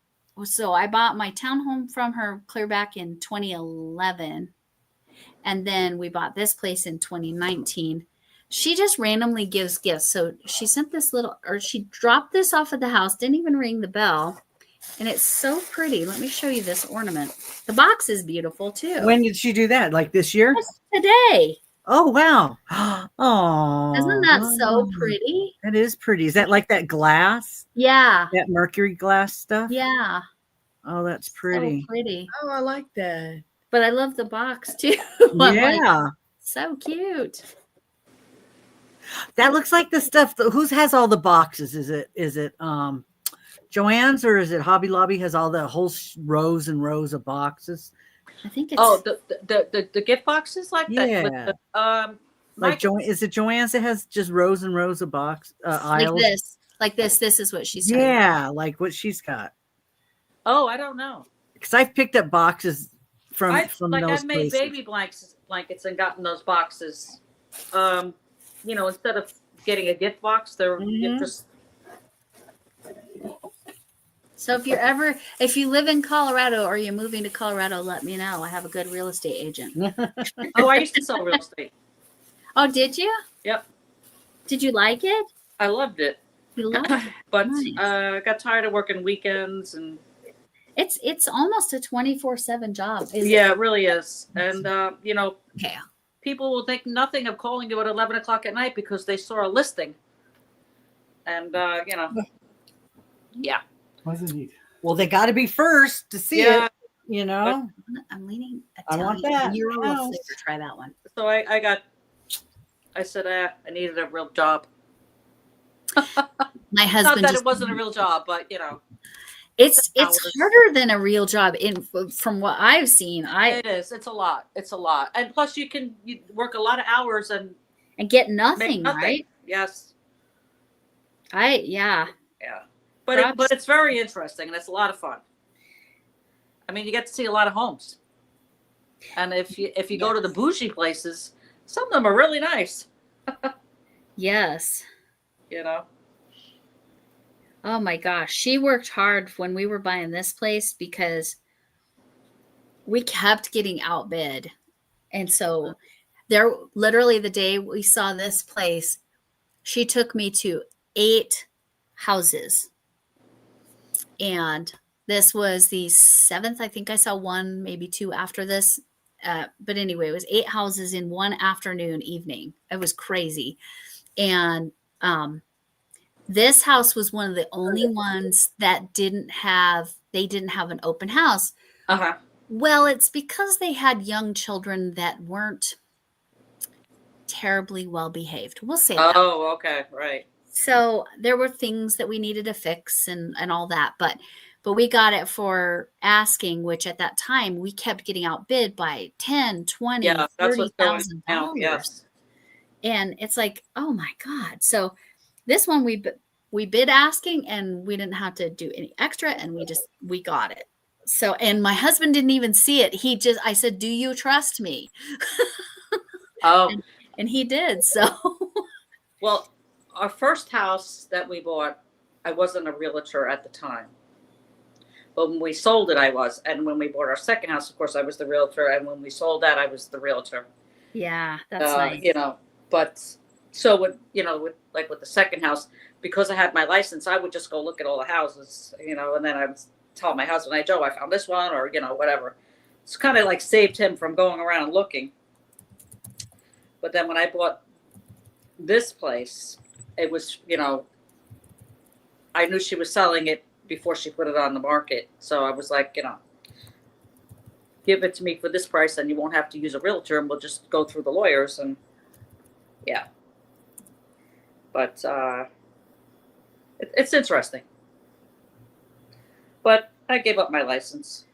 so I bought my townhome from her clear back in 2011, And then we bought this place in 2019. She just randomly gives gifts. So she sent this she dropped this off at the house, didn't even ring the bell. And it's so pretty. Let me show you this ornament. The box is beautiful too. When did she do that? Like this year? Just today. Oh, wow. Oh, Isn't that so pretty? That is pretty. Is that like that glass? Yeah. That mercury glass stuff? Yeah. Oh, that's pretty. So pretty. Oh, I like that. But I love the box too. Yeah. So cute. That looks like the stuff. Whose has all the boxes? Is it Joann's, or is it Hobby Lobby has all the whole rows and rows of boxes? I think it's the gift boxes like that. Yeah. With the, Like is it Joann's that has just rows and rows of aisles? like this. This is what she's talking about. Yeah, like what she's got. Oh, I don't know. Because I've picked up boxes from I've those made places. baby blankets and gotten those boxes. Instead of getting a gift box, you're just. So if you live in Colorado or you're moving to Colorado, let me know. I have a good real estate agent. Oh, I used to sell real estate. Oh, did you? Yep. Did you like it? I loved it. You loved it? But Nice. I got tired of working weekends and. It's almost a 24/7 job. Yeah, it really is. And, Okay. people will think nothing of calling you at 11 o'clock at night because they saw a listing. And, yeah. Wasn't he? Well, they got to be first to see Yeah. it. You know, I'm leaning. I want that. Euro House. flavor. Try that one. So I said I needed a real job. My Not husband. that it wasn't a real job, but, It's hours. harder than a real job from what I've seen. It is. It's a lot. And plus you work a lot of hours and get make nothing, nothing. right? Yes. Yeah. Yeah. But it's very interesting and it's a lot of fun. I mean, you get to see a lot of homes. And if you go to the bougie places, some of them are really nice. Yes. Oh my gosh. She worked hard when we were buying this place because we kept getting outbid. And so literally the day we saw this place, she took me to 8 houses. And this was the 7th. I think I saw 1, maybe 2 after this. But anyway, it was 8 houses in one evening. It was crazy. And this house was one of the only ones that didn't have an open house. Uh-huh. Well, it's because they had young children that weren't terribly well behaved. We'll say that. Oh, okay. Right. So there were things that we needed to fix and all that, but we got it for asking, which at that time we kept getting outbid by 10, 20, Yeah, that's what's going $30,000. on. Yes. And it's like, oh my God. So this one we bid asking and we didn't have to do any extra and we got it. So, and my husband didn't even see it. I said, do you trust me? Oh. And he did. So. Well, our first house that we bought, I wasn't a realtor at the time. But when we sold it, I was. And when we bought our second house, of course, I was the realtor. And when we sold that, I was the realtor. Yeah, that's nice. But so with the second house, because I had my license, I would just go look at all the houses, and then I would tell my husband, "Hey, Joe, I found this one," or whatever. It's kind of like saved him from going around and looking. But then when I bought this place, it was, I knew she was selling it before she put it on the market. So I was like, give it to me for this price and you won't have to use a realtor and we'll just go through the lawyers and yeah. But it's interesting. But I gave up my license.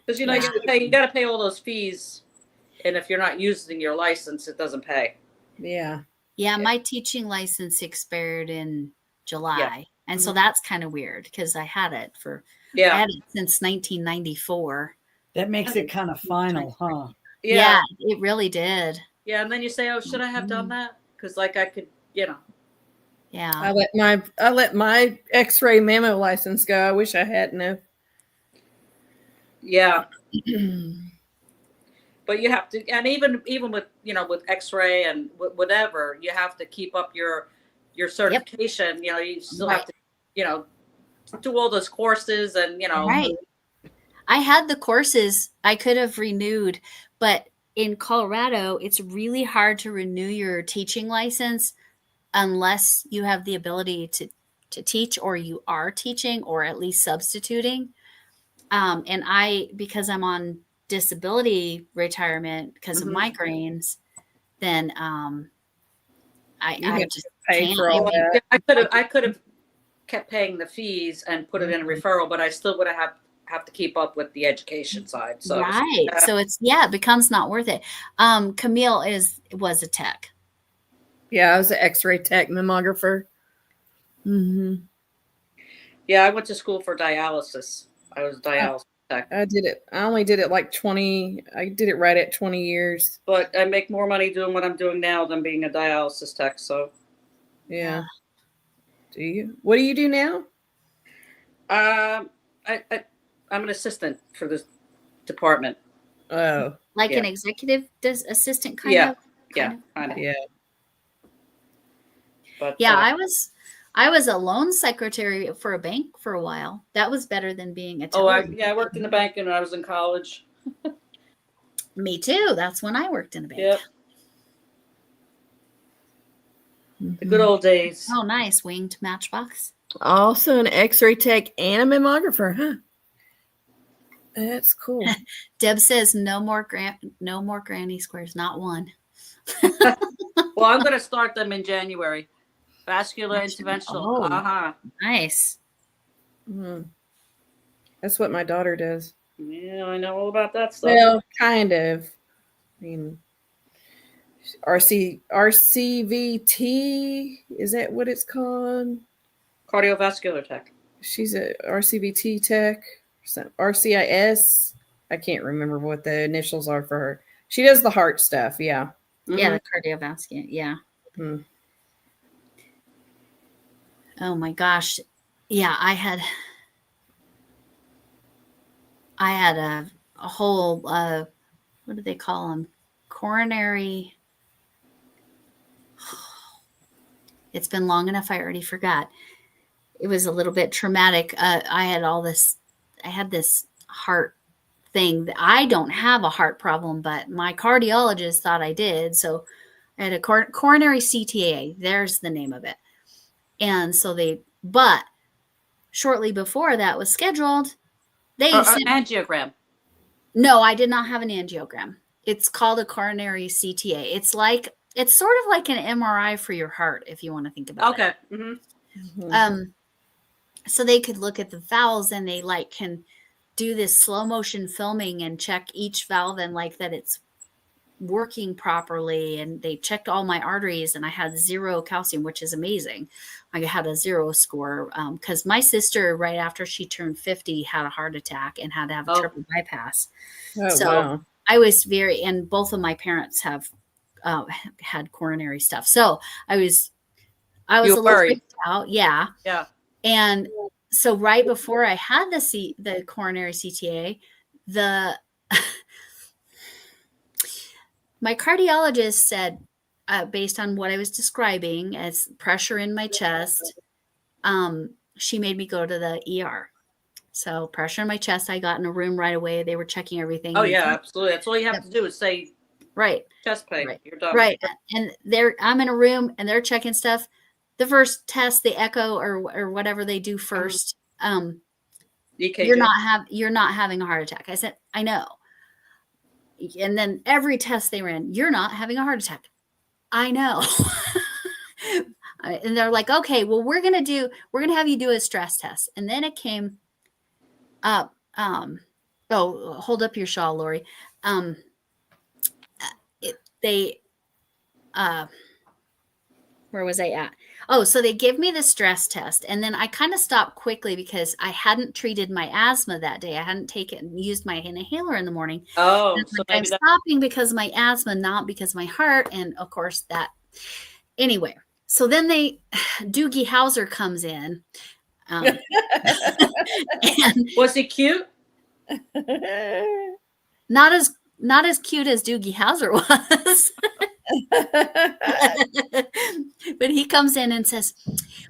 Because you got to pay all those fees. And if you're not using your license, it doesn't pay. Yeah. Yeah, my teaching license expired in July. Yeah. And so that's kind of weird because I had it since 1994. That makes it kind of final, huh? Yeah, it really did. Yeah, and then you say, "Oh, should I have done that?" Because I could, Yeah. I let my X-ray memo license go. I wish I hadn't have. Yeah. but you have to, and even with, with X-ray and whatever, you have to keep up your certification. You still have to, do all those courses and, Right. I had the courses I could have renewed, but in Colorado, it's really hard to renew your teaching license unless you have the ability to teach, or you are teaching, or at least substituting. And because I'm on disability retirement because of migraines, then I just pay can't. for all that. I could have kept paying the fees and put it in a referral, but I still would have to keep up with the education side. So right. So it becomes not worth it. Camille was a tech. Yeah, I was an X-ray tech mammographer. Mm-hmm. Yeah, I went to school for dialysis. I was a dialysis tech. I did it. I only did it like 20. I did it right at 20 years. But I make more money doing what I'm doing now than being a dialysis tech. So yeah. Do you? What do you do now? I'm an assistant for this department. Oh, like an executive assistant kind of. Kind of. Yeah. But yeah, I was a loan secretary for a bank for a while. That was better than being a teller. I worked in the bank when I was in college. Me too. That's when I worked in a bank. Yep. The good old days. Oh, nice. Winged Matchbox. Also an X-ray tech and a mammographer, huh? That's cool. Deb says no more granny squares, not one. Well, I'm going to start them in January. Vascular interventional. Nice. Mm-hmm. That's what my daughter does. Yeah, I know all about that stuff. Well, kind of. I mean, RCVT, is that what it's called? Cardiovascular tech. She's a RCVT tech. RCIS. I can't remember what the initials are for her. She does the heart stuff. Yeah. Mm-hmm. Yeah, the cardiovascular. Yeah. Mm-hmm. Oh my gosh. Yeah, I had a whole what do they call them? Coronary. It's been long enough I already forgot. It was a little bit traumatic. I had this heart thing. I don't have a heart problem, but my cardiologist thought I did. So I had a coronary CTA. There's the name of it. And so but shortly before that was scheduled, they sent angiogram. No, I did not have an angiogram. It's called a coronary CTA. It's sort of like an MRI for your heart, if you want to think about it. Okay. Mm-hmm. So they could look at the valves, and they can do this slow motion filming and check each valve and that it's working properly. And they checked all my arteries, and I had 0 calcium, which is amazing. I had a 0 score because my sister, right after she turned 50, had a heart attack and had to have a triple bypass. Oh, so wow. I was and both of my parents have had coronary stuff. So I was a little freaked out. Yeah. Yeah. And so right before I had the coronary CTA, my cardiologist said, based on what I was describing as pressure in my chest, she made me go to the ER. So pressure in my chest, I got in a room right away. They were checking everything. Oh yeah, absolutely. That's all you have to do is say chest pain. Right. You're done. Right. And I'm in a room and they're checking stuff. The first test, the echo or whatever they do first, you're not having a heart attack. I said, I know. And then every test they ran, you're not having a heart attack. I know. And they're like, okay, well, we're going to have you do a stress test. And then it came up. Hold up your shawl, Lori. Where was I at? Oh, so they give me the stress test, and then I kind of stopped quickly because I hadn't treated my asthma that day. I hadn't used my inhaler in the morning. Oh, so I'm stopping because of my asthma, not because of my heart. And of course that, anyway, so then Doogie Howser comes in. And was he cute? Not as not as cute as Doogie Howser was. But he comes in and says,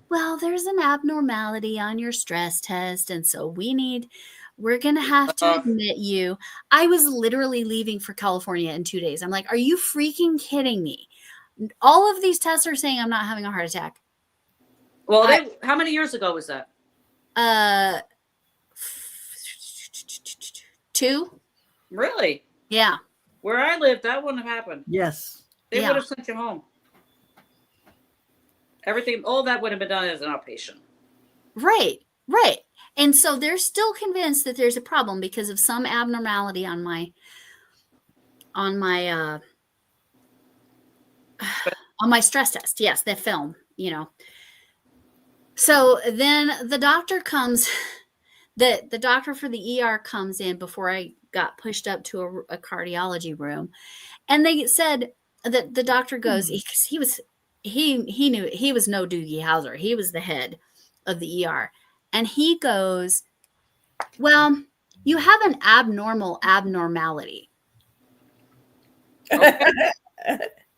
well, there's an abnormality on your stress test. And so we're going to have to admit you. I was literally leaving for California in 2 days. I'm like, are you freaking kidding me? All of these tests are saying I'm not having a heart attack. Well, how many years ago was that? 2. Really? Yeah. Where I lived, that wouldn't have happened. Yes. They would have sent you home. Everything, all that would have been done as an outpatient. Right. And so they're still convinced that there's a problem because of some abnormality on my stress test. Yes, the film, So then the doctor comes, the doctor for the ER comes in before I got pushed up to a cardiology room. And they said that the doctor goes, because he knew he was no Doogie Howser. He was the head of the ER. And he goes, well, you have an abnormality. Okay.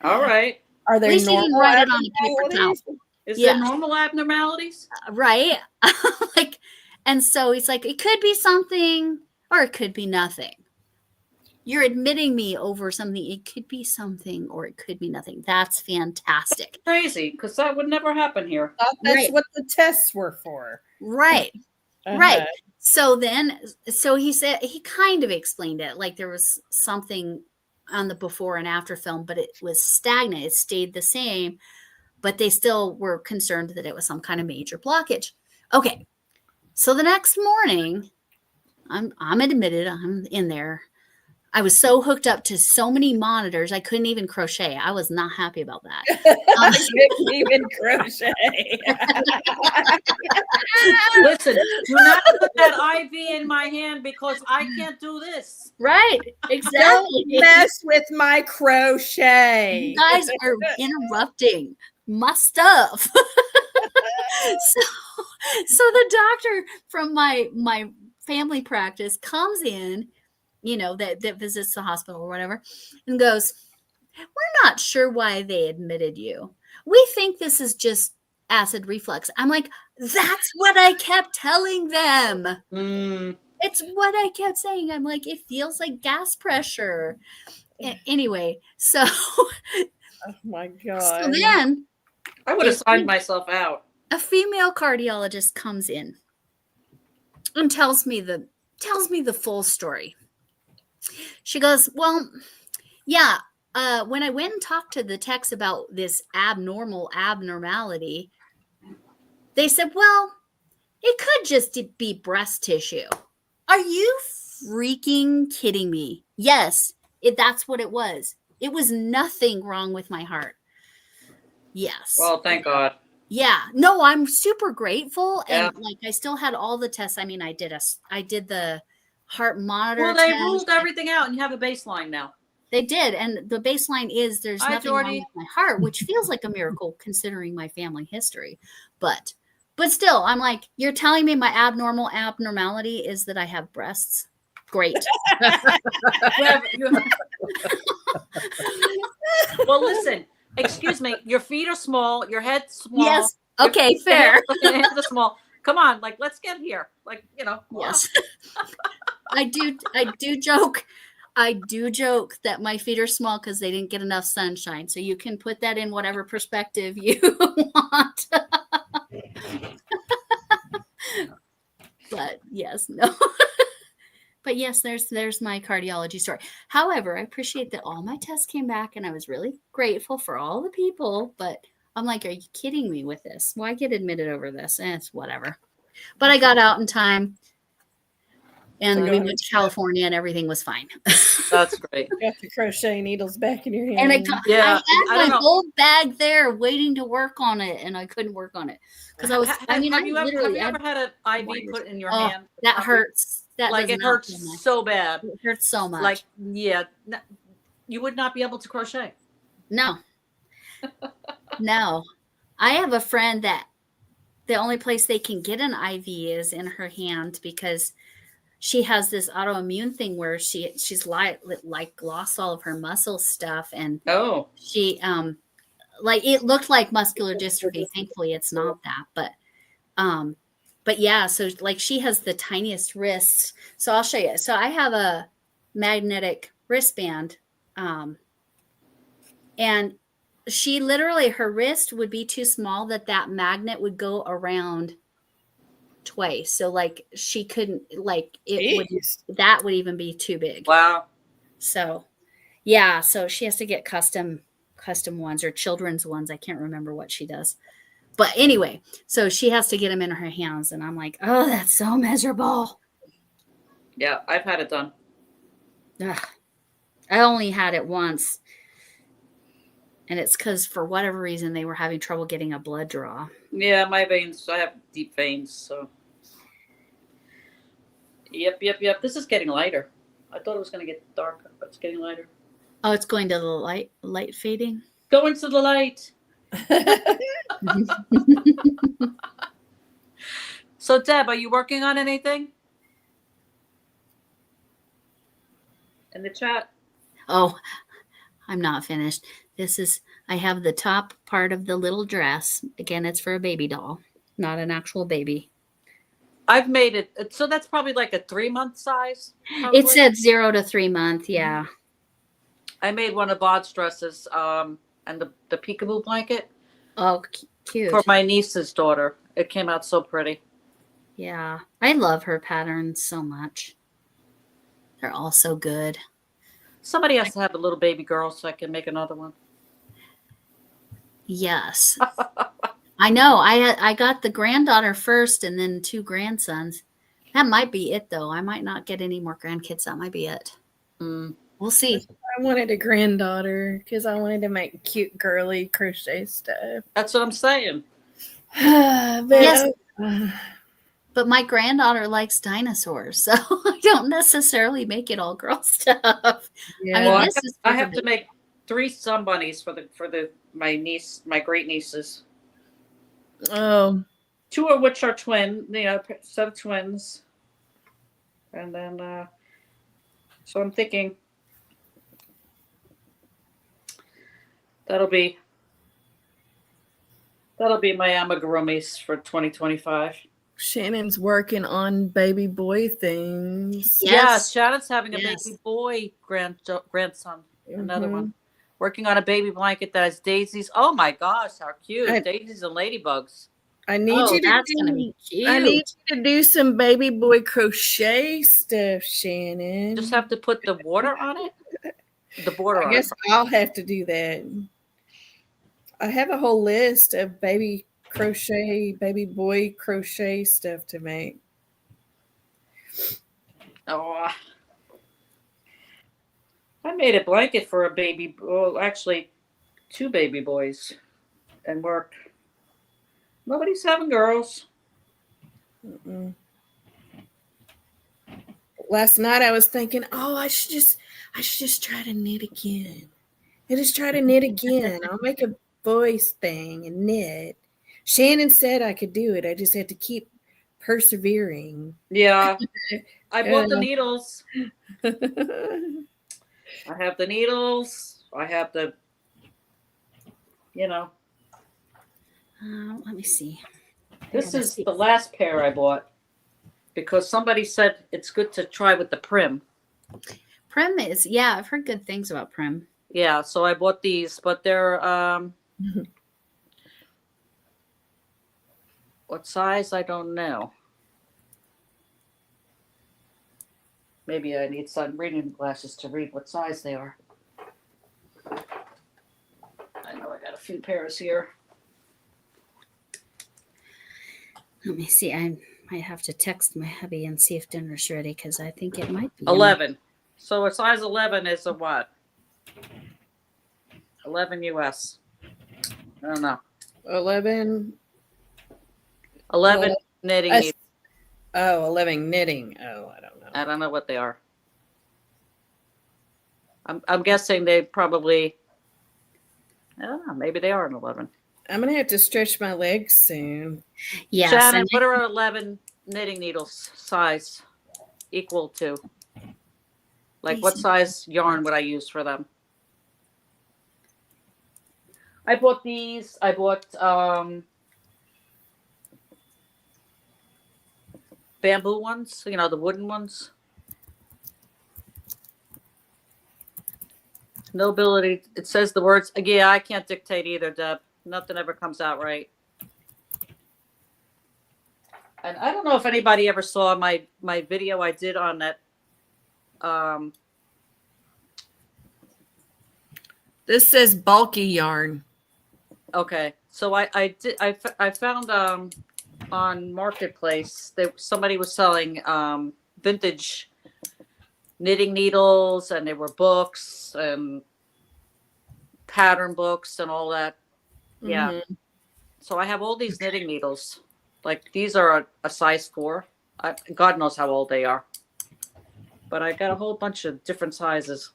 All right. Are there normal write it on a paper towel? Is there normal abnormalities? Right. And so he's like, it could be something or it could be nothing. You're admitting me over something. It could be something or it could be nothing. That's fantastic. Crazy, because that would never happen here. That's what the tests were for. Right. Right. So he said, he kind of explained it like there was something on the before and after film, but it was stagnant. It stayed the same, but they still were concerned that it was some kind of major blockage. Okay. So the next morning, I'm admitted, I'm in there. I was so hooked up to so many monitors, I couldn't even crochet. I was not happy about that. I couldn't even crochet. Listen, do not put that IV in my hand because I can't do this. Right, exactly. Don't mess with my crochet. You guys are interrupting my stuff. So the doctor from my family practice comes in, that visits the hospital or whatever, and goes, we're not sure why they admitted you. We think this is just acid reflux. I'm like, that's what I kept telling them. It's what I kept saying. I'm like, it feels like gas pressure. Anyway, so. Oh my God. So then. I would have signed myself out. A female cardiologist comes in and tells me the full story. She goes, well, yeah, when I went and talked to the techs about this abnormality, they said, well, it could just be breast tissue. Are you freaking kidding me? Yes, that's what it was. It was nothing wrong with my heart. Yes. Well, thank God. Yeah. No, I'm super grateful. And I still had all the tests. I mean, I did the heart monitor. Well, they ruled everything out and you have a baseline now. They did. And the baseline is there's nothing wrong with my heart, which feels like a miracle considering my family history. But still, I'm like, you're telling me my abnormality is that I have breasts? Great. Well, listen. Excuse me, your feet are small, your head's small. Yes. Okay, fair. Your hands are small. Come on, let's get here. Yes. I do joke that my feet are small because they didn't get enough sunshine. So you can put that in whatever perspective you want. But yes, no. But yes, there's my cardiology story. However, I appreciate that all my tests came back and I was really grateful for all the people. But I'm like, are you kidding me with this? Why get admitted over this? It's whatever. But I got out in time and we went to California and everything was fine. That's great. You got the crochet needles back in your hand. And I had my whole bag there waiting to work on it and I couldn't work on it. Because I was, have you ever had an IV put in your hand? That hurts. That it hurts so bad. It hurts so much. You would not be able to crochet. No. No. I have a friend that the only place they can get an IV is in her hand because she has this autoimmune thing where she's like lost all of her muscle stuff, and Oh, she like it looked like muscular dystrophy. Thankfully, it's not that, but yeah. So like she has the tiniest wrists. So I'll show you. So I have a magnetic wristband, and she literally her wrist would be too small that magnet would go around twice. So like she couldn't like it would Jeez. that would even be too big. wow. So yeah, so she has to get custom ones or children's ones. I can't remember what she does. But anyway, so she has to get them in her hands, and I'm like, oh, that's so miserable. Yeah, I've had it done. Ugh. I only had it once, and it's because for whatever reason they were having trouble getting a blood draw. Yeah, my veins. I have deep veins, so. Yep. This is getting lighter. I thought it was going to get darker, but it's getting lighter. Oh, it's going to the light fading. Go into the light. So, Deb, are you working on anything? In the chat? Oh, I'm not finished. I have the top part of the little dress. Again, it's for a baby doll, not an actual baby. I've made it. So that's probably like a 3-month size. Probably. It said 0 to 3 month. Yeah. I made one of Bod's dresses, and the peekaboo blanket. Oh, cute. For my niece's daughter. It came out so pretty. Yeah. I love her patterns so much. They're all so good. Somebody has to have a little baby girl so I can make another one. Yes. I know. I got the granddaughter first and then 2 grandsons. That might be it, though. I might not get any more grandkids. That might be it. We'll see. I wanted a granddaughter because I wanted to make cute, girly crochet stuff. That's what I'm saying. Yes. But my granddaughter likes dinosaurs, so I don't necessarily make it all girl stuff. Yeah. I mean, Well, this is I have to make 3 sun bunnies for my great nieces. Oh, 2 of which are set of twins. And then, so I'm thinking that'll be my amigurumis for 2025. Shannon's working on baby boy things. Yes. Yeah, Shannon's having a Yes. baby boy grandson. Another Mhm. one. Working on a baby blanket that has daisies. Oh my gosh, how cute. I- Daisies and ladybugs. I need Oh, you to that's gonna be cute. I need you to do some baby boy crochet stuff, Shannon. Just have to put the water on it. The border I on guess it. I'll have to do that. I have a whole list of baby boy crochet stuff to make. Oh, I made a blanket for a baby. Well, actually, 2 baby boys, and work. Nobody's having girls. Mm-mm. Last night I was thinking, oh, I should just try to knit again. I just try to knit again. I'll make a voice thing and knit. Shannon said I could do it. I just had to keep persevering. Yeah, I bought the Yeah. needles. I have the needles. I have the, Let me see. This is the last pair I bought because somebody said it's good to try with the Prim. Prim is, yeah, I've heard good things about Prim. Yeah, so I bought these, but they're what size? I don't know. Maybe I need some reading glasses to read what size they are. I know I got a few pairs here. Let me see. I might have to text my hubby and see if dinner's ready because I think it might be. 11. So a size 11 is a what? 11 US. I don't know. 11. 11 Well, knitting I- needles. Oh, 11 knitting. Oh, I don't know. I don't know what they are. I'm guessing they probably, I don't know, maybe they are an 11. I'm gonna have to stretch my legs soon. Yes. Shannon, and what are 11 knitting needles size? equal to? Like what Decent. size yarn would I use for them? I bought these. I bought bamboo ones, you know, the wooden ones. No ability. It says the words. Yeah, I can't dictate either, Deb. Nothing ever comes out right. And I don't know if anybody ever saw my video I did on that. This says bulky yarn. Okay, so I found on Marketplace that somebody was selling vintage knitting needles, and there were books and pattern books and all that. Yeah. Mm-hmm. So I have all these knitting needles. Like these are a size 4. God knows how old they are. But I got a whole bunch of different sizes.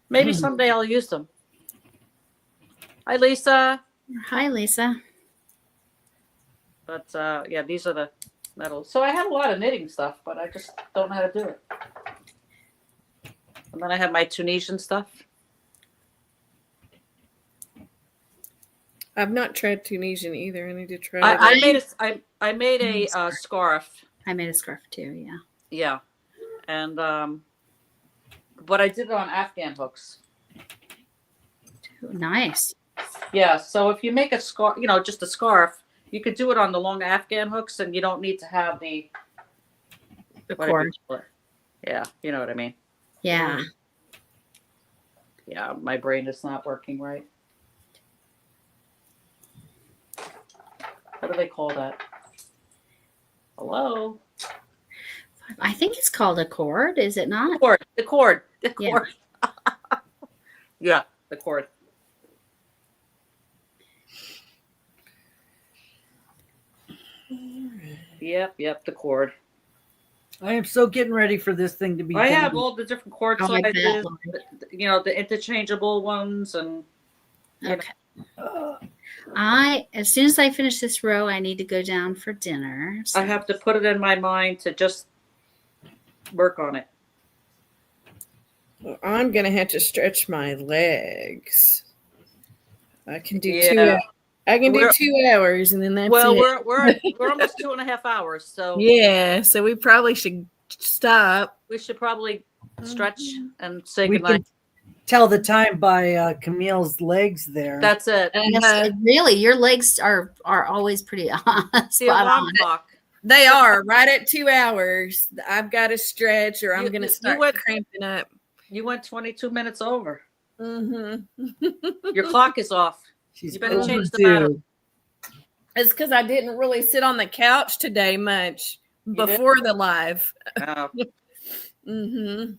Maybe someday I'll use them. Hi, Lisa. Hi, Lisa. But yeah, these are the metals. So I have a lot of knitting stuff, but I just don't know how to do it. And then I have my Tunisian stuff. I've not tried Tunisian either. I need to try I it. made a scarf. I made a scarf too. Yeah. Yeah, and but I did it on Afghan hooks. Nice. Yeah, so if you make a scarf, you know, just a scarf, you could do it on the long Afghan hooks, and you don't need to have the cord. Yeah, you know what I mean. Yeah. Yeah, my brain is not working right. What do they call that? Hello? I think it's called a cord, is it not? The cord. Yeah. Yeah, the cord. Yep, the cord. I am so getting ready for this thing to be I done. have all the different cord Oh, I bet. sizes, you know, the interchangeable ones, and Okay. As soon as I finish this row, I need to go down for dinner. So. I have to put it in my mind to just work on it. Well, I'm gonna have to stretch my legs. I can do Yeah. I can do 2 hours, and then that's Well, it. we're almost 2.5 hours, so Yeah, so we probably should stop. we should probably stretch and say We goodnight. can tell the time by Camille's legs there. That's it. Yes, really, your legs are always pretty The spot alarm on. clock. They are right at 2 hours. I've got to stretch, or I'm going to start cramping up. You went 22 minutes over. Mm-hmm. Your clock is off. She's You better change the overdue. battle. It's because I didn't really sit on the couch today much before the live. Oh, Mm-hmm.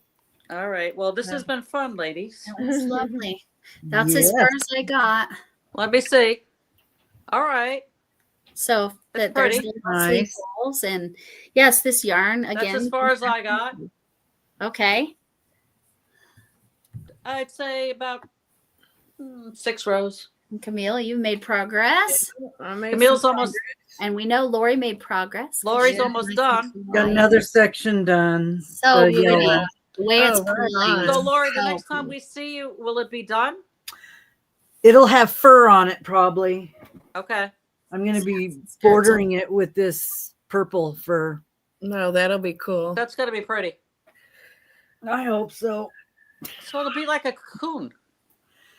all right. Well, this has been fun, ladies. That was lovely. That's as Yeah. far as I got. Let me see. All right. So That's there's pretty. little Nice. sleeve holes, and yes, this yarn again. That's as far as I got. Okay. I'd say about 6 rows. And Camille, you made progress, Camille's almost. and we know Lori made progress. Lori's Yeah. almost done. Got another section done. So The pretty. yellow. The way it's Oh, right curling. So, Lori, the So next time we see you, will it be done? It'll have fur on it probably. Okay. I'm going to be Sounds good. bordering it with this purple fur. No, that'll be cool. That's going to be pretty. I hope so. So it'll be like a cocoon.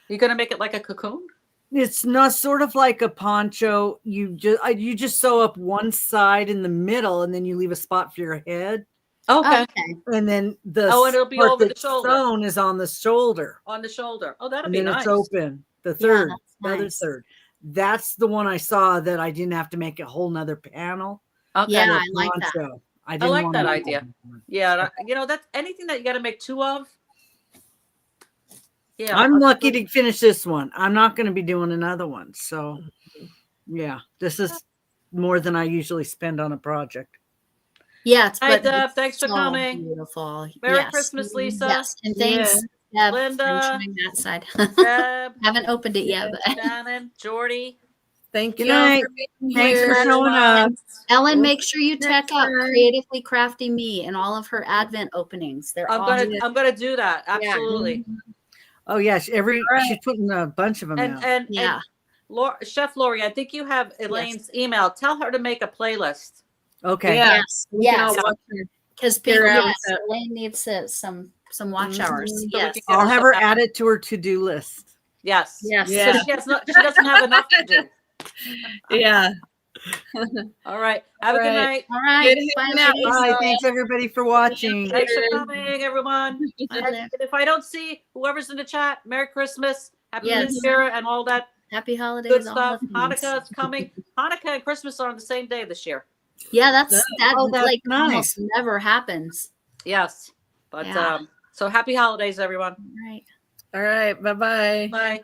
You going to make it like a cocoon? It's not sort of like a poncho. You just sew up one side in the middle, and then you leave a spot for your head, Okay. Okay. and then the Oh, and it'll be part over the that's shoulder. sewn is on the shoulder, On the shoulder. Oh, that'll and be then nice. it's open. The Yeah, third, that's the other nice. third. That's the one I saw that I didn't have to make a whole nother panel. Okay. Yeah, for I like that. poncho. I didn't like want that to- idea. Yeah. You know, that's anything that you got to make 2 of. Yeah. I'm lucky to finish this one. I'm not going to be doing another one. So, yeah, this is more than I usually spend on a project. Yeah, it's, Hi, but Deb. it's Thanks for so coming. Beautiful. Merry Yes. Christmas, Lisa. Yes, and thanks, Yeah. Deb, Linda. for showing that side. Deb, Haven't opened it yet, but Shannon, Jordy. Thank Good you night. for being Thanks here. for showing up. Ellen, make sure you check Next out time. Creatively Crafty Me and all of her Advent openings. They're awesome. I'm gonna do that. Absolutely. Oh yeah, Right. she's putting a bunch of them out. And Yeah. Chef Lori, I think you have Elaine's email. Tell her to make a playlist. Okay. Yeah. Yes. We can all Yes. watch her. Because Figure out yes, that. Elaine needs some watch Mhm. hours. So we Yes. can get I'll her have her some- add it to her to-do list. Yes. Yes. Yeah. So she doesn't have enough to do. Yeah. All right. Have a good Right. night. All right. Good Bye, hanging out ladies. with Bye. Thanks everybody for watching. Thanks for coming, everyone. Bye And there. if I don't see whoever's in the chat, Merry Christmas, Happy Yes. New Year, and all that Happy holidays. good all stuff. the things. Hanukkah is coming. Hanukkah and Christmas are on the same day this year. Yeah, that's Oh, that's like nice. almost never happens. Yes. But Yeah. so happy holidays, everyone. All right. All right. Bye-bye. Bye.